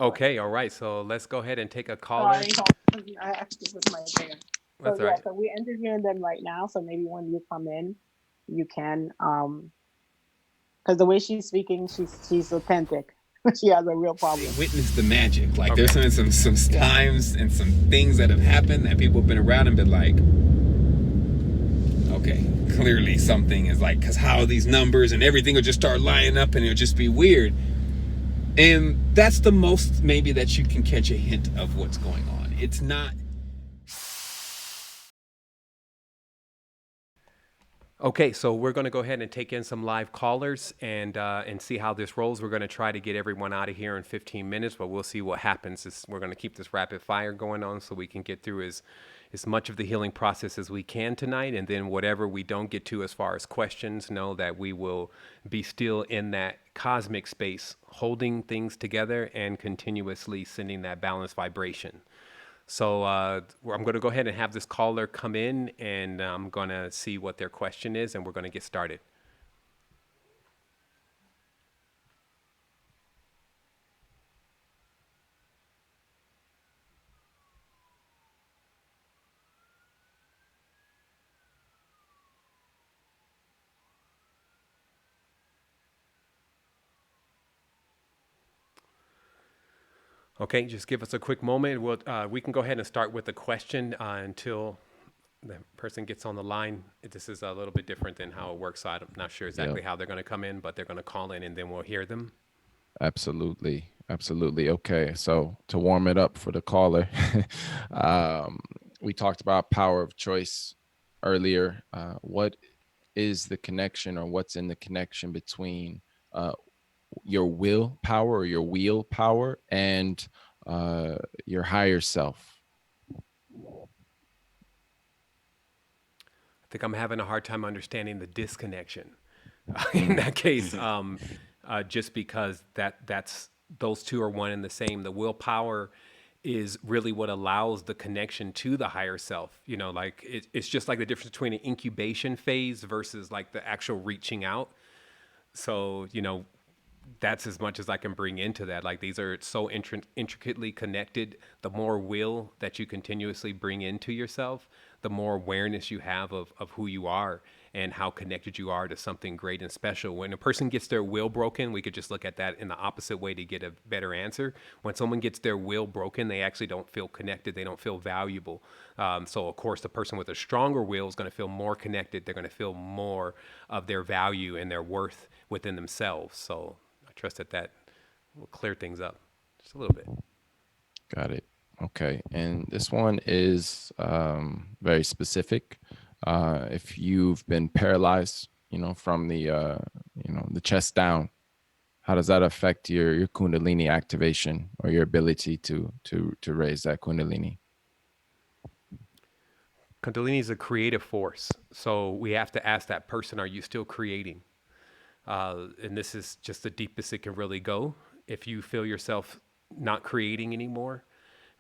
Speaker 2: Okay, all right. So let's go ahead and take a caller.
Speaker 10: Sorry, I have to put my there. So
Speaker 2: That's all
Speaker 10: yeah,
Speaker 2: right.
Speaker 10: so we're interviewing them right now. So maybe when you come in, you can because the way she's speaking, she's authentic. She has a real problem.
Speaker 11: Witness the magic. Like there's some times and some things that have happened that people have been around and been like, okay, clearly something is like, because how these numbers and everything will just start lining up and it'll just be weird. And that's the most maybe that you can catch a hint of what's going on. It's not.
Speaker 2: Okay, so we're going to go ahead and take in some live callers and see how this rolls. We're going to try to get everyone out of here in 15 minutes, but we'll see what happens. We're going to keep this rapid fire going on so we can get through as much of the healing process as we can tonight. And then whatever we don't get to as far as questions, know that we will be still in that cosmic space, holding things together and continuously sending that balanced vibration. So I'm going to go ahead and have this caller come in, and I'm going to see what their question is, and we're going to get started. Okay, just give us a quick moment. We can go ahead and start with the question until the person gets on the line. This is a little bit different than how it works. So I'm not sure exactly how they're going to come in, but they're going to call in and then we'll hear them.
Speaker 7: Absolutely. Absolutely. Okay. So to warm it up for the caller, we talked about power of choice earlier. What is the connection, or what's in the connection between your willpower or your wheel power and your higher self?
Speaker 2: I think I'm having a hard time understanding the disconnection in that case, just because that's those two are one and the same. The willpower is really what allows the connection to the higher self. You know, like it's just like the difference between an incubation phase versus like the actual reaching out. So, you know, that's as much as I can bring into that. Like these are so intricately connected. The more will that you continuously bring into yourself, the more awareness you have of who you are and how connected you are to something great and special. When a person gets their will broken, we could just look at that in the opposite way to get a better answer. When someone gets their will broken, they actually don't feel connected. They don't feel valuable. So of course, the person with a stronger will is going to feel more connected. They're going to feel more of their value and their worth within themselves. So I trust that will clear things up just a little bit.
Speaker 7: Got it. Okay. And this one is very specific. If you've been paralyzed, you know, from the chest down, how does that affect your Kundalini activation or your ability to raise that Kundalini?
Speaker 2: Kundalini is a creative force. So we have to ask that person, are you still creating? And this is just the deepest it can really go. If you feel yourself not creating anymore,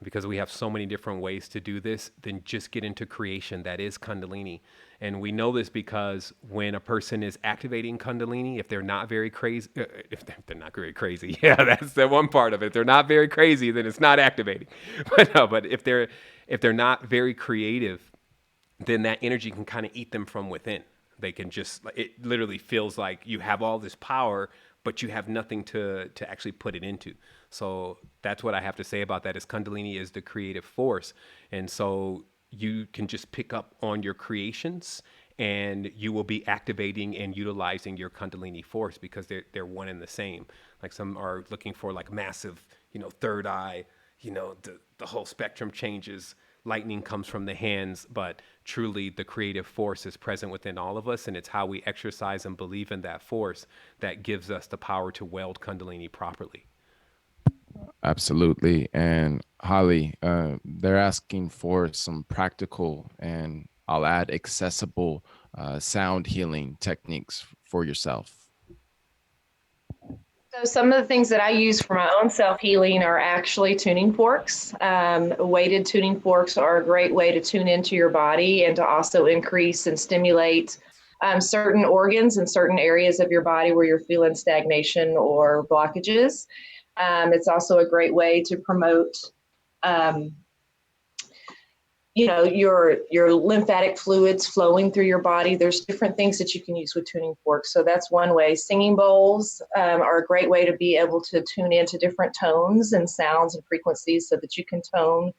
Speaker 2: because we have so many different ways to do this, then just get into creation. That is Kundalini. And we know this because when a person is activating Kundalini, if they're not very crazy, if they're not very crazy, yeah, that's the one part of it. If they're not very crazy, then it's not activating. But if they're not very creative, then that energy can kind of eat them from within. They can just, it literally feels like you have all this power, but you have nothing to actually put it into. So that's what I have to say about that is Kundalini is the creative force. And so you can just pick up on your creations and you will be activating and utilizing your Kundalini force because they're one and the same. Like some are looking for like massive, third eye, the whole spectrum changes. Lightning comes from the hands, but truly the creative force is present within all of us. And it's how we exercise and believe in that force that gives us the power to weld Kundalini properly.
Speaker 7: Absolutely. And Holly, they're asking for some practical and I'll add accessible sound healing techniques for yourself.
Speaker 8: So some of the things that I use for my own self-healing are actually tuning forks. Weighted tuning forks are a great way to tune into your body and to also increase and stimulate certain organs and certain areas of your body where you're feeling stagnation or blockages. It's also a great way to promote your lymphatic fluids flowing through your body. There's different things that you can use with tuning forks. So that's one way. Singing bowls are a great way to be able to tune into different tones and sounds and frequencies so that you can tone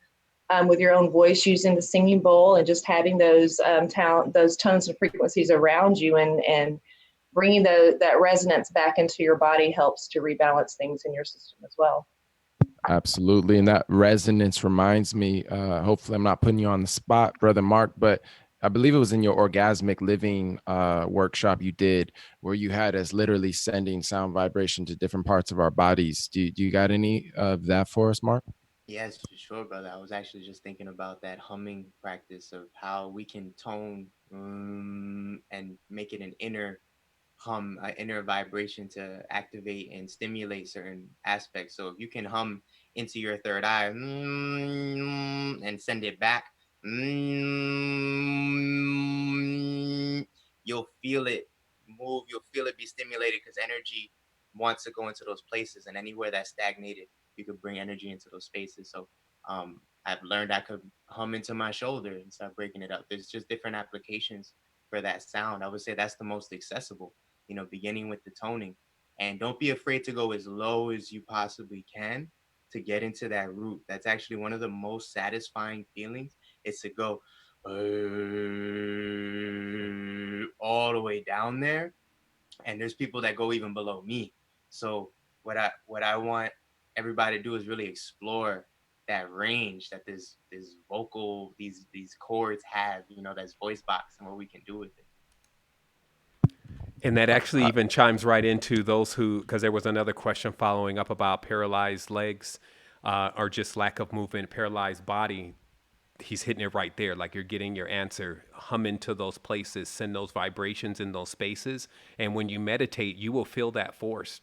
Speaker 8: with your own voice using the singing bowl, and just having those tones and frequencies around you and bringing that resonance back into your body helps to rebalance things in your system as well.
Speaker 7: Absolutely. And that resonance reminds me, hopefully I'm not putting you on the spot, Brother Mark, but I believe it was in your orgasmic living workshop you did, where you had us literally sending sound vibration to different parts of our bodies. Do you got any of that for us, Mark?
Speaker 4: Yes, for sure, brother. I was actually just thinking about that humming practice of how we can tone and make it an inner hum, an inner vibration to activate and stimulate certain aspects. So if you can hum into your third eye and send it back, you'll feel it move, you'll feel it be stimulated, because energy wants to go into those places, and anywhere that's stagnated, you could bring energy into those spaces. So I've learned I could hum into my shoulder and start breaking it up. There's just different applications for that sound. I would say that's the most accessible, beginning with the toning. And don't be afraid to go as low as you possibly can to get into that root. That's actually one of the most satisfying feelings, is to go all the way down there. And there's people that go even below me. So what I want everybody to do is really explore that range that this vocal, these chords have, that's voice box, and what we can do with it.
Speaker 2: And that actually even chimes right into those who, because there was another question following up about paralyzed legs or just lack of movement, paralyzed body. He's hitting it right there. Like, you're getting your answer. Hum into those places, send those vibrations in those spaces. And when you meditate, you will feel that force.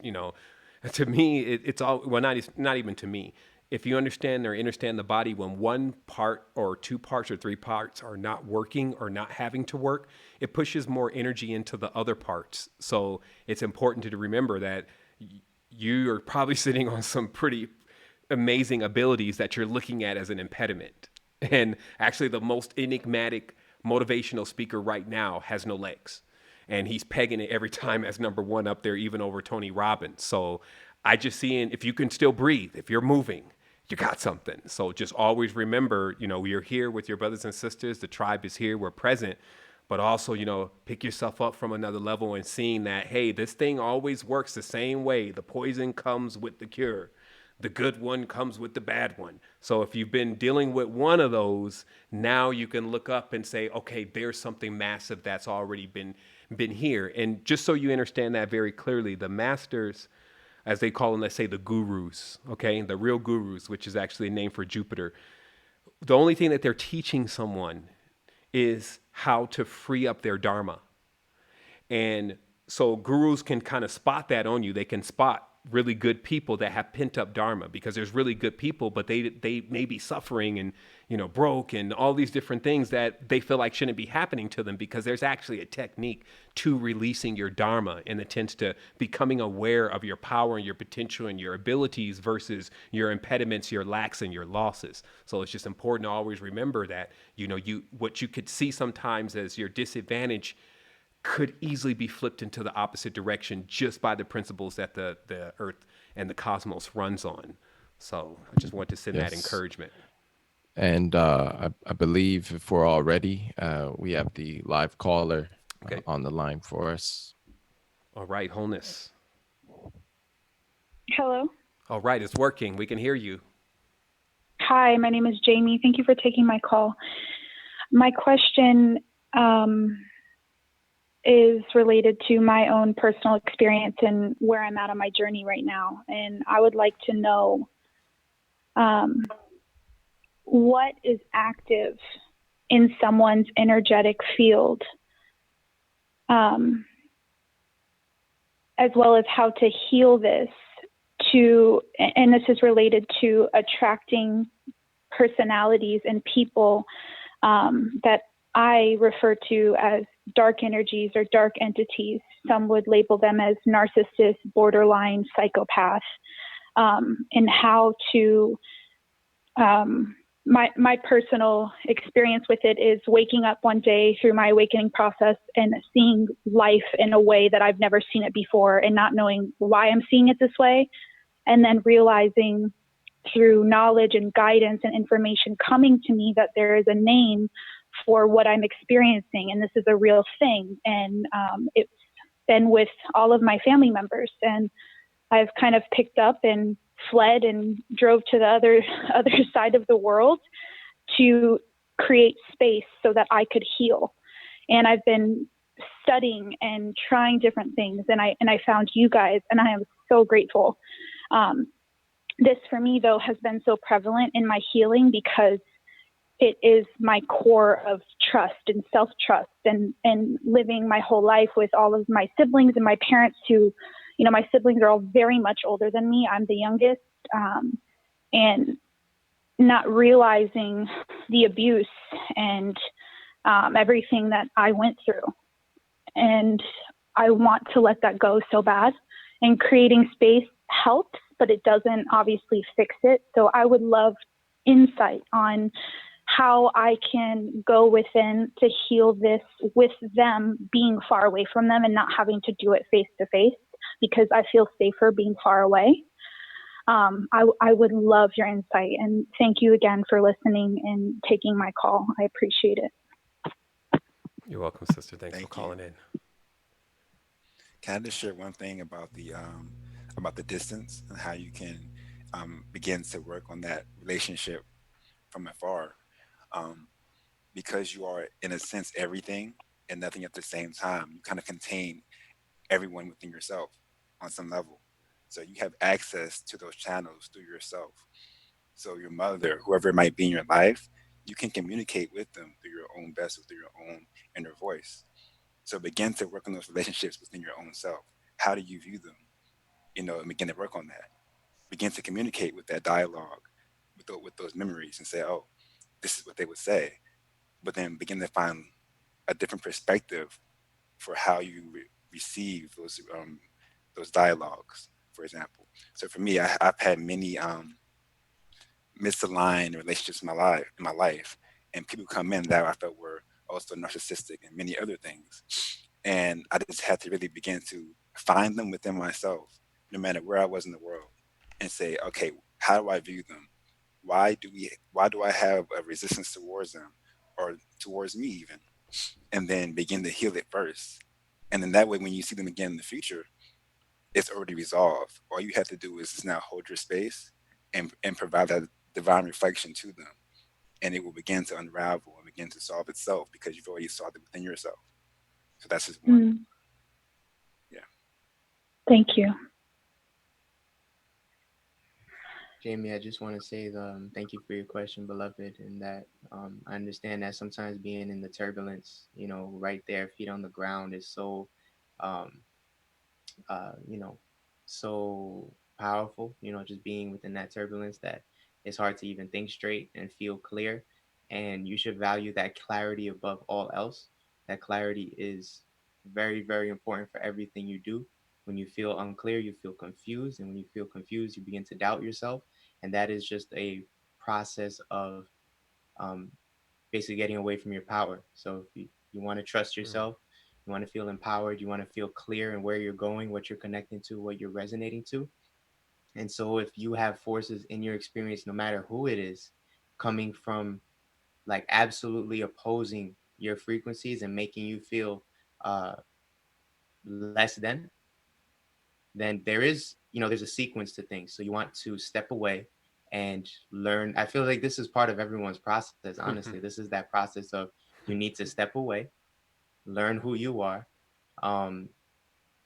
Speaker 2: To me, it's all, well, not even to me. If you understand the body, when one part or two parts or three parts are not working or not having to work, it pushes more energy into the other parts. So it's important to remember that you are probably sitting on some pretty amazing abilities that you're looking at as an impediment. And actually, the most enigmatic motivational speaker right now has no legs. And he's pegging it every time as number one up there, even over Tony Robbins. So I just seeing, if you can still breathe, if you're moving, you got something. So just always remember, you're here with your brothers and sisters. The tribe is here. We're present. But also, pick yourself up from another level and seeing that, hey, this thing always works the same way. The poison comes with the cure. The good one comes with the bad one. So if you've been dealing with one of those, now you can look up and say, okay, there's something massive that's already been here. And just so you understand that very clearly, the masters, as they call them, let's say the gurus, okay, the real gurus, which is actually a name for Jupiter, the only thing that they're teaching someone is how to free up their dharma. And so gurus can kind of spot that on you. They can spot really good people that have pent up dharma, because there's really good people, but they may be suffering and, broke and all these different things that they feel like shouldn't be happening to them, because there's actually a technique to releasing your dharma, and it tends to becoming aware of your power and your potential and your abilities versus your impediments, your lacks and your losses. So it's just important to always remember that, what you could see sometimes as your disadvantage could easily be flipped into the opposite direction just by the principles that the earth and the cosmos runs on. So I just want to send that encouragement.
Speaker 7: And I believe if we're all ready, we have the live caller on the line for us.
Speaker 2: All right, Wholeness.
Speaker 12: Hello.
Speaker 2: All right, it's working. We can hear you.
Speaker 12: Hi, my name is Jamie. Thank you for taking my call. My question is related to my own personal experience and where I'm at on my journey right now. And I would like to know what is active in someone's energetic field, as well as how to heal this and this is related to attracting personalities and people that I refer to as dark energies or dark entities. Some would label them as narcissist, borderline, psychopath, and how to, my personal experience with it is waking up one day through my awakening process and seeing life in a way that I've never seen it before and not knowing why I'm seeing it this way. And then realizing through knowledge and guidance and information coming to me that there is a name for what I'm experiencing, and this is a real thing. And it's been with all of my family members, and I've kind of picked up and fled and drove to the other side of the world to create space so that I could heal. And I've been studying and trying different things, and I found you guys, and I am so grateful. This for me though has been so prevalent in my healing because it is my core of trust and self-trust, and living my whole life with all of my siblings and my parents who, you know, my siblings are all very much older than me. I'm the youngest, and not realizing the abuse and everything that I went through. And I want to let that go so bad, and creating space helps, but it doesn't obviously fix it. So I would love insight on how I can go within to heal this with them being far away from them and not having to do it face to face, because I feel safer being far away. I would love your insight, and thank you again for listening and taking my call. I appreciate it.
Speaker 2: You're welcome, sister. Thanks for calling in.
Speaker 5: Can I just share one thing about the distance and how you can begin to work on that relationship from afar? Because you are, in a sense, everything and nothing at the same time. You kind of contain everyone within yourself on some level. So you have access to those channels through yourself. So your mother, whoever it might be in your life, you can communicate with them through your own vessel, through your own inner voice. So begin to work on those relationships within your own self. How do you view them? You know, and begin to work on that. Begin to communicate with that dialogue, with those memories, and say, oh, this is what they would say. But then begin to find a different perspective for how you receive those dialogues, for example. So for me, I've had many misaligned relationships in my life, and people come in that I felt were also narcissistic and many other things. And I just had to really begin to find them within myself, no matter where I was in the world, and say, okay, how do I view them? Why do I have a resistance towards them, or towards me even? And then begin to heal it first. And then that way, when you see them again in the future, it's already resolved. All you have to do is just now hold your space and provide that divine reflection to them. And it will begin to unravel and begin to solve itself because you've already solved it within yourself. So that's just one. Yeah.
Speaker 12: Thank you.
Speaker 4: Jamie, I just want to say thank you for your question, beloved, and that I understand that sometimes being in the turbulence, you know, right there, feet on the ground is so, you know, so powerful, you know, just being within that turbulence that it's hard to even think straight and feel clear. And you should value that clarity above all else. That clarity is very, very important for everything you do. When you feel unclear, you feel confused. And when you feel confused, you begin to doubt yourself. And that is just a process of basically getting away from your power. So if you want to trust yourself, you want to feel empowered, you want to feel clear in where you're going, what you're connecting to, what you're resonating to. And so if you have forces in your experience, no matter who it is, coming from like absolutely opposing your frequencies and making you feel less than, then there is, you know, there's a sequence to things. So you want to step away and learn. I feel like this is part of everyone's process. Honestly, this is that process of you need to step away, learn who you are,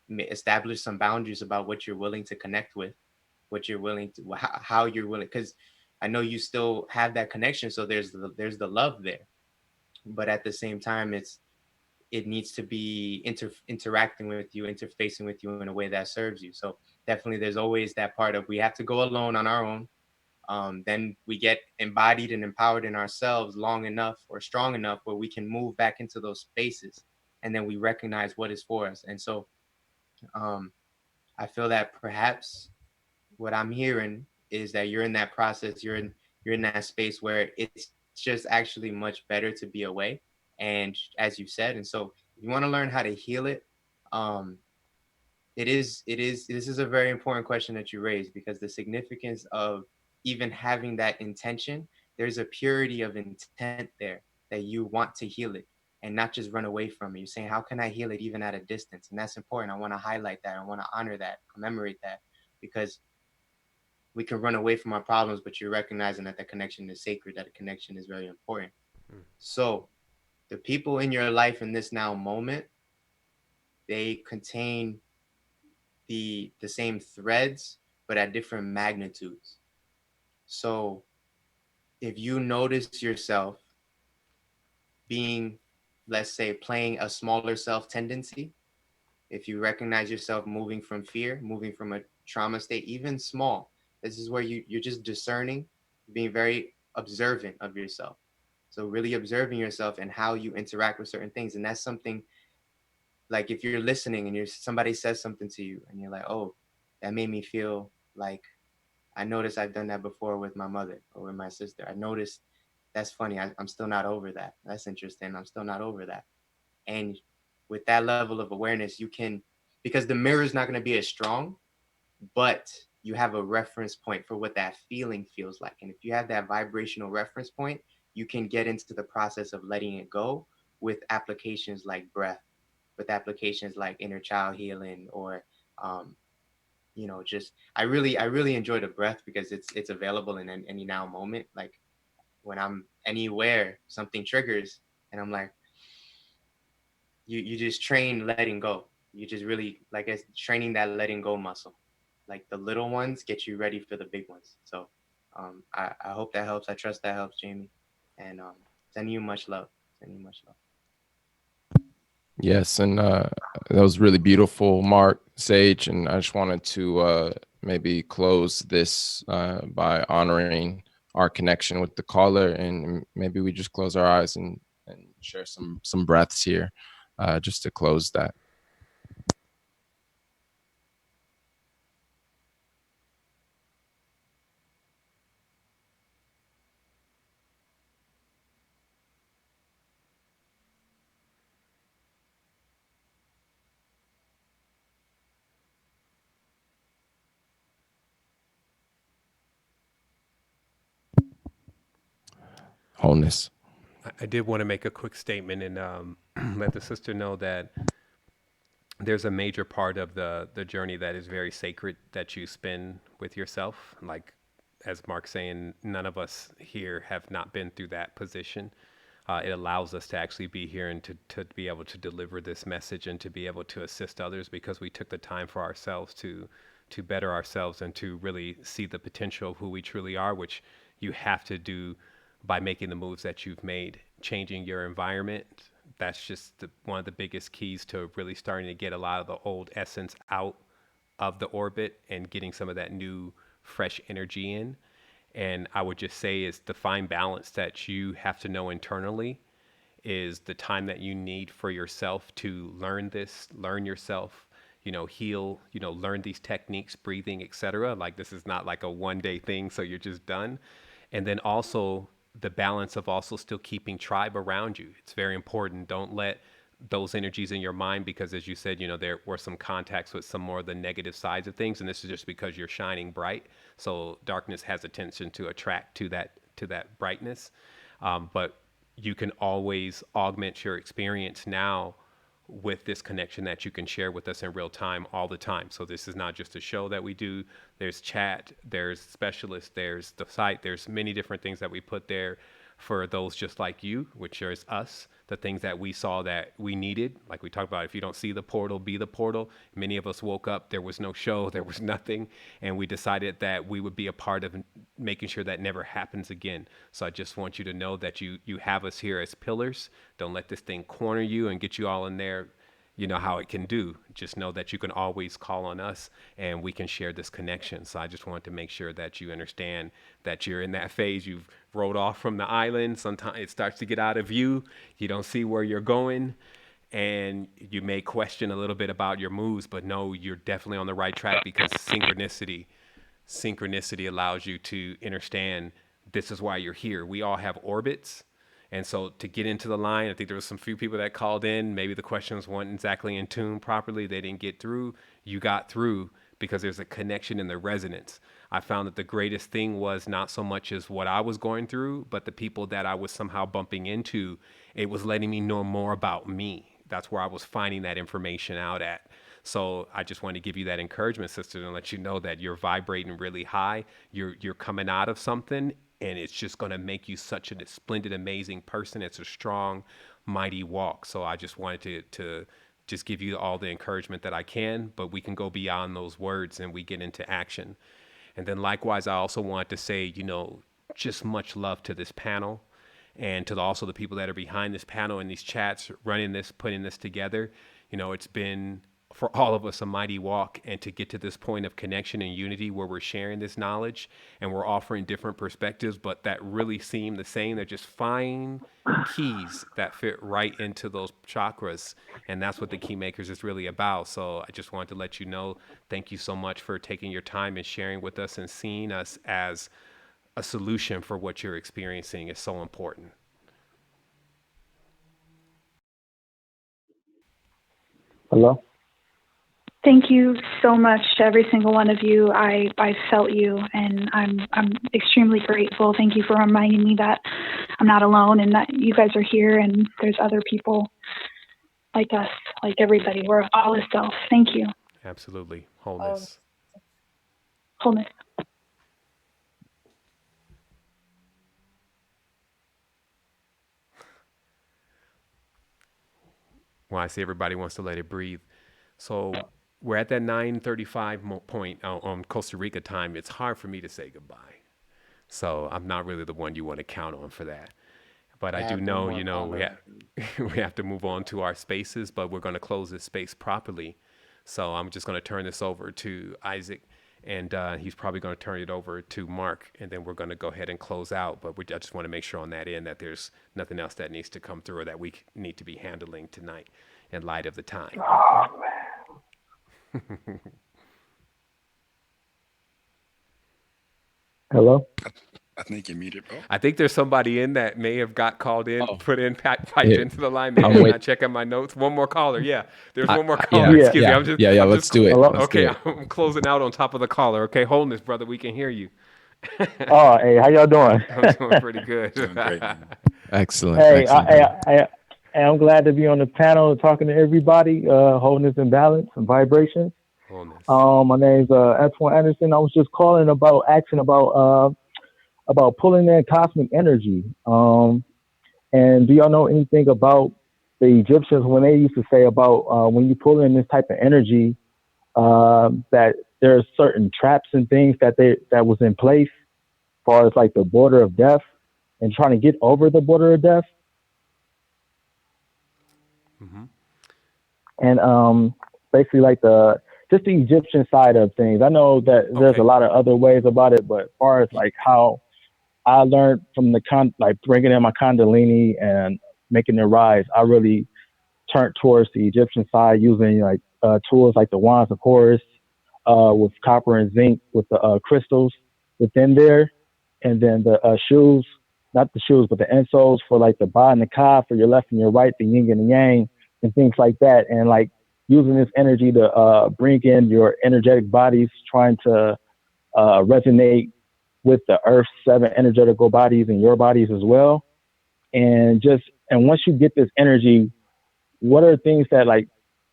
Speaker 4: establish some boundaries about what you're willing to connect with, what you're willing to, how you're willing, because I know you still have that connection. So there's the love there, but at the same time, it needs to be interacting with you, interfacing with you in a way that serves you. So definitely there's always that part of we have to go alone on our own. Then we get embodied and empowered in ourselves long enough or strong enough where we can move back into those spaces and then we recognize what is for us. And so I feel that perhaps what I'm hearing is that you're in that process, you're in that space where it's just actually much better to be away. And as you said, and so if you want to learn how to heal it, this is a very important question that you raised, because the significance of even having that intention, there's a purity of intent there, that you want to heal it and not just run away from it. You're saying, how can I heal it even at a distance? And that's important. I want to highlight that. I want to honor that, commemorate that, because we can run away from our problems, but you're recognizing that the connection is sacred, that a connection is very important. So the people in your life in this now moment, they contain the same threads, but at different magnitudes. So if you notice yourself being, let's say, playing a smaller self tendency, if you recognize yourself moving from fear, moving from a trauma state, even small, this is where you're just discerning, being very observant of yourself. So really observing yourself and how you interact with certain things. And that's something, like if you're listening and somebody says something to you and you're like, oh, that made me feel like, I noticed I've done that before with my mother or with my sister. I noticed, that's funny. I'm still not over that. That's interesting. I'm still not over that. And with that level of awareness, you can, because the mirror is not going to be as strong, but you have a reference point for what that feeling feels like. And if you have that vibrational reference point, you can get into the process of letting it go with applications like breath, with applications like inner child healing, or just I really enjoy the breath, because it's available in any now moment. Like when I'm anywhere, something triggers and I'm like, you just train letting go. You just really, like, it's training that letting go muscle. Like the little ones get you ready for the big ones. So I hope that helps. I trust that helps, Jamie. And sending you much love. Sending you much love.
Speaker 7: Yes, and that was really beautiful, Mark, Sage, and I just wanted to maybe close this by honoring our connection with the caller, and maybe we just close our eyes and share some breaths here, just to close that. Wholeness.
Speaker 2: I did want to make a quick statement and let the sister know that there's a major part of the journey that is very sacred that you spend with yourself. Like, as Mark's saying, none of us here have not been through that position. It allows us to actually be here and to be able to deliver this message and to be able to assist others, because we took the time for ourselves to better ourselves and to really see the potential of who we truly are, which you have to do by making the moves that you've made, changing your environment. That's just one of the biggest keys to really starting to get a lot of the old essence out of the orbit and getting some of that new, fresh energy in. And I would just say is the fine balance that you have to know internally is the time that you need for yourself to learn this, learn yourself, heal, learn these techniques, breathing, etc. Like, this is not like a one-day thing, so you're just done. And then also the balance of also still keeping tribe around you. It's very important. Don't let those energies in your mind, because as you said, there were some contacts with some more of the negative sides of things, and this is just because you're shining bright. So darkness has a tendency to attract to that brightness. But you can always augment your experience now with this connection that you can share with us in real time all the time. So this is not just a show that we do. There's chat, there's specialists, there's the site, there's many different things that we put there for those just like you, which is us, the things that we saw that we needed. Like we talked about, if you don't see the portal, be the portal. Many of us woke up, there was no show, there was nothing. And we decided that we would be a part of making sure that never happens again. So I just want you to know that you have us here as pillars. Don't let this thing corner you and get you all in there. You know how it can do. Just know that you can always call on us and we can share this connection. So I just wanted to make sure that you understand that you're in that phase. You've rode off from the island. Sometimes it starts to get out of view. You don't see where you're going. and you may question a little bit about your moves, but no, you're definitely on the right track, because synchronicity allows you to understand this is why you're here. We all have orbits. And so to get into the line, I think there was some few people that called in. Maybe the questions weren't exactly in tune properly. They didn't get through. You got through because there's a connection in the resonance. I found that the greatest thing was not so much as what I was going through, but the people that I was somehow bumping into. It was letting me know more about me. That's where I was finding that information out at. So I just want to give you that encouragement, sister, and let you know that you're vibrating really high. You're coming out of something, and it's just going to make you such a splendid, amazing person. It's a strong, mighty walk. So I just wanted to just give you all the encouragement that I can, but we can go beyond those words and we get into action. And then likewise, I also want to say, just much love to this panel, and to also the people that are behind this panel and these chats, running this, putting this together. It's been, for all of us, a mighty walk, and to get to this point of connection and unity where we're sharing this knowledge and we're offering different perspectives, but that really seem the same. They're just fine keys that fit right into those chakras. And that's what the Keymakers is really about. So I just wanted to let you know, thank you so much for taking your time and sharing with us and seeing us as a solution for what you're experiencing is so important.
Speaker 13: Hello?
Speaker 12: Thank you so much to every single one of you. I felt you, and I'm extremely grateful. Thank you for reminding me that I'm not alone and that you guys are here and there's other people like us, like everybody. We're all a self. Thank you.
Speaker 2: Absolutely. Wholeness.
Speaker 12: Wholeness.
Speaker 2: Well, I see everybody wants to let it breathe. So we're at that 9:35 point on Costa Rica time. It's hard for me to say goodbye. So I'm not really the one you want to count on for that. But I do know, we have to move on to our spaces, but we're going to close this space properly. So I'm just going to turn this over to Isaac, and he's probably going to turn it over to Mark, and then we're going to go ahead and close out. But I just want to make sure on that end that there's nothing else that needs to come through or that we need to be handling tonight in light of the time.
Speaker 13: Oh, man. Hello?
Speaker 5: I think you're muted, bro.
Speaker 2: I think there's somebody in that may have got called in, put in, piped into the line. Maybe I'm not checking my notes. One more caller. Yeah, there's one more caller. Excuse me.
Speaker 7: Let's do it.
Speaker 2: Okay, I'm closing out on top of the caller. Okay, wholeness, brother. We can hear you.
Speaker 13: Oh, hey, how y'all doing?
Speaker 2: I'm doing pretty good.
Speaker 5: Doing great, man.
Speaker 7: Excellent.
Speaker 13: Hey,
Speaker 7: excellent.
Speaker 13: I'm glad to be on the panel talking to everybody. Wholeness and balance and vibrations.
Speaker 2: Wholeness.
Speaker 13: My name's Antoine Anderson. I was just calling asking about pulling in cosmic energy. And do y'all know anything about the Egyptians when they used to say about when you pull in this type of energy, that there are certain traps and things that was in place as far as like the border of death and trying to get over the border of death?
Speaker 2: Mm-hmm.
Speaker 13: And basically like just the Egyptian side of things. I know that there's a lot of other ways about it, but as far as like how I learned from bringing in my Kundalini and making it rise, I really turned towards the Egyptian side using like tools like the wands of Horus with copper and zinc with the crystals within there, and then the shoes, not the shoes, but the insoles for like the ba and the ka for your left and your right, the yin and the yang, and things like that, and like using this energy to bring in your energetic bodies, trying to resonate with the Earth's 7 energetical bodies and your bodies as well. And once you get this energy, what are things that like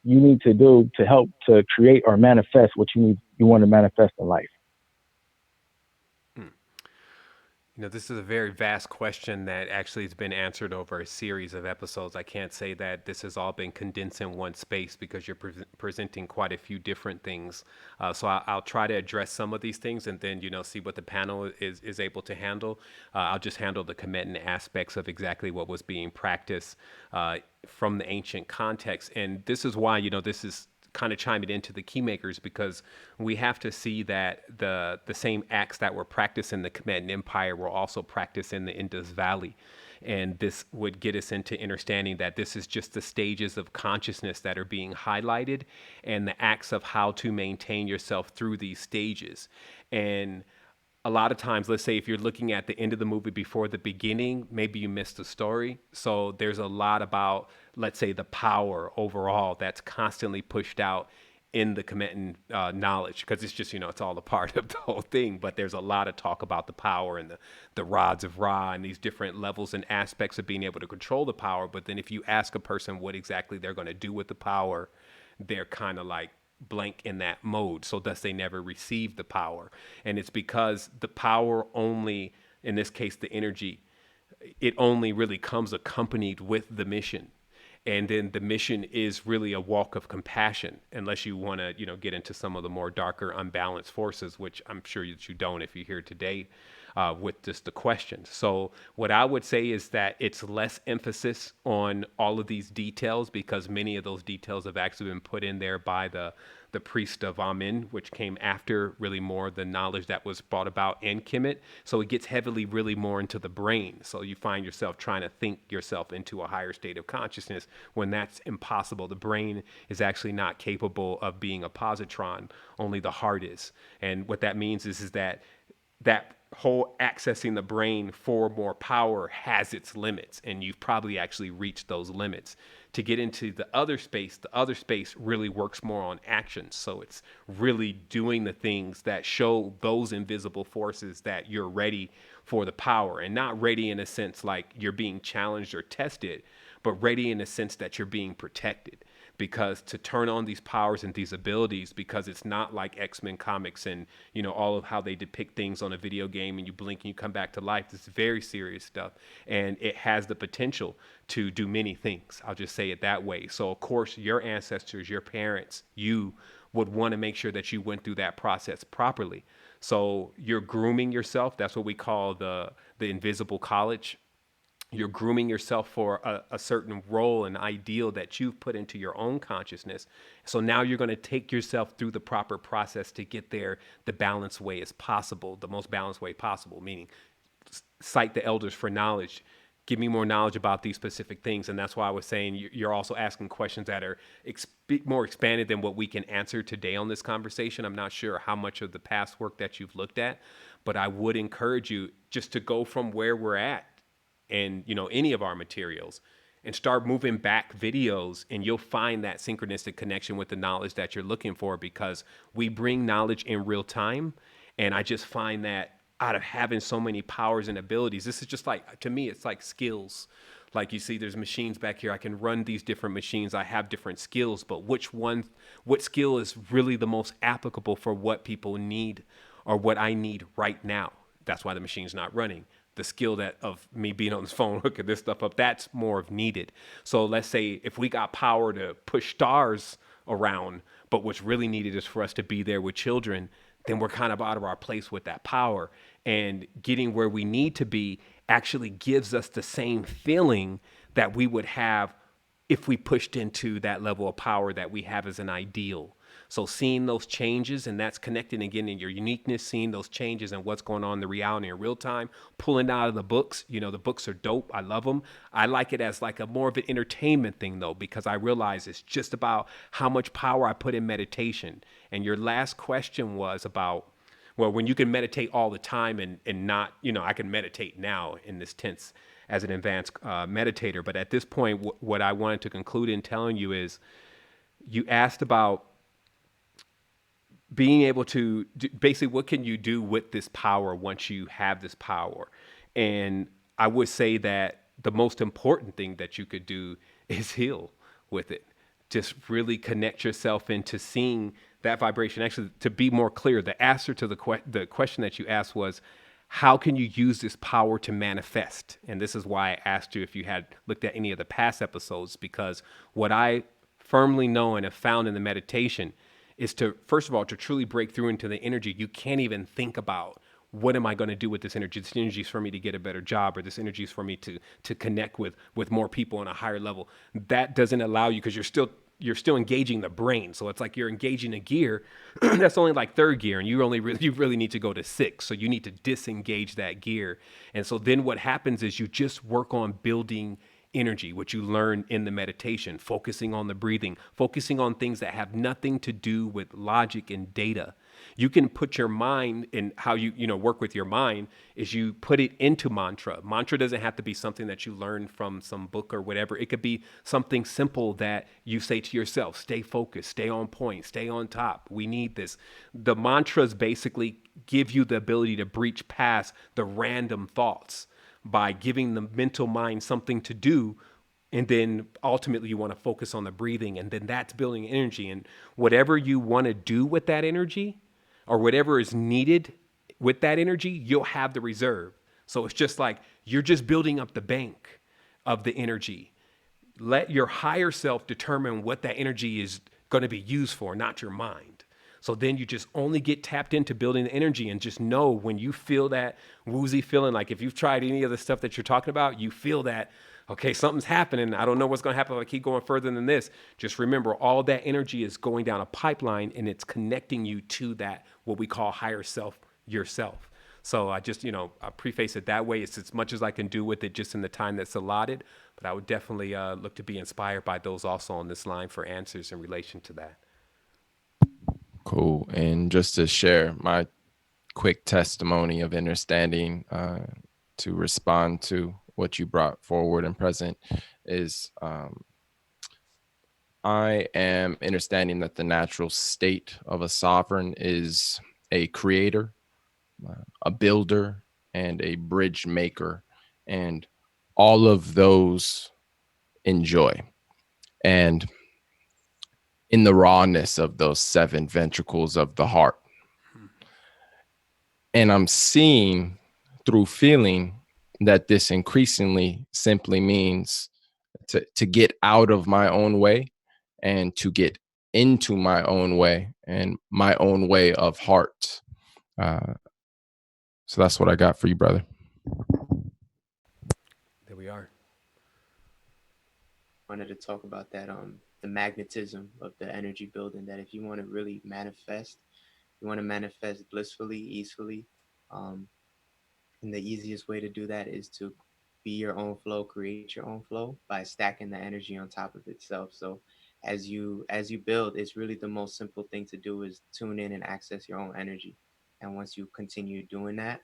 Speaker 13: you need to do to help to create or manifest what you want to manifest in life?
Speaker 2: This is a very vast question that actually has been answered over a series of episodes. I can't say that this has all been condensed in one space because you're presenting quite a few different things. So I'll try to address some of these things and then, see what the panel is able to handle. I'll just handle the commitment aspects of exactly what was being practiced from the ancient context. And this is why, this is kind of chime it into the Keymakers, because we have to see that the same acts that were practiced in the Tibetan Empire were also practiced in the Indus Valley. And this would get us into understanding that this is just the stages of consciousness that are being highlighted, and the acts of how to maintain yourself through these stages. And a lot of times, let's say if you're looking at the end of the movie before the beginning, maybe you missed the story. So there's a lot about, let's say, the power overall that's constantly pushed out in the Tibetan knowledge, because it's just, it's all a part of the whole thing. But there's a lot of talk about the power and the rods of Ra and these different levels and aspects of being able to control the power. But then if you ask a person what exactly they're going to do with the power, they're kind of like blank in that mode. So thus they never receive the power. And it's because the power only, in this case, the energy, it only really comes accompanied with the mission. And then the mission is really a walk of compassion, unless you want to, get into some of the more darker, unbalanced forces, which I'm sure that you don't if you're here today with just the questions. So what I would say is that it's less emphasis on all of these details, because many of those details have actually been put in there by the priest of Amen, which came after really more the knowledge that was brought about in Kemet. So it gets heavily really more into the brain. So you find yourself trying to think yourself into a higher state of consciousness when that's impossible. The brain is actually not capable of being a positron, only the heart is. And what that means is that whole accessing the brain for more power has its limits, and you've probably actually reached those limits. To get into the other space really works more on actions. So it's really doing the things that show those invisible forces that you're ready for the power, and not ready in a sense like you're being challenged or tested, but ready in a sense that you're being protected. Because to turn on these powers and these abilities, because it's not like X-Men comics and, all of how they depict things on a video game and you blink and you come back to life. This is very serious stuff. And it has the potential to do many things. I'll just say it that way. So, of course, your ancestors, your parents, you would want to make sure that you went through that process properly. So you're grooming yourself. That's what we call the invisible college. You're grooming yourself for a certain role and ideal that you've put into your own consciousness. So now you're going to take yourself through the proper process to get there the balanced way as possible, the most balanced way possible, meaning cite the elders for knowledge. Give me more knowledge about these specific things. And that's why I was saying you're also asking questions that are more expanded than what we can answer today on this conversation. I'm not sure how much of the past work that you've looked at, but I would encourage you just to go from where we're at and any of our materials and start moving back videos, and you'll find that synchronistic connection with the knowledge that you're looking for, because we bring knowledge in real time. And I just find that out of having so many powers and abilities, this is just like, to me, it's like skills. Like you see, there's machines back here. I can run these different machines. I have different skills, but what skill is really the most applicable for what people need or what I need right now? That's why the machine's not running. The skill of me being on this phone, hooking this stuff up, that's more of needed. So let's say if we got power to push stars around, but what's really needed is for us to be there with children, then we're kind of out of our place with that power. And getting where we need to be actually gives us the same feeling that we would have if we pushed into that level of power that we have as an ideal. So seeing those changes, and that's connected again in your uniqueness, seeing those changes and what's going on in the reality in real time, pulling out of the books. The books are dope. I love them. I like it as like a more of an entertainment thing though, because I realize it's just about how much power I put in meditation. And your last question was about, well, when you can meditate all the time and not, I can meditate now in this tense as an advanced meditator. But at this point, what I wanted to conclude in telling you is, you asked about being able to basically, what can you do with this power once you have this power? And I would say that the most important thing that you could do is heal with it. Just really connect yourself into seeing that vibration. Actually, to be more clear, the answer to the question that you asked was, how can you use this power to manifest? And this is why I asked you if you had looked at any of the past episodes, because what I firmly know and have found in the meditation is to, first of all, to truly break through into the energy. You can't even think about, what am I going to do with this energy? This energy is for me to get a better job, or this energy is for me to connect with more people on a higher level. That doesn't allow you, because you're still you're still engaging the brain. So it's like you're engaging a gear that's only like third gear, and you really need to go to 6. So you need to disengage that gear. And so then what happens is you just work on building energy, what you learn in the meditation, focusing on the breathing, focusing on things that have nothing to do with logic and data. You can put your mind in how you work with your mind is you put it into mantra. Mantra doesn't have to be something that you learn from some book or whatever. It could be something simple that you say to yourself: stay focused, stay on point, stay on top. We need this. The mantras basically give you the ability to breach past the random thoughts by giving the mental mind something to do. And then ultimately you want to focus on the breathing, and then that's building energy. And whatever you want to do with that energy, or whatever is needed with that energy, you'll have the reserve. So it's just like you're just building up the bank of the energy. Let your higher self determine what that energy is going to be used for, not your mind. So then you just only get tapped into building the energy, and just know when you feel that woozy feeling, like if you've tried any of the stuff that you're talking about, you feel that, okay, something's happening. I don't know what's going to happen if I keep going further than this. Just remember, all that energy is going down a pipeline, and it's connecting you to that, what we call higher self, yourself. So I just, I preface it that way. It's as much as I can do with it just in the time that's allotted. But I would definitely look to be inspired by those also on this line for answers in relation to that.
Speaker 7: Cool. And just to share my quick testimony of understanding to respond to what you brought forward and present is I am understanding that the natural state of a sovereign is a creator, a builder, and a bridge maker, and all of those enjoy. And in the rawness of those 7 ventricles of the heart. And I'm seeing through feeling that this increasingly simply means to get out of my own way and to get into my own way and my own way of heart. So that's what I got for you, brother.
Speaker 2: There we are.
Speaker 4: I wanted to talk about that, the magnetism of the energy building, that if you want to really manifest, you want to manifest blissfully, easily, and the easiest way to do that is to be your own flow, create your own flow by stacking the energy on top of itself. So as you build, it's really the most simple thing to do is tune in and access your own energy. And once you continue doing that,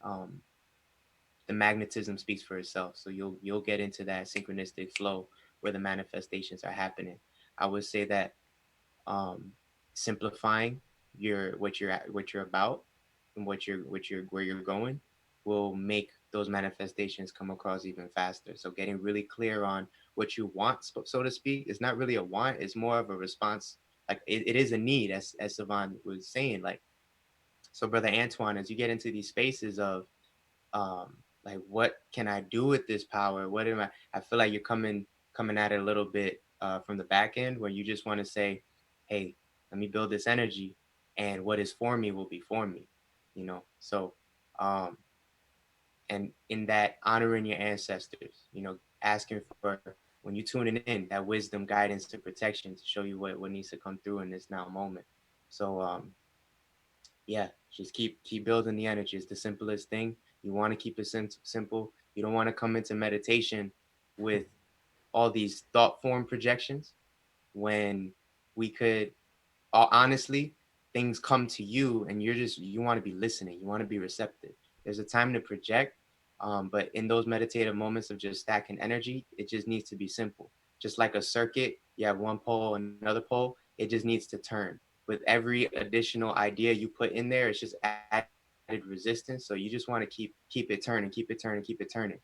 Speaker 4: the magnetism speaks for itself. So you'll get into that synchronistic flow where the manifestations are happening. I would say that simplifying what you're about and where you're going will make those manifestations come across even faster. So getting really clear on what you want, so to speak, is not really a want, it's more of a response. Like it is a need, as Savon was saying. Like, so Brother Antoine, as you get into these spaces of like, what can I do with this power? What am I feel like you're coming at it a little bit from the back end, where you just want to say, hey, let me build this energy, and what is for me will be for me, So and in that, honoring your ancestors, asking for, when you tuning in, that wisdom, guidance, and protection to show you what needs to come through in this now moment. So yeah, just keep building the energy. It's the simplest thing. You want to keep it simple. You don't want to come into meditation with all these thought form projections, when we could, honestly, things come to you and you want to be listening. You want to be receptive. There's a time to project, but in those meditative moments of just stacking energy, it just needs to be simple. Just like a circuit, you have one pole and another pole, it just needs to turn. With every additional idea you put in there, it's just added resistance. So you just want to keep it turning, keep it turning, keep it turning.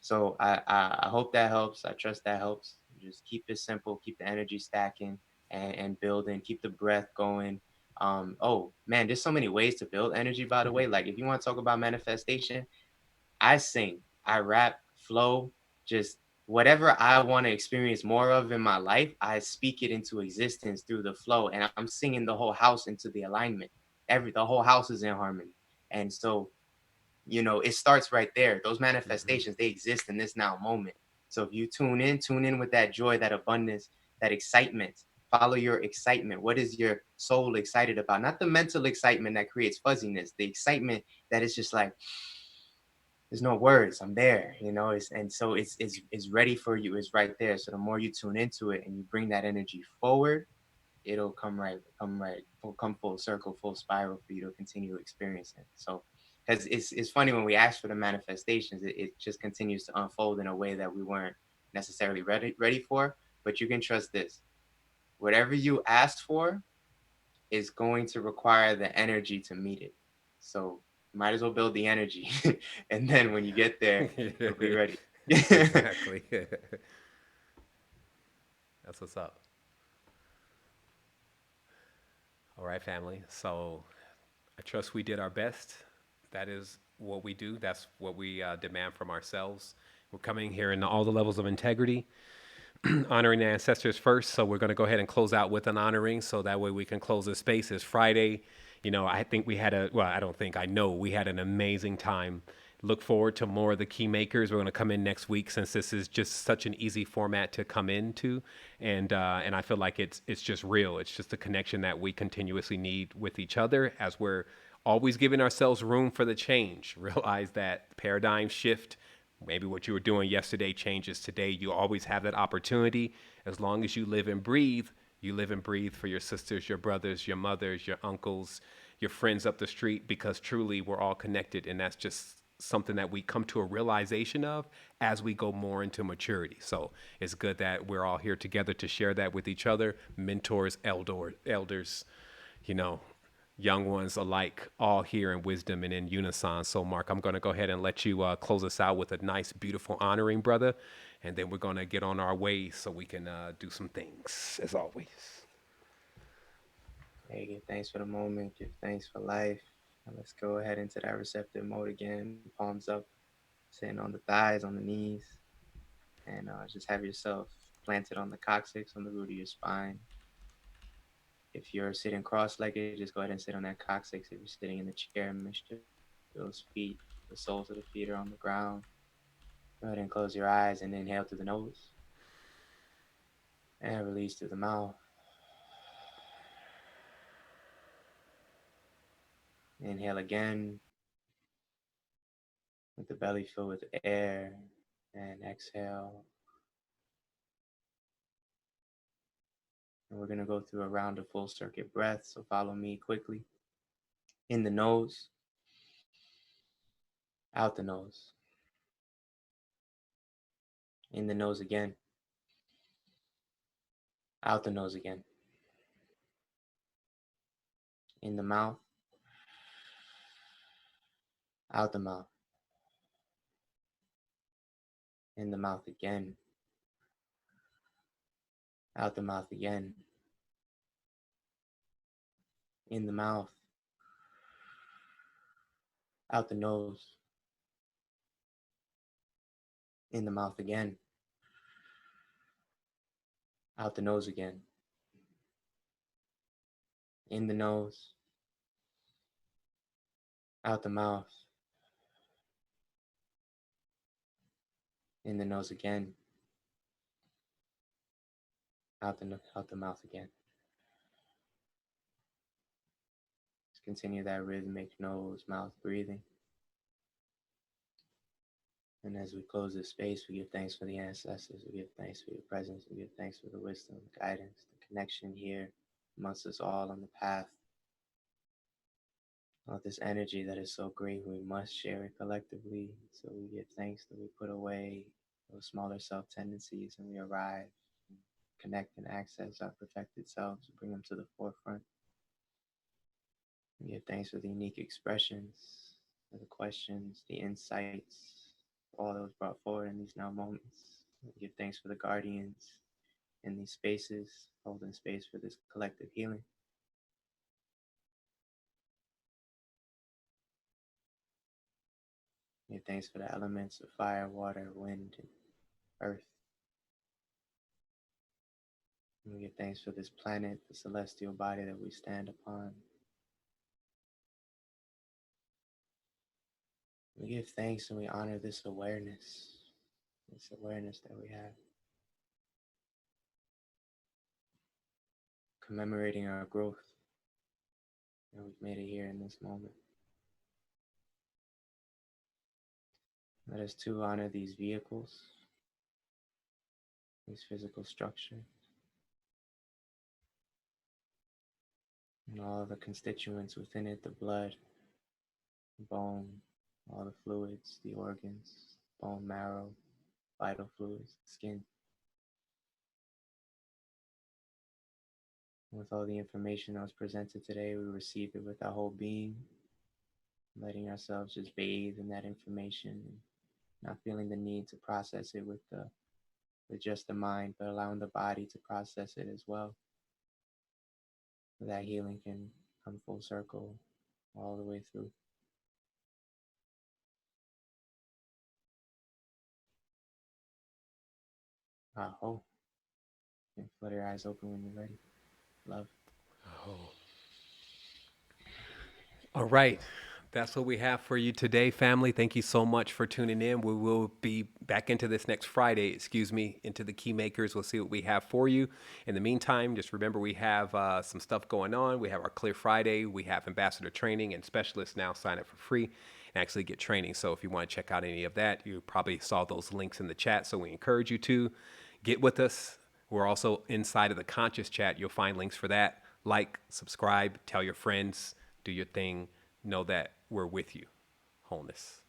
Speaker 4: So I hope that helps. I trust that helps. Just keep it simple, keep the energy stacking and building, keep the breath going. Oh man, there's so many ways to build energy, by the way. Like, if you want to talk about manifestation, I sing, I rap, flow, just whatever I want to experience more of in my life, I speak it into existence through the flow, and I'm singing the whole house into the alignment. The whole house is in harmony. And so, it starts right there. Those manifestations, they exist in this now moment. So if you tune in with that joy, that abundance, that excitement. Follow your excitement. What is your soul excited about? Not the mental excitement that creates fuzziness, the excitement that is just like, there's no words, I'm there, you know, and so it's ready for you, it's right there. So the more you tune into it and you bring that energy forward, it'll come full circle, full spiral for you to continue experiencing. So, because it's funny when we ask for the manifestations, it just continues to unfold in a way that we weren't necessarily ready for. But you can trust this: whatever you asked for is going to require the energy to meet it. So might as well build the energy, and then when you get there, you'll be ready.
Speaker 2: Exactly. That's what's up. All right, family. So I trust we did our best. That is what we do. That's what we demand from ourselves. We're coming here in all the levels of integrity, honoring the ancestors first. So we're going to go ahead and close out with an honoring, so that way we can close the space. It's Friday. You know, I think we had I know we had an amazing time. Look forward to more of the Keymakers. We're going to come in next week, since this is just such an easy format to come into, and I feel like it's just real. It's just a connection that we continuously need with each other, as we're always giving ourselves room for the change. Realize that paradigm shift. Maybe what you were doing yesterday changes today. You always have that opportunity. As long as you live and breathe, you live and breathe for your sisters, your brothers, your mothers, your uncles, your friends up the street, because truly we're all connected. And that's just something that we come to a realization of as we go more into maturity. So it's good that we're all here together to share that with each other, mentors, elders, you know, young ones alike, all here in wisdom and in unison. So Mark, I'm going to go ahead and let you close us out with a nice, beautiful honoring, brother. And then we're going to get on our way so we can do some things, as always.
Speaker 4: Hey, give thanks for the moment, give thanks for life. Now let's go ahead into that receptive mode again. Palms up, sitting on the thighs, on the knees. And just have yourself planted on the coccyx, on the root of your spine. If you're sitting cross-legged, just go ahead and sit on that coccyx. If you're sitting in the chair, make sure those feet, the soles of the feet are on the ground. Go ahead and close your eyes and inhale through the nose. And release through the mouth. Inhale again, with the belly filled with air, and exhale. And we're going to go through a round of full circuit breath, so follow me quickly. In the nose, out the nose. In the nose again, out the nose again. In the mouth, out the mouth. In the mouth again, out the mouth again. In the mouth, out the nose. In the mouth again, out the nose again. In the nose, out the mouth. In the nose again, out the mouth again. Let's continue that rhythmic nose, mouth breathing. And as we close this space, we give thanks for the ancestors. We give thanks for your presence. We give thanks for the wisdom, the guidance, the connection here amongst us all on the path of this energy that is so great. We must share it collectively. So we give thanks that we put away those smaller self tendencies and we arrive, and connect and access our perfected selves, bring them to the forefront. We give thanks for the unique expressions, for the questions, the insights, all that was brought forward in these now moments. We give thanks for the guardians in these spaces, holding space for this collective healing. We give thanks for the elements of fire, water, wind, and earth. And we give thanks for this planet, the celestial body that we stand upon. We give thanks and we honor this awareness that we have. commemorating our growth. And we've made it here in this moment. Let us too honor these vehicles, this physical structure, and all the constituents within it, the blood, the bone, all the fluids, the organs, bone marrow, vital fluids, skin. With all the information that was presented today, we received it with our whole being, letting ourselves just bathe in that information, and not feeling the need to process it with just the mind, but allowing the body to process it as well. So that healing can come full circle all the way through. Oh, you can flutter your eyes open when you're ready. Love.
Speaker 2: Oh. All right. That's what we have for you today, family. Thank you so much for tuning in. We will be back into this next Friday, into the Keymakers. We'll see what we have for you. In the meantime, just remember we have some stuff going on. We have our Clear Friday. We have ambassador training, and specialists now sign up for free and actually get training. So if you want to check out any of that, you probably saw those links in the chat. So we encourage you to get with us. We're also inside of the conscious chat. You'll find links for that. Like, subscribe, tell your friends, do your thing. Know that we're with you. Wholeness.